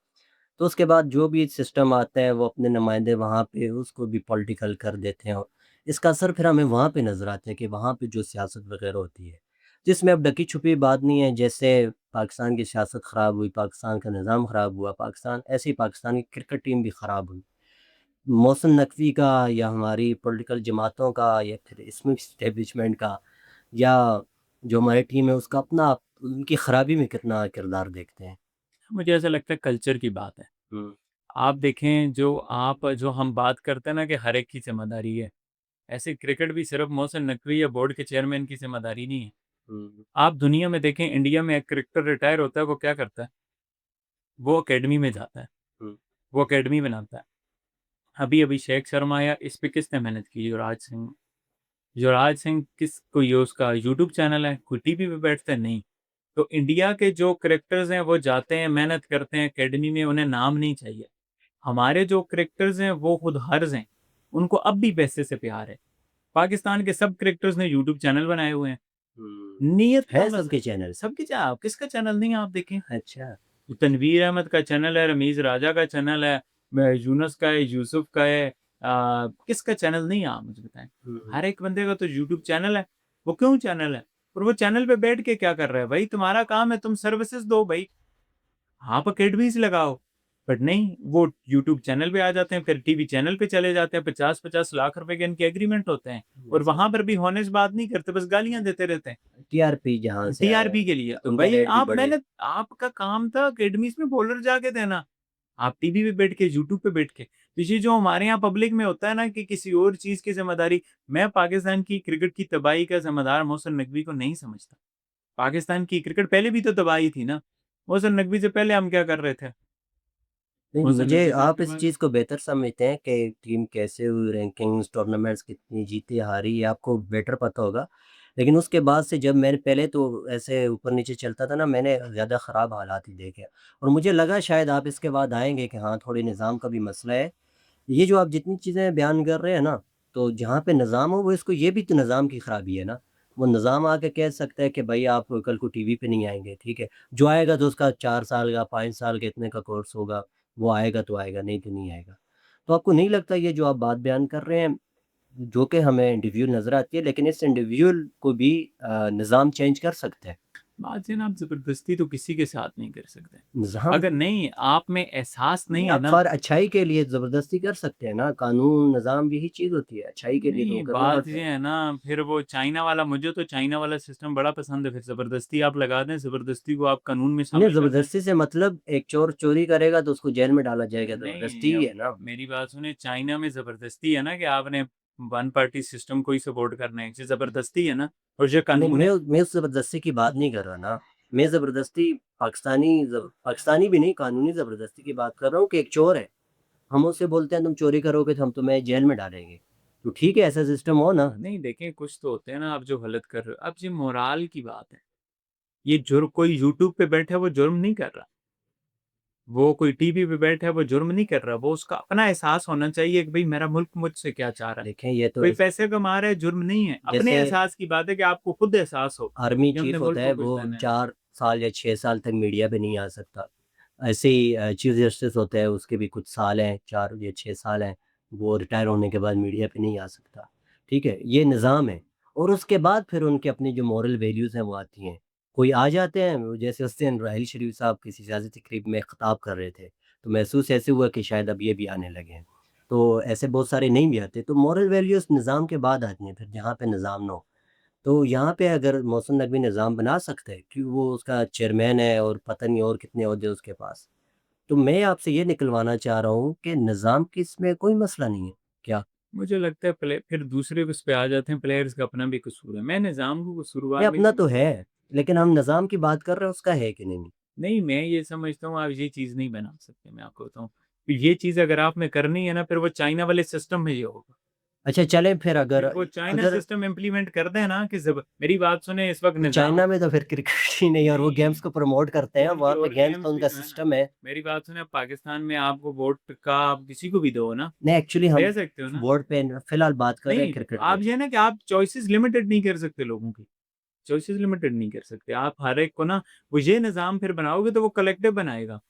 तो उसके बाद जो भी सिस्टम आता है वो अपने नुमाइंदे वहाँ पे उसको भी पॉलिटिकल कर देते हैं और इसका असर फिर हमें वहाँ पे नज़र आता है कि वहाँ पे जो सियासत वगैरह होती है, जिसमें अब ढकी छुपी बात नहीं है। जैसे पाकिस्तान की सियासत ख़राब हुई, पाकिस्तान का निज़ाम ख़राब हुआ, पाकिस्तान ऐसे ही पाकिस्तान की क्रिकेट टीम भी ख़राब हुई। मोहसिन नकवी का या हमारी पॉलिटिकल जमातों का या फिर इस्लामिक एस्टेब्लिशमेंट का या जो हमारी टीम है उसका अपना उनकी खराबी में कितना किरदार देखते हैं। मुझे ऐसा लगता है कल्चर की बात है। हुँ, आप देखें जो हम बात करते हैं ना कि हर एक की ज़िम्मेदारी है, ऐसे क्रिकेट भी सिर्फ़ मोहसिन नकवी या बोर्ड के चेयरमैन की ज़िम्मेदारी नहीं है। हुँ, आप दुनिया में देखें, इंडिया में एक क्रिकेटर रिटायर होता है, वो क्या करता है? वो अकेडमी में जाता है, हुँ, वो अकेडमी बनाता है। अभी अभिषेक शर्मा आया, इस पे किसने मेहनत की? युवराज सिंह। युवराज सिंह किस कोई उसका यूट्यूब चैनल है? कोई टीवी पे बैठता है? नहीं। तो इंडिया के जो क्रिकेटर्स हैं वो जाते हैं, मेहनत करते हैं अकेडमी में, उन्हें नाम नहीं चाहिए। हमारे जो क्रिकेटर्स हैं वो खुद हर्ज़ हैं, उनको अब भी पैसे से प्यार है। पाकिस्तान के सब क्रिकेटर्स ने यूट्यूब चैनल बनाए हुए हैं। हुँ। नीयत का है मसला सबके चैनल? सबकी आप किसका चैनल नहीं है आप देखें? अच्छा। तनवीर अहमद का चैनल है, रमीज़ राजा का चैनल है, यूनुस का है, यूसुफ का है, किसका चैनल नहीं है आप मुझे बताएँ? हुँ, हुँ। हर एक बंदे का तो यूट्यूब चैनल है। वो क्यों चैनल है? और वो चैनल पे बैठ के क्या कर रहा है? भाई तुम्हारा काम है तुम सर्विसेज़ दो भई। आप अकेडमीज़ लगाओ। बट नहीं, वो यूट्यूब चैनल पे आ जाते हैं, फिर टीवी चैनल पे चले जाते हैं, 50-50 लाख रुपए के इनके एग्रीमेंट होते हैं और वैसे वहाँ पर भी हॉनेस्ट बात नहीं करते, बस गालियाँ देते रहते हैं। टीआरपी जहाँ से आया टीआरपी है, के लिए। तो उनका भाई रेट भी आप बढ़े। मेहनत आपका काम था अकेडमीज़ में बॉलर जाके देना। आप टीवी पे बैठ के, यूट्यूब पे बैठ के। तो ये जो हमारे यहाँ पब्लिक में होता है ना कि किसी और चीज़ की ज़िम्मेदारी मैं पाकिस्तान की क्रिकेट की तबाही का ज़िम्मेदार मोहसिन नकवी को नहीं समझता। पाकिस्तान की क्रिकेट पहले भी तो तबाही थी ना। मोहसिन नकवी से पहले हम क्या कर रहे थे? नहीं, मोहसिन मुझे नकवी साहब आप के इस बाद चीज़ को बेहतर समझते हैं कि टीम कैसे हुई, रैंकिंग्स, टूर्नामेंट्स कितनी जीती, हारी, ये आपको बेटर पता होगा। लेकिन उसके बाद से जब मैंने पहले तो ऐसे ऊपर-नीचे चलता था ना, मैंने ज़्यादा ख़राब हालात ही देखे और मुझे लगा शायद आप इसके बाद आएँगे कि हाँ, थोड़ी निज़ाम का भी मसला है। ये जो आप जितनी चीज़ें बयान कर रहे हैं ना, तो जहाँ पे निज़ाम हो वो इसको ये भी तो निज़ाम की ख़राबी है ना। वो निज़ाम आके कह सकता है कि भई आप कल को टीवी पे नहीं आएँगे, ठीक है। जो आएगा तो उसका 4 साल का, 5 साल का इतने का कोर्स होगा, वो आएगा तो आएगा, नहीं तो नहीं आएगा। तो आपको नहीं लगता ये जो आप बात बयान कर रहे हैं, जो कि हमें इंडिविजुअल नज़र आती है, लेकिन इस इंडिविजुअल को भी निज़ाम चेंज कर सकता है। बात है ना आप ज़बरदस्ती तो किसी के साथ नहीं कर सकते। निज़ाम अगर नहीं आप में एहसास नहीं, नहीं है आप ना फ़ॉर अच्छाई के लिए ज़बरदस्ती कर सकते हैं ना, कानून, निज़ाम भी यही चीज़ होती है, अच्छाई के लिए तो नहीं, वो करना बात पड़ता ये है। है ना फिर वो चाइना वाला मुझे तो चाइना वाला सिस्टम बड़ा पसंद है, फिर ज़बरदस्ती आप लगा दें, ज़बरदस्ती को आप कानून में नहीं, शामिल कर दें। ज़बरदस्ती से मतलब एक चोर चोरी करेगा तो उसको जेल में डाला जाएगा, नहीं, ज़बरदस्ती ही अब है ना। मेरी बात सुनिए चाइना में ज़बरदस्ती है ना कि आपने वन पार्टी सिस्टम को ही सपोर्ट करना है, ये ज़बरदस्ती है ना और ये नहीं, कानून है। मैं उस ज़बरदस्ती की बात नहीं कर रहा ना। मैं ज़बरदस्ती पाकिस्तानी भी नहीं, कानूनी ज़बरदस्ती की बात कर रहा हूँ कि एक चोर है, हम उससे बोलते हैं तुम चोरी करोगे तो हम तुम्हें जेल में डालेंगे। तो ठीक है, ऐसा सिस्टम हो ना। नहीं देखें कुछ तो होते हैं ना आप जो गलत कर रहे हो, अब ये मोराल की बात है। ये जुर्म कोई यूट्यूब पे बैठा है वो जुर्म नहीं कर रहा। वो कोई टीवी पे बैठा है वो जुर्म नहीं कर रहा, वो उसका अपना एहसास होना चाहिए कि भई मेरा मुल्क मुझसे क्या चाह रहा है। देखें ये तो कोई पैसे कमा रहा है जुर्म नहीं है, अपने जैसे एहसास की बात है कि आपको खुद एहसास हो आर्मी कि अपने चीफ़ होता मुल्क को है, कुछ वो देना है। 4 साल या 6 साल तक मीडिया पे नहीं आ सकता। ऐसे ही चीफ़ जस्टिस होता है, उसके भी कुछ साल हैं, 4 या 6 साल हैं, वो रिटायर होने के बाद मीडिया पे नहीं आ सकता। ठीक है? ये निज़ाम है और उसके बाद फिर उनके अपनी जो मॉरल वैल्यूज़ हैं, वो आती हैं। कोई आ जाते हैं, वो जैसे उस दिन राहील शरीफ साहब किसी सियासी तकरीब में ख़िताब कर रहे थे, तो महसूस ऐसे हुआ कि शायद अब ये भी आने लगे हैं। तो ऐसे बहुत सारे नहीं भी आते, तो मॉरल वैल्यूज़ निज़ाम के बाद आती हैं, फिर जहाँ पे निज़ाम ना हो। तो यहाँ पे अगर मोहसिन नकवी निज़ाम बना सकता है कि वो उसका चेयरमैन है और पता नहीं और कितने ओहदे उसके पास। तो मैं आपसे ये निकलवाना चाह रहा हूँ कि निज़ाम की इसमें कोई मसला नहीं है, क्या? मुझे लगता है प्ले फिर दूसरे उस पे आ जाते हैं प्लेयर्स का अपना भी कसूर है। मैं निज़ाम को नहीं कसूरवार नहीं अपना तो समझता। है, लेकिन हम निज़ाम की बात कर रहे हैं उसका है कि नहीं? नहीं, मैं ये समझता हूँ आप ये चीज़ नहीं बना सकते, मैं आपको बताऊँ। ये चीज़ अगर आप में करनी है ना फिर वो चाइना वाले सिस्टम में ये होगा। अच्छा चलें फिर फिर अगर वो चाइना अगर सिस्टम इम्प्लीमेंट कर दें ना कि ज़ब मेरी बात सुने इस वक़्त तो निज़ाम चाइना में तो फिर क्रिकेट ही नहीं और वो नहीं, गेम्स को प्रमोट करते हैं, उनके वहाँ पे और गेम्स का गेम्स भी उनका तो है ना। सिस्टम है। मेरी बात सुने पाकिस्तान में आपको वोट का आप किसी को भी दो ना, नहीं एक्चुअली हम दे सकते हो ना। बोर्ड पे फिलहाल बात कर रहे हैं नहीं, क्रिकेट आप पे। ये है ना कि आप चॉइसेस लिमिटेड नहीं कर सकते लोगों की, चॉइसेस लिमिटेड नहीं कर सकते। आप हर एक को ना वो ये निज़ाम फिर बनाओगे तो वो कलेक्टिव बनाएगा।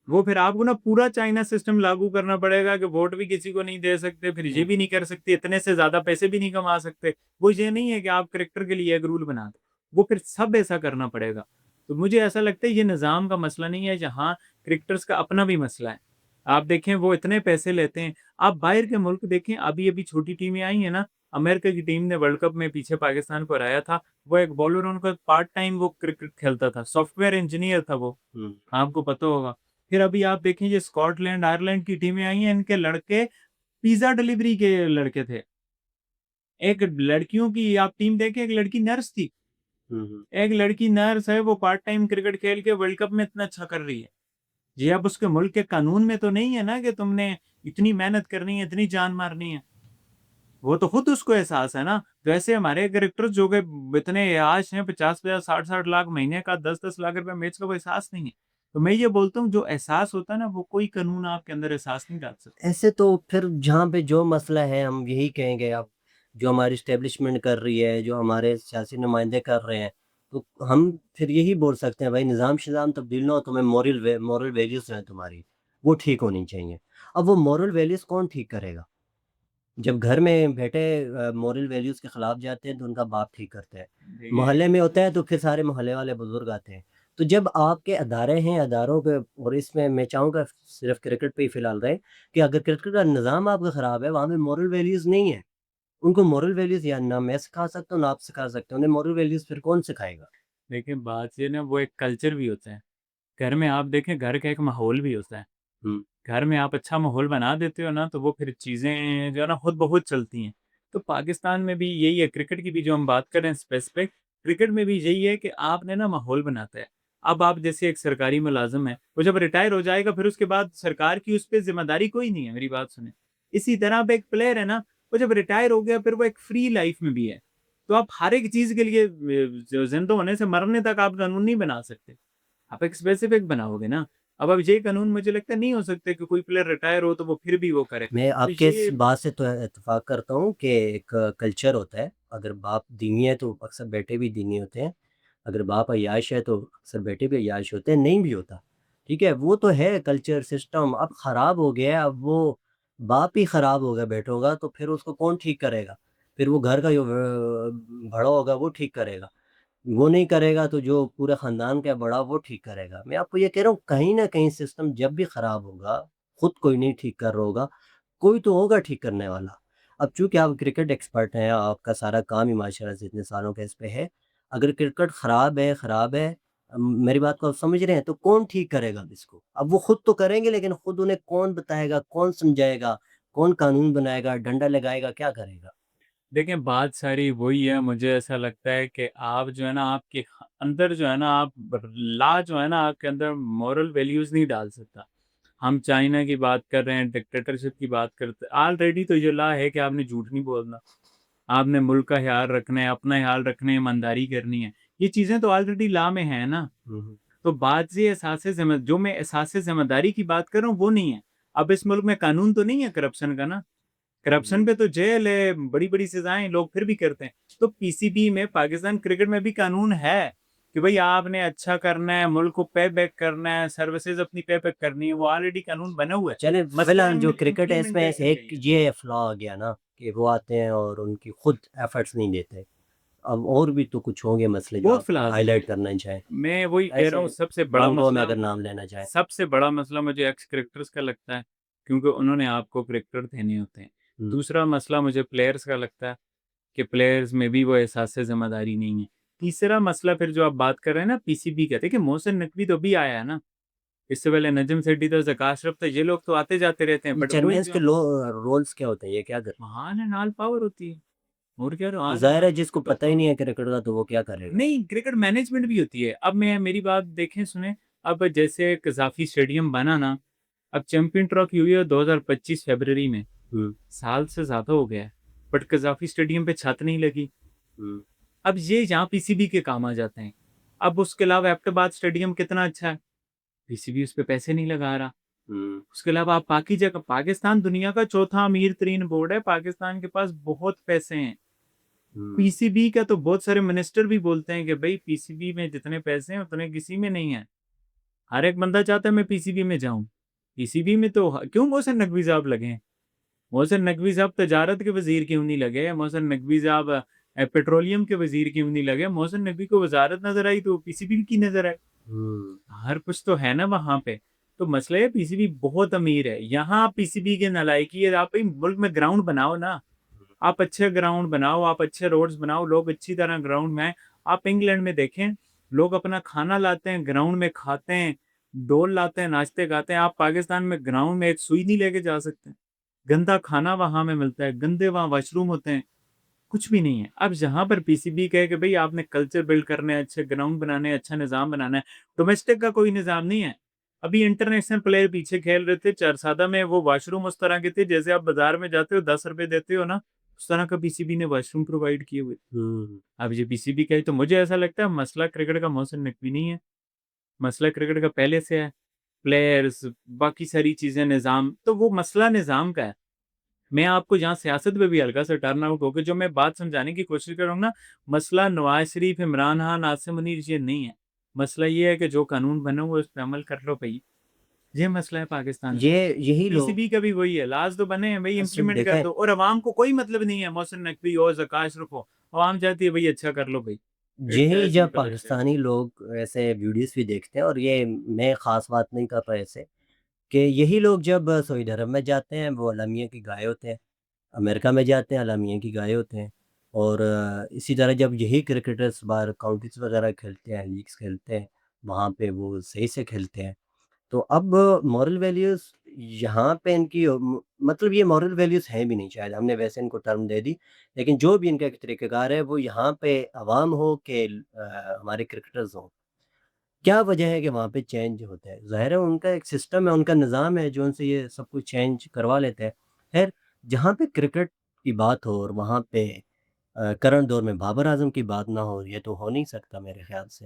वो फिर आपको ना पूरा चाइना सिस्टम लागू करना पड़ेगा कि वोट भी किसी को नहीं दे सकते, फिर ये भी नहीं कर सकते, इतने से ज़्यादा पैसे भी नहीं कमा सकते। वो ये नहीं है कि आप क्रिकेटर के लिए एक रूल बना दो, वो फिर सब ऐसा करना पड़ेगा। तो मुझे ऐसा लगता है ये निज़ाम का मसला नहीं है, यहाँ क्रिकेटर्स का अपना भी मसला है। आप देखें वो इतने पैसे लेते हैं, आप बाहर के मुल्क देखें, अभी-अभी छोटी टीमें आई हैं ना, अमेरिका की टीम ने वर्ल्ड कप में पीछे पाकिस्तान को हराया था, वो एक बॉलर उनका पार्ट टाइम वो क्रिकेट खेलता था, सॉफ्टवेयर इंजीनियर था वो, हुँ। आपको पता होगा। फिर अभी आप देखें ये स्कॉटलैंड, आयरलैंड की टीमें आई हैं, इनके लड़के पिज़्ज़ा डिलीवरी के लड़के थे। एक लड़कियों की आप टीम देखें, एक लड़की नर्स थी। हुँ, हुँ। एक लड़की नर्स है, वो पार्ट टाइम क्रिकेट खेल के वर्ल्ड कप में इतना अच्छा कर रही है। ये अब उसके मुल्क के कानून में तो नहीं है ना कि तुमने इतनी मेहनत करनी है, इतनी जान मारनी है। वो तो खुद उसको एहसास है ना। तो ऐसे हमारे क्रिकेटर्स जो कि इतने ऐश हैं 50-50, 60-60 लाख महीने का, 10-10 लाख रुपए मैच का, वो एहसास नहीं है। तो मैं ये बोलता हूँ जो एहसास होता है ना, वो कोई कानून आपके अंदर एहसास नहीं डाल सकता। ऐसे तो फिर जहाँ पे जो मसला है हम यही कहेंगे अब, जो हमारी एस्टेब्लिशमेंट कर रही है, जो हमारे सियासी नुमाइंदे कर रहे हैं, तो हम फिर यही बोल सकते हैं भाई निज़ाम-शिज़ाम तब्दील ना हो, तुम्हें मोरल वैल्यूज़ जो हैं तुम्हारी, वो ठीक होनी चाहिए। अब वो मोरल वैल्यूज़ कौन ठीक करेगा? जब घर में बेटे मोरल वैल्यूज़ के खिलाफ जाते हैं तो उनका बाप ठीक करता है। देखिए मोहल्ले में होता है तो फिर सारे मोहल्ले वाले बुज़ुर्ग आते हैं। तो जब आपके अदारे हैं, अदारों पे और इसमें मैं चाहूँगा सिर्फ़ क्रिकेट पे ही फ़िलहाल रहे कि अगर क्रिकेट का निज़ाम आपका ख़राब है, वहाँ पे मोरल वैल्यूज़ नहीं है। उनको मोरल वैल्यूज़ या ना मैं सिखा सकता हूँ, ना आप सिखा सकते हो। उन्हें मोरल वैल्यूज़ फिर कौन सिखाएगा? देखिए बात ये ना वो एक कल्चर भी होता है। घर में आप देखें घर का एक माहौल भी होता है। हुँ, घर में आप अच्छा माहौल बना देते हो ना, तो वो फिर चीज़ें जो है ना खुद ब खुद चलती हैं। तो पाकिस्तान में भी यही है, क्रिकेट की भी जो हम बात कर रहे हैं स्पेसिफ़िक, क्रिकेट में भी यही है कि आपने ना माहौल बनाता है। अब आप जैसे एक सरकारी मुलाज़िम है, वो जब रिटायर हो जाएगा फिर उसके बाद सरकार की उस पे ज़िम्मेदारी कोई नहीं है, मेरी बात सुनें। इसी तरह अब एक प्लेयर है ना, वो जब रिटायर हो गया फिर वो एक फ्री लाइफ़ में भी है। तो आप हर एक चीज़ के लिए ज ज़िंदा होने से मरने तक आप कानून नहीं बना सकते। आप एक स्पेसिफिक बनाओगे ना। अब ये कानून मुझे लगता है नहीं हो सकते कि कोई प्लेयर रिटायर हो तो वो फिर भी वो करे। मैं तो आपके इस ये बात से तो इत्तेफ़ाक करता हूँ कि एक कल्चर होता है, अगर बाप दीनी है तो अक्सर बेटे भी दीनी होते हैं। अगर बाप अय्याश है तो अक्सर बेटे भी अय्याश होते हैं, नहीं भी होता, ठीक है? वो तो है कल्चर सिस्टम अब ख़राब हो गया है, अब वो बाप ही ख़राब हो गया बेटों का तो फिर उसको कौन ठीक करेगा? फिर वो घर का जो बड़ा होगा वो ठीक करेगा, वो नहीं करेगा तो जो पूरे ख़ानदान का बड़ा वो ठीक करेगा। मैं आपको ये कह रहा हूँ कहीं न कहीं सिस्टम जब भी ख़राब होगा, खुद कोई नहीं ठीक कर रहा होगा, कोई तो होगा ठीक करने वाला। अब चूँकि आप क्रिकेट एक्सपर्ट हैं, आपका सारा काम ही माशाल्लाह से इतने सालों का इस पे है। अगर क्रिकेट ख़राब है मेरी बात को आप समझ रहे हैं, तो कौन ठीक करेगा अब इसको? अब वो खुद तो करेंगे लेकिन खुद उन्हें कौन बताएगा, कौन समझाएगा, कौन कानून बनाएगा, डंडा लगाएगा, क्या करेगा? देखें बात सारी वही है, मुझे ऐसा लगता है कि आप जो है ना आपके अंदर जो है ना आप ला जो है ना आपके अंदर मॉरल वैल्यूज़ नहीं डाल सकता। हम चाइना की बात कर रहे हैं, डिक्टेटरशिप की बात करते हैं, ऑलरेडी तो ये ला है कि आपने झूठ नहीं बोलना। आपने मुल्क का ख़्याल रखना है, अपना ख़्याल रखना है, ईमानदारी करनी है। ये चीज़ें तो ऑलरेडी लॉ में हैं ना। हुँ, हुँ। तो बात ये एहसास ज़िम्मे जो मैं एहसास ज़िम्मेदारी की बात कर रहा हूँ, वो नहीं है। अब इस मुल्क में कानून तो नहीं है करप्शन का ना। करप्शन हुँ। पे तो जेल है, बड़ी-बड़ी सज़ाएँ लोग फिर भी करते हैं। तो पीसीबी में पाकिस्तान क्रिकेट में भी कानून है कि भई आपने अच्छा करना है, मुल्क को पे बैक करना है, सर्विसेज़ अपनी पे बैक करनी है, वो ऑलरेडी कानून बना हुआ है। चलें मसला फिलहाल जो क्रिकेट है इसमें इम्प्लीमेंटेशन का एक ही है। ये फ्लॉ आ गया ना कि वो आते हैं और उनकी खुद एफर्ट्स नहीं देते। अब और भी तो कुछ होंगे मसले जो बहुत आप फ्लॉज़ हैं। हाइलाइट करना चाहें? मैं वही कह रहा ऐसे हूँ सबसे बड़ा लॉन्ग गो में मसला अगर नाम लेना चाहें? सबसे बड़ा मसला मुझे एक्स क्रिकेटर्स का लगता है, क्योंकि उन्होंने आपको क्रिकेटर देने होते हैं। हुँ, दूसरा मसला मुझे प्लेयर्स का लगता है कि प्लेयर्स में भी वो एहसास ज़िम्मेदारी नहीं है। तीसरा मसला फिर जो आप बात कर रहे हैं ना पीसीबी का, देखिए मोहसिन नकवी तो अभी आया है ना, इससे पहले नजम सेठी था, ज़का अशरफ था, ये लोग तो आते-जाते रहते हैं, बट उन्हें चैंपियंस के जो रोल्स क्या होते हैं? ये क्या करते हैं? महान है, नाल पावर होती है। और क्या तो ऑन एंड ज़ाहिर ऑफ है जिसको पता ही नहीं है क्रिकेट का तो वो क्या करेगा? नहीं, क्रिकेट मैनेजमेंट भी होती है। अब मैं मेरी बात देखें सुनें, अब जैसे कज़ाफ़ी स्टेडियम बना ना, अब चैंपियन ट्रॉफी हुई है 2025 फ़रवरी में, हुँ, साल से ज़्यादा हो गया है, बट कज़ाफ़ी स्टेडियम पे छत नहीं लगी। हुँ, अब ये यहाँ पीसीबी के काम आ जाते हैं। अब उसके अलावा एबटाबाद स्टेडियम कितना अच्छा है, पीसीबी उस पे पैसे नहीं लगा रहा। हुँ, उसके अलावा आप बाकी जगह पाकिस्तान दुनिया का चौथा अमीर-तरीन बोर्ड है, पाकिस्तान के पास बहुत पैसे हैं। हुँ। पीसीबी का तो बहुत सारे मिनिस्टर भी बोलते हैं कि भई पीसीबी में जितने पैसे हैं उतने किसी में नहीं है। हर एक बंदा चाहता है मैं पीसीबी में जाऊं। पीसीबी में तो क्यों मोहसिन नकवी साहब लगे हैं? मोहसिन नकवी साहब तजारत के वजीर क्यों नहीं लगे? मोहसिन नकवी साहब पेट्रोलियम के वजीर क्यों नहीं लगे? मोहसिन नकवी को वजारत नजर आई तो पीसीबी की नजर आई। हम्म। हर कुछ तो है ना वहां पे। तो मसला है पीसीबी बहुत अमीर है। यहाँ पीसीबी के नालायकी है, आप ही मुल्क में ग्राउंड बनाओ ना। आप अच्छे ग्राउंड बनाओ, आप अच्छे रोड्स बनाओ, लोग अच्छी तरह ग्राउंड में आए। आप इंग्लैंड में देखें, लोग अपना खाना लाते हैं ग्राउंड में खाते हैं, डोल लाते हैं, नाश्ते खाते हैं। आप पाकिस्तान में ग्राउंड में एक सुई नहीं लेके जा सकते। गंदा खाना वहां में मिलता है, गंदे वहां वॉशरूम होते हैं, कुछ भी नहीं है। अब जहां पर पीसीबी कहे कि भाई आपने कल्चर बिल्ड करने हैं, अच्छे ग्राउंड बनाने हैं, अच्छा निजाम बनाना है, डोमेस्टिक का कोई निजाम नहीं है। अभी इंटरनेशनल प्लेयर पीछे खेल रहे थे चारसादा में, वो वॉशरूम उस तरह के थे जैसे आप बाजार में जाते हो 10 रुपए देते हो ना, उस तरह का पीसीबी ने वॉशरूम प्रोवाइड किए हुए। हम्म। अब ये पीसीबी का है, तो मुझे ऐसा लगता है मसला क्रिकेट का मोहसिन नकवी नहीं है। मसला क्रिकेट का पहले से है, प्लेयर्स, बाकी सारी चीजें, निजाम। तो वो मसला निजाम का है। मैं आपको यहाँ सियासत पे भी हल्का सा टर्न आउट होकर जो मैं बात समझाने की कोशिश कर रहा हूँ ना, मसला नवाज शरीफ, इमरान खान, आसिम मुनीर ये नहीं है। मसला ये है कि जो कानून बने हुए उस पर अमल कर लो भाई। ये मसला है पाकिस्तान का। ये यही लोग पीसीबी का भी वही है, लाज तो बने हैं भाई, सिर्फ इम्प्लीमेंट देखा कर है, दो। और अवाम को कोई मतलब नहीं है मोहसिन नकवी हो, जकाश रखो, अवाम चाहती है भाई अच्छा कर लो भाई। इट्स यही एज जब सिंपल एज दैट। पाकिस्तानी लोग ऐसे वीडियोस भी देखते हैं, और ये मैं ख़ास बात नहीं कर रहा ऐसे, कि यही लोग जब सऊदी अरब में जाते हैं वो अलामिया की गाय होते हैं, अमेरिका में जाते हैं अलामिया की गाय होते हैं, और इसी तरह जब यही क्रिकेटर्स बाहर काउंटीज़ वगैरह खेलते हैं, लीग्स खेलते हैं, वहाँ पे वो सही से खेलते हैं। तो अब मॉरल वैल्यूज़ यहाँ पे इनकी मतलब ये मॉरल वैल्यूज़ हैं भी नहीं, शायद हमने वैसे इनको टर्म दे दी। लेकिन जो भी इनका एक तरीक़ेकार है वो यहाँ पे अवाम हो के हमारे क्रिकेटर्स हों। क्या वजह है कि वहाँ पे चेंज होता है? ज़ाहिर है उनका एक सिस्टम है, उनका निज़ाम है जो उनसे ये सब कुछ चेंज करवा लेते हैं। ख़ैर, जहाँ पे क्रिकेट की बात हो और वहाँ पे करंट दौर में बाबर आज़म की बात ना हो, ये तो हो नहीं सकता मेरे ख़्याल से।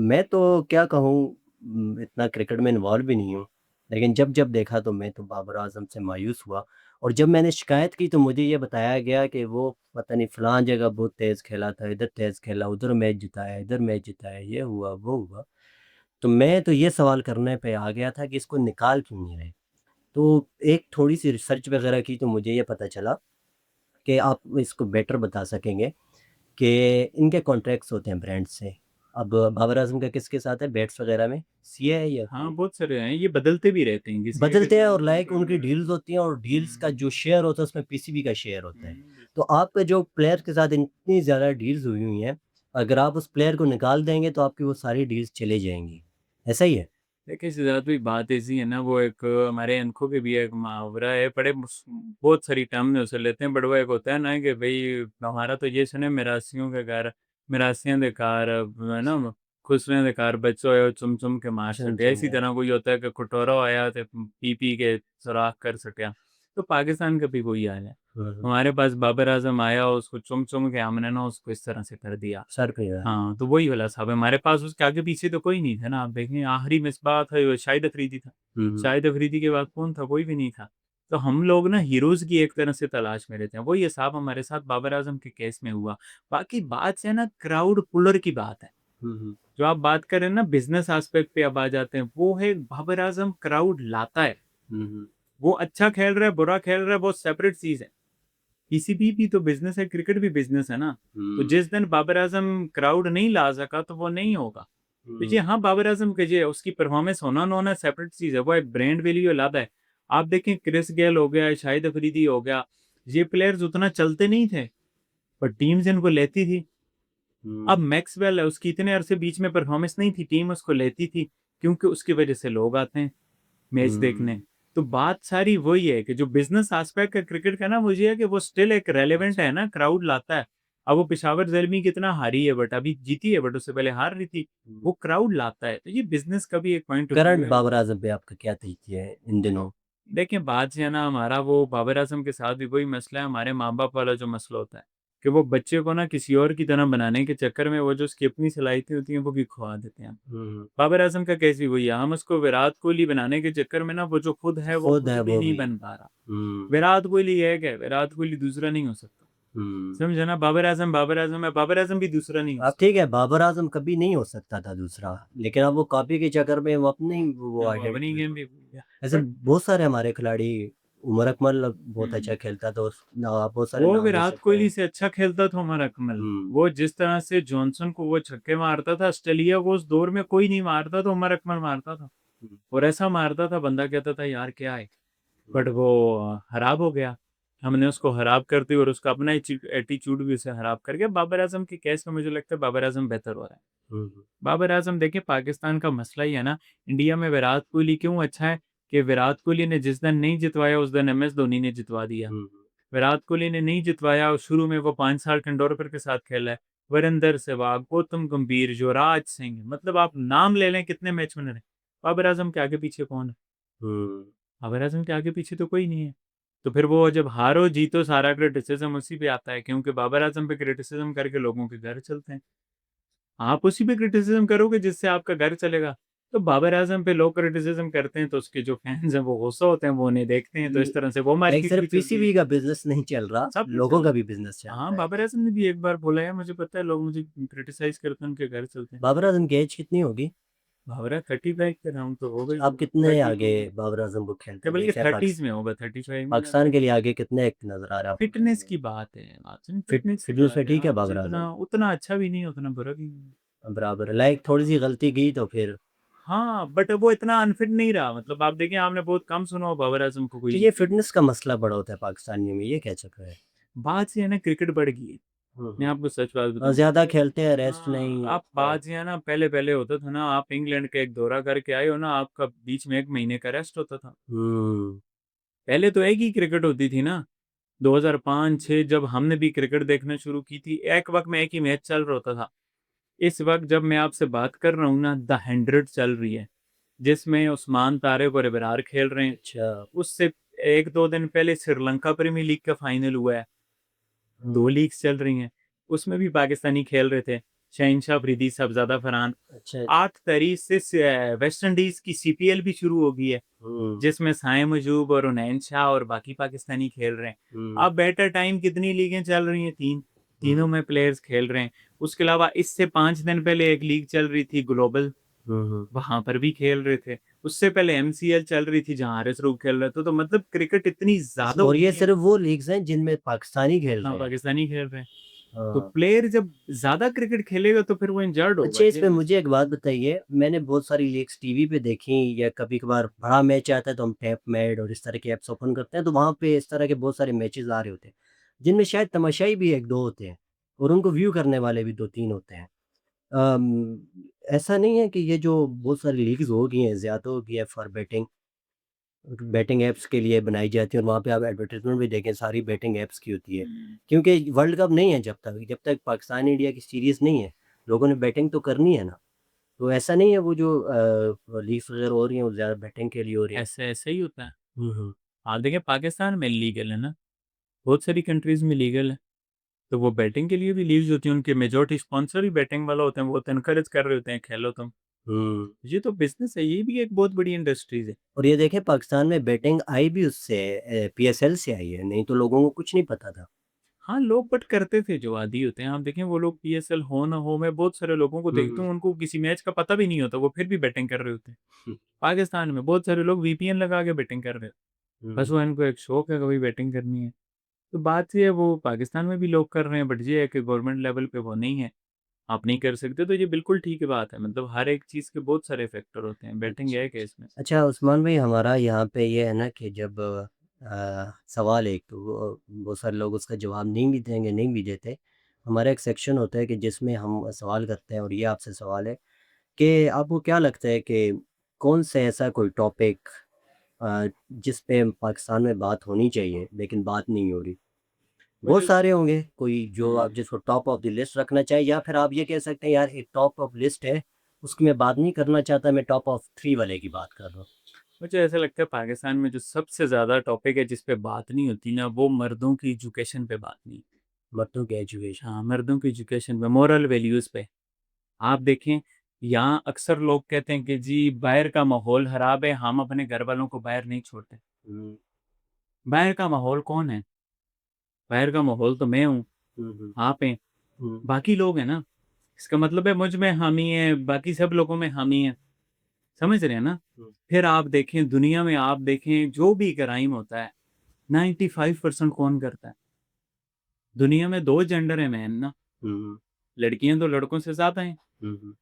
मैं तो क्या कहूँ, इतना क्रिकेट में इन्वॉल्व भी नहीं हूँ, लेकिन जब-जब देखा तो मैं तो बाबर आज़म से मायूस हुआ, और जब मैंने शिकायत की तो मुझे ये बताया गया कि वो पता नहीं फलाँ जगह बहुत तेज़ खेला था, इधर तेज़ खेला, उधर मैच जिताया, इधर मैच जिताया, ये हुआ, वो हुआ। तो मैं तो ये सवाल करने पे आ गया था कि इसको निकाल क्यों नहीं रहे? तो एक थोड़ी-सी रिसर्च वगैरह की तो मुझे ये पता चला कि आप इसको बेटर बता सकेंगे कि इनके कॉन्ट्रैक्ट्स होते हैं ब्रांड से। अब बाबर आज़म का किसके साथ है बैट्स वगैरह में? सीए है या हाँ बहुत सारे हैं, ये बदलते भी रहते हैं, किसी के बदलते हैं, साथ और लाइक कॉन्ट्रैक्ट उनकी रहते डील्स होती हैं, और डील्स का जो हैं। शेयर होता है उसमें पीसीबी का शेयर होता है। बिल्कुल। तो आपका जो प्लेयर के साथ इतनी ज़्यादा डील्स हुई हुई हैं, अगर आप उस प्लेयर को निकाल देंगे तो आपकी वो सारी डील्स चली जाएँगी। ऐसा ही है? देखिए सिद्धार्थ भाई, बात ऐसी है ना, वो एक हमारे अनखों के भी एक मुहावरा है, बड़े बहुत सारी टर्म में उसे लेते हैं, बट वो एक होता है ना कि भाई हमारा तो ये सुने मिरासियों के घर, मिरासियां दे कार, है ना, खुसरे दे कार बच्चों आयो चुम चुम के मार सटे। चमचम इसी यार। तरह कोई होता है कि कटोरा आया तो पी पी के सुराख कर सटिया। तो पाकिस्तान का भी वही हाल है। हुँ, हुँ। हमारे पास बाबर आजम आया, उसको चुम चुम के हमने ना उसको इस तरह से कर दिया। सर पे यार। हाँ, तो वही वाला साहब है। हमारे पास उसके आगे पीछे तो कोई नहीं था ना। आप देखें आखिरी मिसबाह था वो शाहिद अफरीदी था। हुँ, हुँ। शाहिद अफरीदी के बाद कौन था? कोई भी नहीं था। तो हम लोग ना हीरोज़ की एक तरह से तलाश में रहते हैं। वही हिसाब हमारे साथ बाबर आज़म के केस में हुआ। बाकी बात से ना क्राउड पुलर की बात है। हुँ, हुँ। जो आप बात कर रहे हैं ना बिज़नेस एस्पेक्ट पे अब आ जाते हैं। वो है बाबर आज़म क्राउड लाता है। हुँ, हुँ। वो अच्छा खेल रहा है, बुरा खेल रहा है, वो सेपरेट चीज़ है। पीसीबी भी तो बिज़नेस है, क्रिकेट भी बिज़नेस है ना। तो हुँ, जिस दिन बाबर आज़म क्राउड नहीं ला सका तो वो नहीं होगा। तो हुँ। ये हाँ, बाबर आज़म का ये उसकी परफॉर्मेंस होना ना होना सेपरेट चीज़ है, वो एक ब्रांड वैल्यू अलग है। आप देखें क्रिस गेल हो गया, शाहिद अफरीदी हो गया, ये प्लेयर्स उतना चलते नहीं थे, पर टीम्स इनको लेती थी। अब हुँ, मैक्सवेल है, उसकी इतने अरसे बीच में परफॉर्मेंस नहीं थी, टीम उसको लेती थी, क्योंकि उसकी वजह से लोग आते हैं मैच देखने। हुँ। तो बात सारी वही है कि जो बिज़नेस एस्पेक्ट है क्रिकेट का ना, वो ये है कि वो स्टिल एक रेलेवेंट है ना, क्राउड लाता है। अब वो पेशावर ज़ल्मी कितना हारी है, बट अभी जीती है, बट उससे पहले हार रही थी। हुँ। वो क्राउड लाता है, तो ये बिज़नेस का भी एक पॉइंट ऑफ व्यू करंट है। बाबर आज़म पे आपका क्या तज़किया है इन दिनों? देखिए बात जो है ना, हमारा वो बाबर आज़म के साथ भी वही मसला है, हमारे माँ-बाप वाला जो मसला होता है, कि वो बच्चे को ना किसी और की तरह बनाने के चक्कर में वो जो उसकी अपनी सलाहियतें होती हैं, वो भी खो देते हैं। हुँ, हुँ। बाबर आज़म का केस भी वही है, हम उसको विराट कोहली बनाने के चक्कर में ना, वो जो खुद है, वो खुद खुद है भी वो नहीं भी। बन पा रहा। हुँ। विराट कोहली एक है, विराट कोहली दूसरा नहीं हो सकता। समझे ना, बाबर आजम है, बाबर आजम भी दूसरा नहीं हो अब ठीक है, बाबर आजम कभी नहीं हो सकता था दूसरा, लेकिन अब वो कॉपी के चक्कर में वो अपनी वो सकता, वो अपनी आइडेंटिटी गेम भी भूल गया। ऐसे बट बहुत सारे हमारे खिलाड़ी, उमर अकमल बहुत अच्छा खेलता था, आप बहुत सारे वो नाम ले विराट सकते कोहली हैं। से अच्छा खेलता था उमर अकमल। हम्म। वो जिस तरह से जॉनसन को वो छक्के मारता था, ऑस्ट्रेलिया को उस दौर में कोई नहीं मारता था, उमर अकमल मारता था। हम्म। और ऐसा मारता था, बंदा कहता था यार क्या है। बट हम्म। वो हराब हो गया। हमने उसको हराब कर दी, और उसका अपना एटीट्यूड भी उसे हराब कर गया। बाबर आजम के केस में मुझे लगता है बाबर आजम बेहतर हो रहा है। हम्म। बाबर आजम देखिए, पाकिस्तान का मसला ही है ना, इंडिया में विराट कोहली क्यों अच्छा है, कि विराट कोहली ने जिस दिन नहीं जितवाया उस दिन MS धोनी ने जितवा दिया। हम्म। विराट कोहली ने नहीं जितवाया, और शुरू में वो 5 साल तेंदुलकर के साथ खेला है। वीरेंद्र सहवाग, गौतम गंभीर, युवराज सिंह, मतलब आप नाम ले लें कितने मैच विनर है। बाबर आजम के आगे पीछे कौन है? हम्म। बाबर आजम के आगे पीछे तो कोई नहीं है। तो फिर वो जब हारो जीतो सारा क्रिटिसिज्म उसी पे आता है, क्योंकि बाबर आजम पे क्रिटिसिज्म करके लोगों के घर चलते हैं। आप उसी पे क्रिटिसिज्म करोगे जिससे आपका घर चलेगा। तो बाबर आजम पे लोग क्रिटिसिज्म करते हैं, तो उसके जो फैंस हैं वो गुस्सा होते हैं, वो उन्हें देखते हैं, तो इस तरह से वो लाइक मार्केट भी सिर्फ चलती है। पीसीबी का बिजनेस नहीं चल रहा, सब कुछ लोगों चल का रहा भी बिजनेस है। चल हाँ, रहा है। बाबर आजम ने भी एक बार बोला है, मुझे पता है, लोग मुझे क्रिटिसाइज करते हैं, उनके घर चलते हैं। बाबर आजम की एज कितनी होगी? बाबर 35 के राउंड तो हो गई आप होगी, कितने 30 आगे होगी, बाबर आजम को क्या खेलते बल्कि देख रहे हैं 30s में होगा, 35 में पाकिस्तान के लिए आगे कितने एक नजर आ रहा है फिटनेस आपको? की बात है, आजम फिट फिटनेस की फिटनेस बात में है। ठीक है आज बाबर आजम? उतना उतना अच्छा भी नहीं, उतना बुरा भी नहीं। बराबर, लाइक थोड़ी सी गलती की तो फिर। हाँ, बट वो इतना अनफिट नहीं रहा, मतलब आप देखें, आपने बहुत कम सुना हो बाबर आजम को तो कोई। ये फिटनेस का मसला बड़ा होता है पाकिस्तानियों में, ये क्या चक्कर है? बात से है ना, क्रिकेट बढ़ गई है। मैं हम्म। आपको सच बात बताऊं। ज्यादा खेलते हैं, रेस्ट हाँ, नहीं आप और। बात ये है ना, पहले पहले होता था ना, आप इंग्लैंड का एक दौरा करके आए हो ना, आपका बीच में 1 महीने का रेस्ट होता था। हम्म। पहले तो एक ही क्रिकेट होती थी ना। 2005-6 जब हमने भी क्रिकेट देखना शुरू की थी, एक वक्त में एक ही मैच चल रहा होता था। इस वक्त जब मैं आपसे बात कर रहा हूँ ना, द 100 चल रही है, जिसमें उस्मान तारिक और इबरार खेल रहे हैं। अच्छा। उससे 1-2 दिन पहले श्रीलंका प्रीमियर लीग का फाइनल हुआ है। हम्म। 2 लीग्स चल रही हैं, उसमें भी पाकिस्तानी खेल रहे थे। शहनशाह अफरीदी, साहबजादा फरहान। अच्छा। 8 तारीख से वेस्ट इंडीज की CPL भी शुरू हो गई है, हम्म। जिसमें साइम मजूब और उनैन शाह और बाकी पाकिस्तानी खेल रहे हैं। हम्म। अब बेटर टाइम कितनी लीगें चल रही हैं? तीन। तीनों हम्म। में प्लेयर्स खेल रहे हैं। उसके अलावा इससे 5 दिन पहले एक लीग चल रही थी ग्लोबल, हम्म। वहां पर भी खेल रहे थे। उससे पहले MCL चल रही थी, जहां हारिस रूफ खेल रहे थे। तो मतलब क्रिकेट इतनी ज्यादा हो और ये गई है। सिर्फ वो लीग्स हैं जिनमें पाकिस्तानी खेल हाँ, रहे हैं। पाकिस्तानी खेल रहे हैं। तो हाँ। प्लेयर जब ज्यादा क्रिकेट खेलेगा तो फिर वो इंजर्ड होगा, अच्छा, इस ये पे मुझे एक बात बताइए, मैंने बहुत सारी लीग्स टीवी पे देखी, या कभी कभार बड़ा मैच आता है तो हम टैप मैड और इस तरह के ऐप्स ओपन करते हैं, तो वहाँ पे इस तरह के बहुत सारे मैचेस आ रहे होते हैं, जिनमें शायद तमाशाई भी एक दो होते हैं, और उनको व्यू करने वाले भी दो तीन होते हैं। ऐसा नहीं है कि ये जो बहुत सारी लीग्स हो गई हैं, ज़्यादा हो गई है फॉर बैटिंग, बैटिंग ऐप्स के लिए बनाई जाती है, और वहाँ पे आप एडवर्टाइजमेंट भी देखें, सारी बैटिंग ऐप्स की होती है, क्योंकि वर्ल्ड कप नहीं है, जब तक पाकिस्तान इंडिया की सीरीज नहीं है, लोगों ने बैटिंग तो करनी है ना। तो ऐसा नहीं है वो जो लीग्स वगैरह हो रही हैं वो ज़्यादा बैटिंग के लिए हो रही हैं। ऐसे ऐसे ही होता है। हम्म। आप देखें, पाकिस्तान में लीगल है ना, बहुत सारी कंट्रीज में लीगल है। तो वो बैटिंग के लिए भी लीव्स होती हैं, उनके मेजोरिटी स्पॉन्सर ही बैटिंग वाला होते हैं, वो तो इनकरेज कर रहे होते हैं, खेलो तुम। हम्म। ये तो बिजनेस है, ये भी एक बहुत बड़ी इंडस्ट्रीज है। और ये देखें, पाकिस्तान में बैटिंग आई भी उससे, PSL से आई है, नहीं तो लोगों को कुछ नहीं पता था। हाँ, लोग बट करते थे, जो आदी होते हैं। आप देखें, वो लोग PSL हो ना हो, मैं बहुत सारे लोगों को देखता हम्म। हूँ, उनको किसी मैच का पता भी नहीं होता, वो फिर भी बैटिंग कर रहे होते हैं। पाकिस्तान में बहुत सारे लोग VPN लगा के बैटिंग कर रहे हैं। बस हम्म। वो इनको एक शौक है, कभी बैटिंग करनी है। तो बात ये है, वो पाकिस्तान में भी लोग कर रहे हैं, बट ये है कि गवर्नमेंट लेवल पे वो नहीं है, आप नहीं कर सकते। तो ये बिल्कुल ठीक है बात है, मतलब हर एक चीज़ के बहुत सारे फैक्टर होते हैं, बैटिंग अच्छा। है केस में। अच्छा उस्मान भाई, हमारा यहाँ पे ये है ना कि जब सवाल एक तो बहुत सारे लोग उसका जवाब नहीं भी देंगे, नहीं भी देते, हमारा एक सेक्शन होता है कि जिसमें हम सवाल करते हैं, और ये आपसे सवाल है कि आपको क्या लगता है कि कौन से ऐसा कोई टॉपिक जिस पे पाकिस्तान में बात होनी चाहिए लेकिन बात नहीं हो रही? बहुत मुझे सारे होंगे, कोई जो हम्म, आप जिसको टॉप ऑफ द लिस्ट रखना चाहिए, या फिर आप ये कह सकते हैं यार एक टॉप ऑफ लिस्ट है, उसकी मैं बात नहीं करना चाहता, मैं टॉप ऑफ 3 वाले की बात कर रहा हूँ। मुझे ऐसा लगता है पाकिस्तान में जो सबसे ज़्यादा टॉपिक है जिस पे बात नहीं होती ना, वो मर्दों की एजुकेशन पे बात नहीं। मर्दों की एजुकेशन। हाँ, मर्दों की एजुकेशन पे, मोरल वैल्यूज़ पे। आप देखें, यहाँ अक्सर लोग कहते हैं कि जी बाहर का माहौल खराब है, हम अपने घर वालों को बाहर नहीं छोड़ते। बाहर का माहौल कौन है? बाहर का माहौल तो मैं हूँ, हम्म, आप हैं, हम्म, बाकी लोग हैं ना। इसका मतलब है मुझ में हम ही है, बाकी सब लोगों में हम ही है। समझ रहे हैं ना? हम्म, फिर आप देखें दुनिया में, आप देखें जो भी क्राइम होता है 95% कौन करता है? दुनिया में 2 जेंडर है मैन ना, हम्म, लड़कियां तो लड़कों से ज्यादा हैं। हम्म।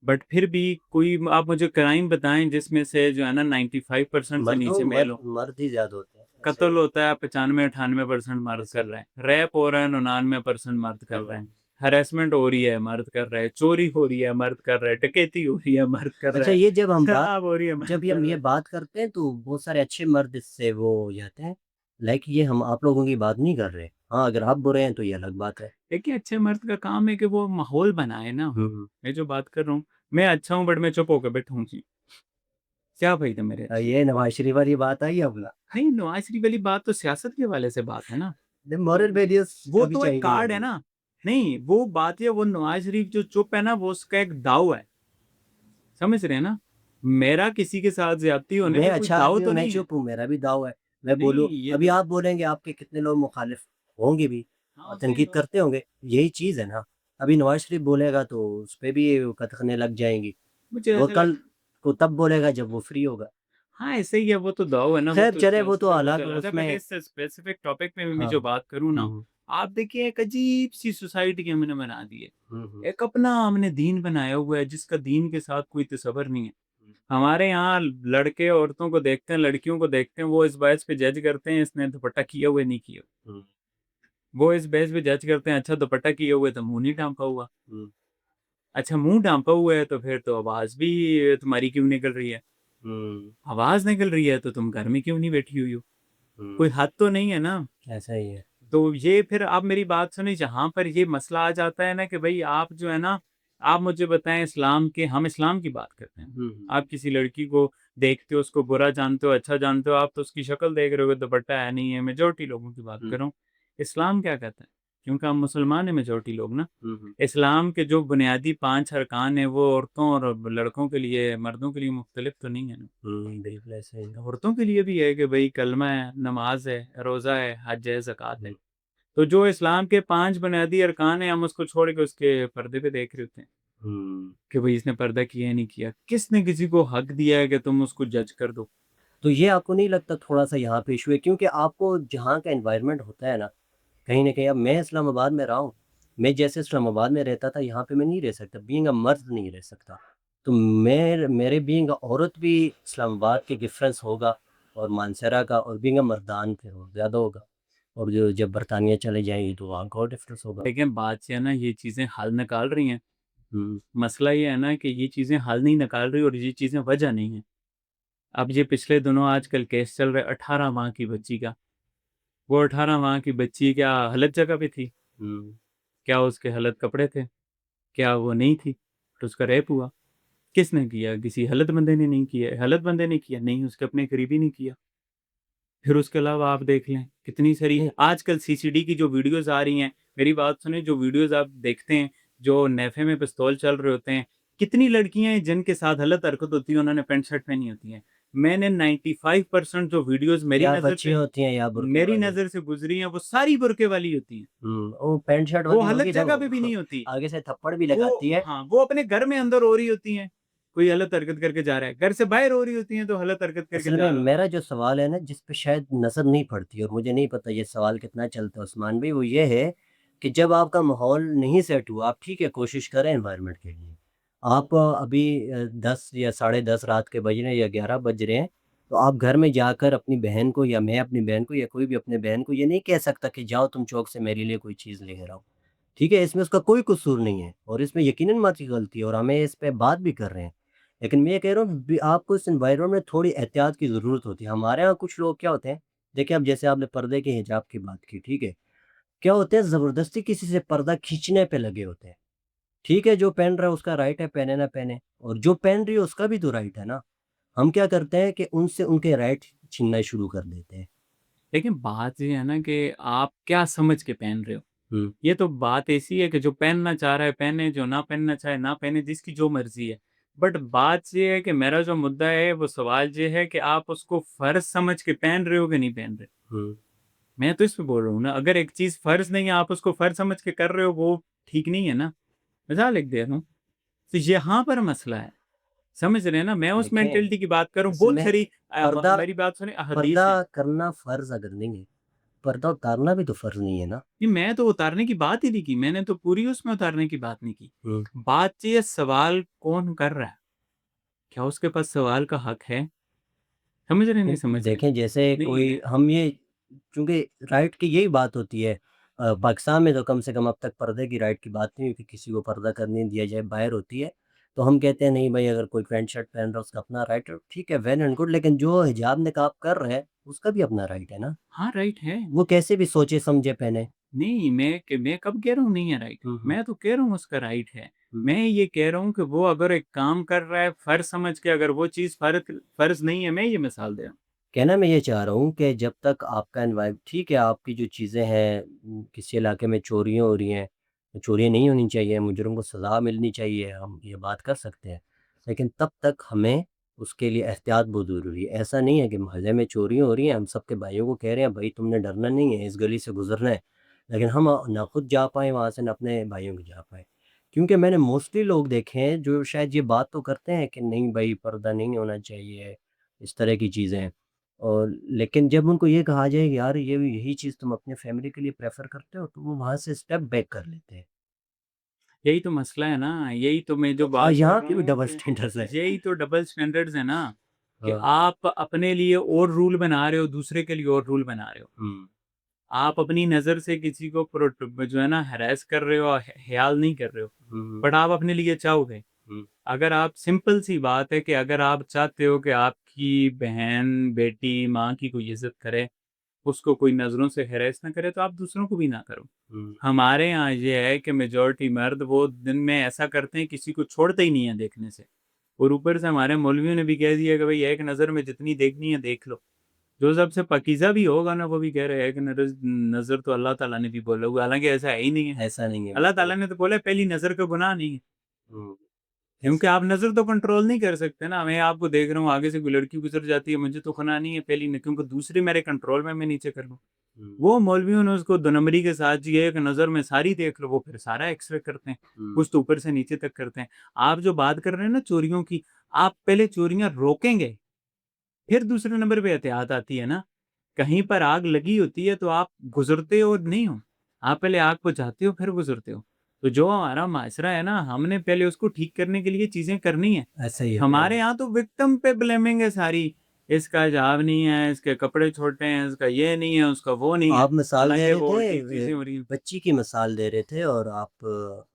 बट फिर भी कोई आप मुझे क्राइम बताएं जिसमें से जो है ना 95% से नीचे मेल हो। मर्द ही ज्यादा होते हैं ऐसे। कत्ल होता है 95-98% मर्द ऐसे। कर रहे हैं, रैप हो रहा है 99% मर्द कर रहे हैं, हम्म। हरेसमेंट हो रही है मर्द कर रहे हैं, चोरी हो रही है मर्द कर रहे हैं, डकैती हो रही है मर्द कर रहा अच्छा, है, ये जब हम बात शराब हो रही है मर्द जब ये कर हम रहा ये है। बात करते हैं तो बहुत सारे अच्छे मर्द इससे वो हो जाते हैं। लाइक ये हम आप लोगों की बात नहीं कर रहे। हाँ, अगर आप बुरे हैं तो ये अलग बात है। देखिए अच्छे मर्द का काम है कि वो माहौल बनाए ना। हम्म। मैं जो बात कर रहा हूँ, मैं अच्छा हूँ बट मैं चुप होकर बैठूंगी, क्या फायदा मेरे अच्छे ये नवाज शरीफ वाली बात आई अपना। नहीं, नवाज शरीफ वाली बात तो सियासत के हवाले से बात है ना। मॉरल वैल्यूज वो कभी तो एक चाहिए कार्ड है हमें। ना। नहीं, वो बात है, वो नवाज शरीफ जो चुप है ना, वो उसका एक दाव है। समझ रहे हैं ना? मेरा किसी के साथ ज्यादती होने मैं पे कोई अच्छा दाव आदमी हूँ, तो मैं नहीं है। चुप हूँ, मेरा भी दाव है। मैं बोलूँ, नहीं ये अभी तो आप बोलेंगे, आपके कितने लोग मुखालिफ होंगे भी हाँ और होते तनकीद हैं। करते होंगे। यही चीज़ है ना। अभी नवाज शरीफ बोलेगा तो उस पर भी कतखने लग जाएंगी। मुझे वो ऐसा कल लगता को तब बोलेगा जब वो फ्री होगा। हाँ ऐसे ही है, वो तो दाव है ना, वो खैर तो चले, वो सियासत तो है, वो अलग चला था। उसमें। बट इस स्पेसिफिक टॉपिक पे मैं हाँ। जो बात करूँ ना, हम्म, आप देखिए एक अजीब सी सोसाइटी की हमने बना दी है। हम्म, एक अपना हमने दीन बनाया हुआ है जिसका दीन के साथ कोई तसव्वुर नहीं है। हमारे यहाँ लड़के औरतों को देखते हैं, लड़कियों को देखते हैं, वो इस बात पे जज करते हैं इसने दुपट्टा किया हुआ है, नहीं किया। हम्म, वो इस बेस पे जज करते हैं, अच्छा दुपट्टा किया हुआ है तो मुंह नहीं ढांपा हुआ। हम्म, अच्छा मुंह ढांपा हुआ है तो फिर तो आवाज भी तुम्हारी क्यों निकल रही है? हम्म, आवाज निकल रही है तो तुम घर में क्यों नहीं बैठी हुई हो? कोई हम्म। हद तो नहीं है ना। ऐसा ही है। तो ये फिर आप मेरी बात सुनिए, जहां पर ये मसला आ जाता है ना कि भाई आप जो है ना, आप मुझे बताएं इस्लाम के, हम इस्लाम की बात करते हैं। हम्म, आप किसी लड़की को देखते हो, उसको बुरा जानते हो अच्छा जानते हो, आप तो उसकी शक्ल देख रहे हो, दुपट्टा है नहीं है, मेजोरिटी लोगों की बात कर हम्म, रहा हूँ। इस्लाम क्या कहता है? क्योंकि हम मुसलमान हैं मेजोरिटी लोग ना। हम्म, इस्लाम के जो बुनियादी 5 अरकान है वो औरतों और लड़कों के लिए, मर्दों के लिए मुख्तलिफ तो नहीं है ना। बिल्कुल ऐसा ही है। औरतों के लिए भी है कि भाई कलमा है, नमाज है, रोज़ा है, हज है, ज़कात है। हम्म, तो जो इस्लाम के 5 बुनियादी अरकान हैं, हम उसको छोड़ के उसके पर्दे पे देख रहे होते हैं हम्म। कि भाई इसने पर्दा किया है नहीं किया। किसने किसी को हक दिया है कि तुम उसको जज कर दो? तो ये आपको नहीं लगता थोड़ा सा यहाँ पे इशू है, क्योंकि आपको जहाँ का एनवायरनमेंट होता है ना, कहीं ना कहीं, अब मैं इस्लामाबाद में रहा हूँ। मैं जैसे इस्लामाबाद में रहता था, यहाँ पे मैं नहीं रह सकता, बीइंग अ मर्द नहीं रह सकता। तो मैं मेरे बीइंग अ औरत भी इस्लामाबाद के डिफरेंस होगा, और मानसरा का, और बीइंग अ मर्दान फिर और ज़्यादा होगा। और जो जब बरतानिया चले जाएंगी तो वहाँ का और डिफरेंस होगा। लेकिन बात से है ना, ये चीज़ें हल निकाल रही हैं। हम्म, मसला ये है ना कि ये चीज़ें हल नहीं निकाल रही और ये चीज़ें वजह नहीं है। अब ये पिछले दिनों आजकल केस चल रहा है 18 माह की बच्ची का। वो 18 माह की बच्ची क्या गलत जगह पे थी? हम्म, क्या उसके गलत कपड़े थे? क्या वो नहीं थी? तो उसका रेप हुआ। किसने किया? किसी गलत बंदे ने नहीं किया। गलत बंदे ने किया नहीं, उसके अपने करीबी ने किया। फिर उसके अलावा आप देख लें कितनी सारी नहीं। आजकल सीसीडी की जो वीडियोस आ रही हैं, मेरी बात सुने, जो वीडियोस आप देखते हैं, जो नेफे में पिस्तौल चल रहे होते हैं, कितनी लड़कियां हैं जिनके साथ गलत हरकत होती है, उन्होंने पैंट शर्ट पहनी होती है। मैंने 95% जो वीडियोस या बच्ची होती हैं या बुरके मेरी वाली। नजर से गुजरी हैं, वो सारी बुरके वाली होती हैं। वो पैंट शर्ट वो वाली गलत होगी जगह जब पे भी नहीं होती। आगे से थप्पड़ भी वो लगाती है। हाँ, वो अपने घर में अंदर हो रही होती हैं, कोई गलत हरकत करके जा रहा है, घर से बाहर हो रही होती हैं तो गलत हरकत करके असल जा में रहा होता मेरा जो सवाल है ना, जिस पे शायद नजर नहीं पड़ती, और मुझे नहीं पता ये सवाल कितना चलता है उस्मान भाई, वो ये है कि जब आपका माहौल नहीं सेट हुआ, आप ठीक है कोशिश करें एनवायरनमेंट के लिए। आप अभी 10 या 10:30 रात के बज रहे हैं या 11 बज रहे हैं, तो आप घर में जाकर अपनी बहन को, या मैं अपनी बहन को, या कोई भी अपने बहन को ये नहीं कह सकता कि जाओ तुम चौक से मेरे लिए कोई चीज़ लेकर आओ। ठीक है, इसमें उसका कोई कसूर नहीं है, और इसमें यकीनन मत की गलती है, और हमें इस पे बात भी कर रहे हैं। लेकिन मैं ये कह रहा हूँ आपको इस एनवायरनमेंट में थोड़ी एहतियात की ज़रूरत होती है। हमारे यहाँ कुछ लोग क्या होते हैं, देखिए अब जैसे आपने पर्दे के हिजाब की बात की, ठीक है, क्या होते हैं, ज़बरदस्ती किसी से पर्दा खींचने पे लगे होते हैं। ठीक है, जो पहन रहा है उसका राइट है, पहने ना पहने, और जो पहन रही है उसका भी तो राइट है ना। हम क्या करते हैं कि उनसे उनके राइट छीनना शुरू कर देते हैं। लेकिन बात ये है ना कि आप क्या समझ के पहन रहे हो। हुँ, ये तो बात ऐसी है कि जो पहनना चाह रहा है पहने, जो ना पहनना चाहे ना पहने, जिसकी जो मर्जी है। बट बात ये है कि मेरा जो मुद्दा है वो सवाल ये है कि आप उसको फर्ज समझ के पहन रहे हो कि नहीं पहन रहे। हुँ, मैं तो इस पे बोल रहा हूँ ना, अगर एक चीज़ फ़र्ज़ नहीं है, आप उसको फ़र्ज़ समझ के कर रहे हो, वो ठीक नहीं है ना। मिसाल एक दे रहा हूँ, तो यहाँ पर मसला है। समझ रहे हैं ना? मैं उस देखें, मेंटालिटी की बात कर रहा हूँ, बहुत इसमें सारी पर्दा मेरी बात सुनिए, पर्दा हदीसें। करना फ़र्ज़ अगर नहीं है, पर्दा उतारना भी तो फ़र्ज़ नहीं है ना? नहीं, मैं तो उतारने की बात ही नहीं की, मैंने तो पूरी उसमें उतारने की बात नहीं की। हुँ। बात ये है, सवाल कौन कर रहा है? क्या उसके पास सवाल का हक है? समझ रहे हैं, नहीं समझ रहे? देखें जैसे नहीं कोई हम ये चूँकि राइट की यही बात होती है पाकिस्तान में तो कम से कम अब तक पर्दे की राइट की बात नहीं हुई कि किसी को पर्दा करने दिया जाए, बाहर होती है। तो हम कहते हैं नहीं भाई अगर कोई पैंट शर्ट पहन रहा है उसका अपना राइट है, ठीक है वेल एंड गुड लेकिन जो हिजाब निकाब कर रहा है, उसका भी अपना राइट है ना। हाँ, राइट है। वो कैसे भी सोचे समझे पहने। नहीं, मैं कब कह रहा हूँ नहीं है राइट? हुँ, हुँ, मैं तो कह रहा हूँ उसका राइट है। हुँ। मैं ये कह रहा हूँ कि वो अगर एक काम कर रहा है फ़र्ज़ समझ के, अगर वो चीज़ फ़र्ज़ नहीं है, मैं ये मिसाल दे रहा हूँ। कहना मैं ये चाह रहा हूँ कि जब तक आपका ठीक है, आपकी जो चीज़ें हैं किसी इलाके में चोरियाँ हो रही हैं, तो चोरियाँ नहीं होनी चाहिए, मुजरिम को सज़ा मिलनी चाहिए, हम ये बात कर सकते हैं। लेकिन तब तक हमें उसके लिए एहतियात बहुत ज़रूरी है। ऐसा नहीं है कि मोहल्ले में चोरियाँ हो रही हैं, हम सबके भाइयों को कह रहे हैं, भई तुमने डरना नहीं है, इस गली से गुज़रना है। लेकिन हम ना खुद जा पाएँ वहाँ से, ना अपने भाइयों को जा पाएँ। क्योंकि मैंने मोस्टली लोग देखे हैं जो शायद ये बात तो करते हैं कि नहीं भई पर्दा नहीं होना चाहिए, इस तरह की चीज़ें। और लेकिन जब उनको ये कहा जाए कि यार ये यही चीज़ तुम अपने फैमिली के लिए प्रेफ़र करते हो, तो वो वहाँ से स्टेप बैक कर लेते हैं। यही तो मसला है ना, यही तो मैं जो तो बात कर यहाँ रहा के भी हूँ डबल कि स्टैंडर्ड्स हैं। यही तो डबल स्टैंडर्ड्स है ना, कि हाँ। आप अपने लिए और रूल बना रहे हो, दूसरे के लिए और रूल बना रहे हो। हुँ, आप अपनी नज़र से किसी को जो है ना हैरेस कर रहे हो, ख्याल नहीं कर रहे हो, हुँ, बट आप अपने लिए चाहोगे। हुँ, अगर आप सिंपल सी बात है कि अगर आप चाहते हो कि आपकी बहन, बेटी, माँ की कोई इज़्ज़त करे, उसको कोई नज़रों से हैरेस ना करे, तो आप दूसरों को भी ना करो। हुँ, हमारे यहाँ ये है कि मेजॉरिटी मर्द वो दिन में ऐसा करते हैं, किसी को छोड़ते ही नहीं है देखने से। और ऊपर से हमारे मौलवियों ने भी कह दिया कि भई एक नज़र में जितनी देखनी है देख लो। जो सबसे पाकीज़ा भी होगा ना, वो भी कह रहे हैं कि नज़र तो अल्लाह ताला ने भी बोला हुआ है, हालाँकि ऐसा है ही नहीं है। ऐसा नहीं है अल्लाह बिल्कुल। ताला ने तो बोला है पहली नज़र का गुनाह नहीं है। हुँ, क्योंकि आप नज़र तो कंट्रोल नहीं कर सकते ना, मैं आपको देख रहा हूँ आगे से कोई लड़की गुज़र जाती है, मुझे तो गुनाह नहीं है पहली न, क्योंकि दूसरी मेरे कंट्रोल में, मैं नीचे कर लूँ। हुँ, वो मौलवियों ने उसको 2 नंबरी के साथ जी एक नज़र में सारी देख लो, वो फिर सारा एक्स-रे करते हैं। हुँ, कुछ तो ऊपर से नीचे तक करते हैं। आप जो बात कर रहे हैं ना चोरियों की, आप पहले चोरियाँ रोकेंगे, फिर दूसरे नंबर पे एहतियात आती है ना। कहीं पर आग लगी होती है तो आप गुज़रते हो नहीं हो, आप पहले आग बुझाते हो फिर गुज़रते हो। तो जो हमारा माशरा है ना, हमने पहले उसको ठीक करने के लिए चीज़ें करनी है। ऐसा ही है हमारे बिल्कुल। यहाँ तो विक्टिम पे ब्लेमिंग है सारी, इसका हिजाब नहीं है, इसके कपड़े छोटे हैं, इसका ये नहीं है, उसका वो नहीं है। आप मिसाल दे हालाँकि रहे वो उल्टी थे चीज़ें हो रही हैं। बच्ची की मिसाल दे रहे थे और आप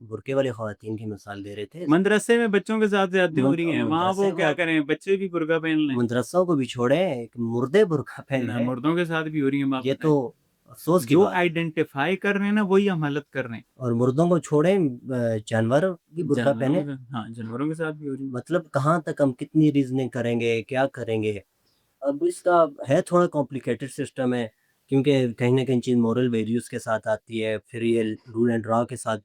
बुर्के वाली ख़वातीन की मिसाल दे रहे थे। मदरसे में बच्चों के साथ ज़्यादतियाँ हो रही हैं, वहाँ मदरसे वो क्या को करें, बच्चे भी बुर्का पहन लें। मदरसों को भी छोड़ें, एक मुर्दे बुर्का पहन रहे हैं, मर्दों के साथ भी हो रही हैं, आप ये तो बताएँ। अफ़सोस की जो बात है। आइडेंटिफ़ाई कर रहे हैं ना, वही हम गलत कर रहे हैं। और मुर्दों को छोड़ें जानवर भी बुर्का जानवरों पहने। के साथ, हाँ, जानवरों के साथ भी हो रही है। मतलब कहाँ तक हम कितनी रीज़निंग करेंगे, क्या करेंगे? अब इसका है थोड़ा कॉम्प्लिकेटेड सिस्टम है, क्योंकि कहीं न कहीं चीज़ मोरल वैल्यूज़ के साथ आती है, फिर ये रूल एंड लॉ के साथ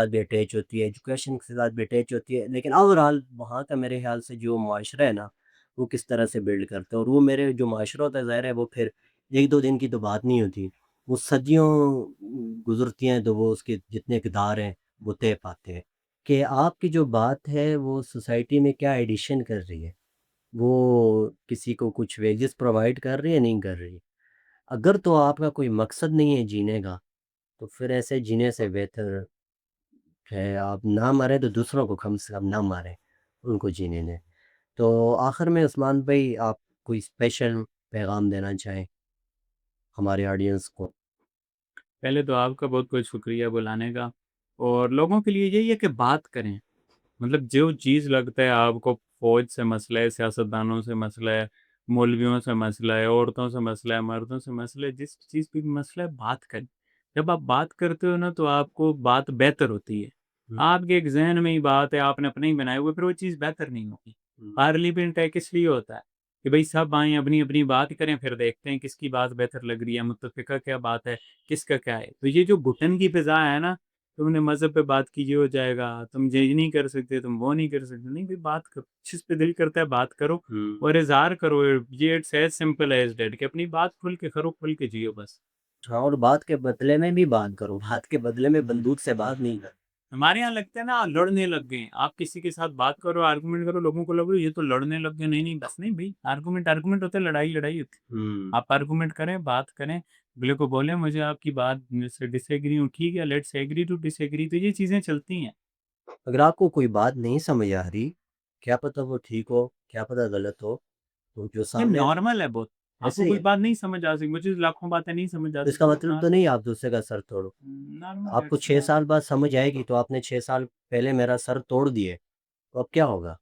भी अटैच होती है, एजुकेशन के साथ भी अटैच होती है। लेकिन ओवरऑल वहाँ का मेरे ख़्याल से जो मुआशरा है ना, वो किस तरह से बिल्ड करता है और वो मेरे जो मुआशरा होता है ज़ाहिर है वो फिर 1-2 दिन की तो बात नहीं होती। वो सदियों गुज़रती हैं तो वो उसके जितने इक़दार हैं, वो तय पाते हैं। कि आपकी जो बात है वो सोसाइटी में क्या एडिशन कर रही है? वो किसी को कुछ वेजेस प्रोवाइड कर रही है, नहीं कर रही? अगर तो आपका कोई मकसद नहीं है जीने का, तो फिर ऐसे जीने से बेहतर है आप ना मरें तो दूसरों को कम से कम ना मारें, उनको जीने दें। तो आखिर में उस्मान भाई आप कोई स्पेशल पैगाम देना चाहें हमारे ऑडियंस को? पहले तो आपका बहुत-बहुत शुक्रिया बुलाने का, और लोगों के लिए यही है कि बात करें। मतलब जो चीज़ लगता है आपको, फ़ौज से मसला है, सियासतदानों से मसला है, मौलवियों से मसला है, औरतों से मसला है, मर्दों से मसला है, जिस चीज़ पे भी मसला है, बात करें। जब आप बात करते हो ना, तो आपको बात बेहतर होती है। हुँ, आपके एक ज़हन में ही बात है, आपने अपने ही बनाए हुए, फिर वो चीज़ बेहतर नहीं होगी। हुँ, पार्लियामेंट है किस लिए होता है? कि भई सब आएँ, अपनी-अपनी बात करें, फिर देखते हैं किसकी बात बेहतर लग रही है, मुत्तफ़िक़ा क्या बात है, किसका क्या है। तो ये जो घुटन की फ़िज़ा है ना, तुमने मज़हब पे बात की ये हो जाएगा, तुम ये नहीं कर सकते, तुम वो नहीं कर सकते। नहीं भाई, बात करो, जिस पे दिल करता है बात करो और इज़हार करो। ये it's as simple as that कि अपनी बात खुल के करो, खुल के जियो बस। हाँ, और बात के बदले में भी बात करो, बात के बदले में बंदूक से बात नहीं कर। हमारे यहाँ लगता है ना लड़ने लग गए। आप किसी के साथ बात करो, आर्गुमेंट करो, लोगों को लगे ये तो लड़ने लग गए। नहीं, नहीं, बस नहीं भई, आर्गुमेंट आर्गुमेंट होता है, लड़ाई लड़ाई होती है। आप आर्गुमेंट करें, बात करें, अगले को बोलें मुझे आपकी बात से डिसएग्री हूँ, ठीक है, लेट्स एग्री टू डिसएग्री, तो ये चीज़ें चलती हैं। अगर आपको कोई बात नहीं समझ आ रही, क्या पता वो ठीक हो, क्या पता गलत हो, तो जो ये सामने नॉर्मल है बहुत। ऐसे आपको ही कोई है। बात नहीं समझ आ सकती, मुझे लाखों बातें नहीं समझ तो आती, इसका तो मतलब तो नहीं आप दूसरे का सर तोड़ो। नॉर्मल है, आपको इट्स 6 साल बाद समझ आएगी तो आपने 6 साल पहले मेरा सर तोड़ दिए, तो अब क्या होगा?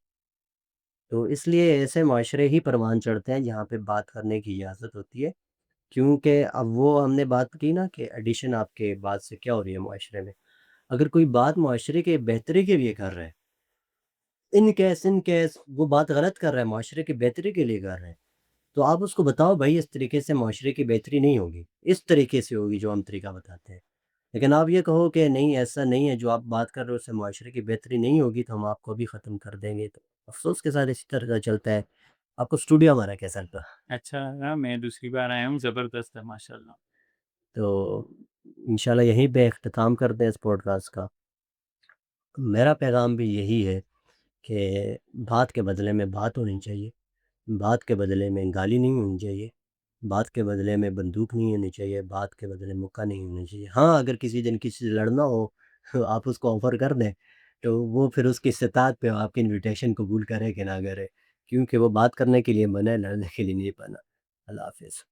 तो इसलिए ऐसे माशरे ही परवान चढ़ते हैं जहाँ पे बात करने की इजाज़त होती है। क्योंकि अब वो हमने बात की ना कि एडिशन आपके बात से क्या हो रही है मुआशरे में। अगर कोई बात मुआशरे के बेहतरी के लिए कर रहा है, इन केस वो बात गलत कर रहा है, मुआशरे की बेहतरी के लिए कर रहा है, तो आप उसको बताओ भई इस तरीके से मुआशरे की बेहतरी नहीं होगी, इस तरीके से होगी जो हम तरीका बताते हैं। लेकिन आप ये कहो कि नहीं ऐसा नहीं है, जो आप बात कर रहे हो उससे मुआशरे की बेहतरी नहीं होगी तो हम आपको भी ख़त्म कर देंगे, तो अफ़सोस के साथ इसी तरह का चलता है। आपको स्टूडियो हमारा कैसा लगा? अच्छा है। मैं दूसरी बार आया हूँ, ज़बरदस्त है माशाल्लाह। तो इंशाल्लाह यहीं पे इख्तिताम करते हैं इस पॉडकास्ट का। मेरा पैगाम भी यही है कि बात के बदले में बात होनी चाहिए, बात के बदले में गाली नहीं होनी चाहिए, बात के बदले में बंदूक नहीं होनी चाहिए, बात के बदले मुक्का नहीं होना चाहिए। हाँ, अगर किसी दिन किसी से लड़ना हो आप उसको ऑफ़र कर दें, तो वो फिर उसकी इस्तात पे आपकी इन्विटेशन कबूल करे कि ना करे, क्योंकि वो बात करने के लिए बना है, लड़ने के लिए नहीं बना। अल्लाह हाफ़िज़।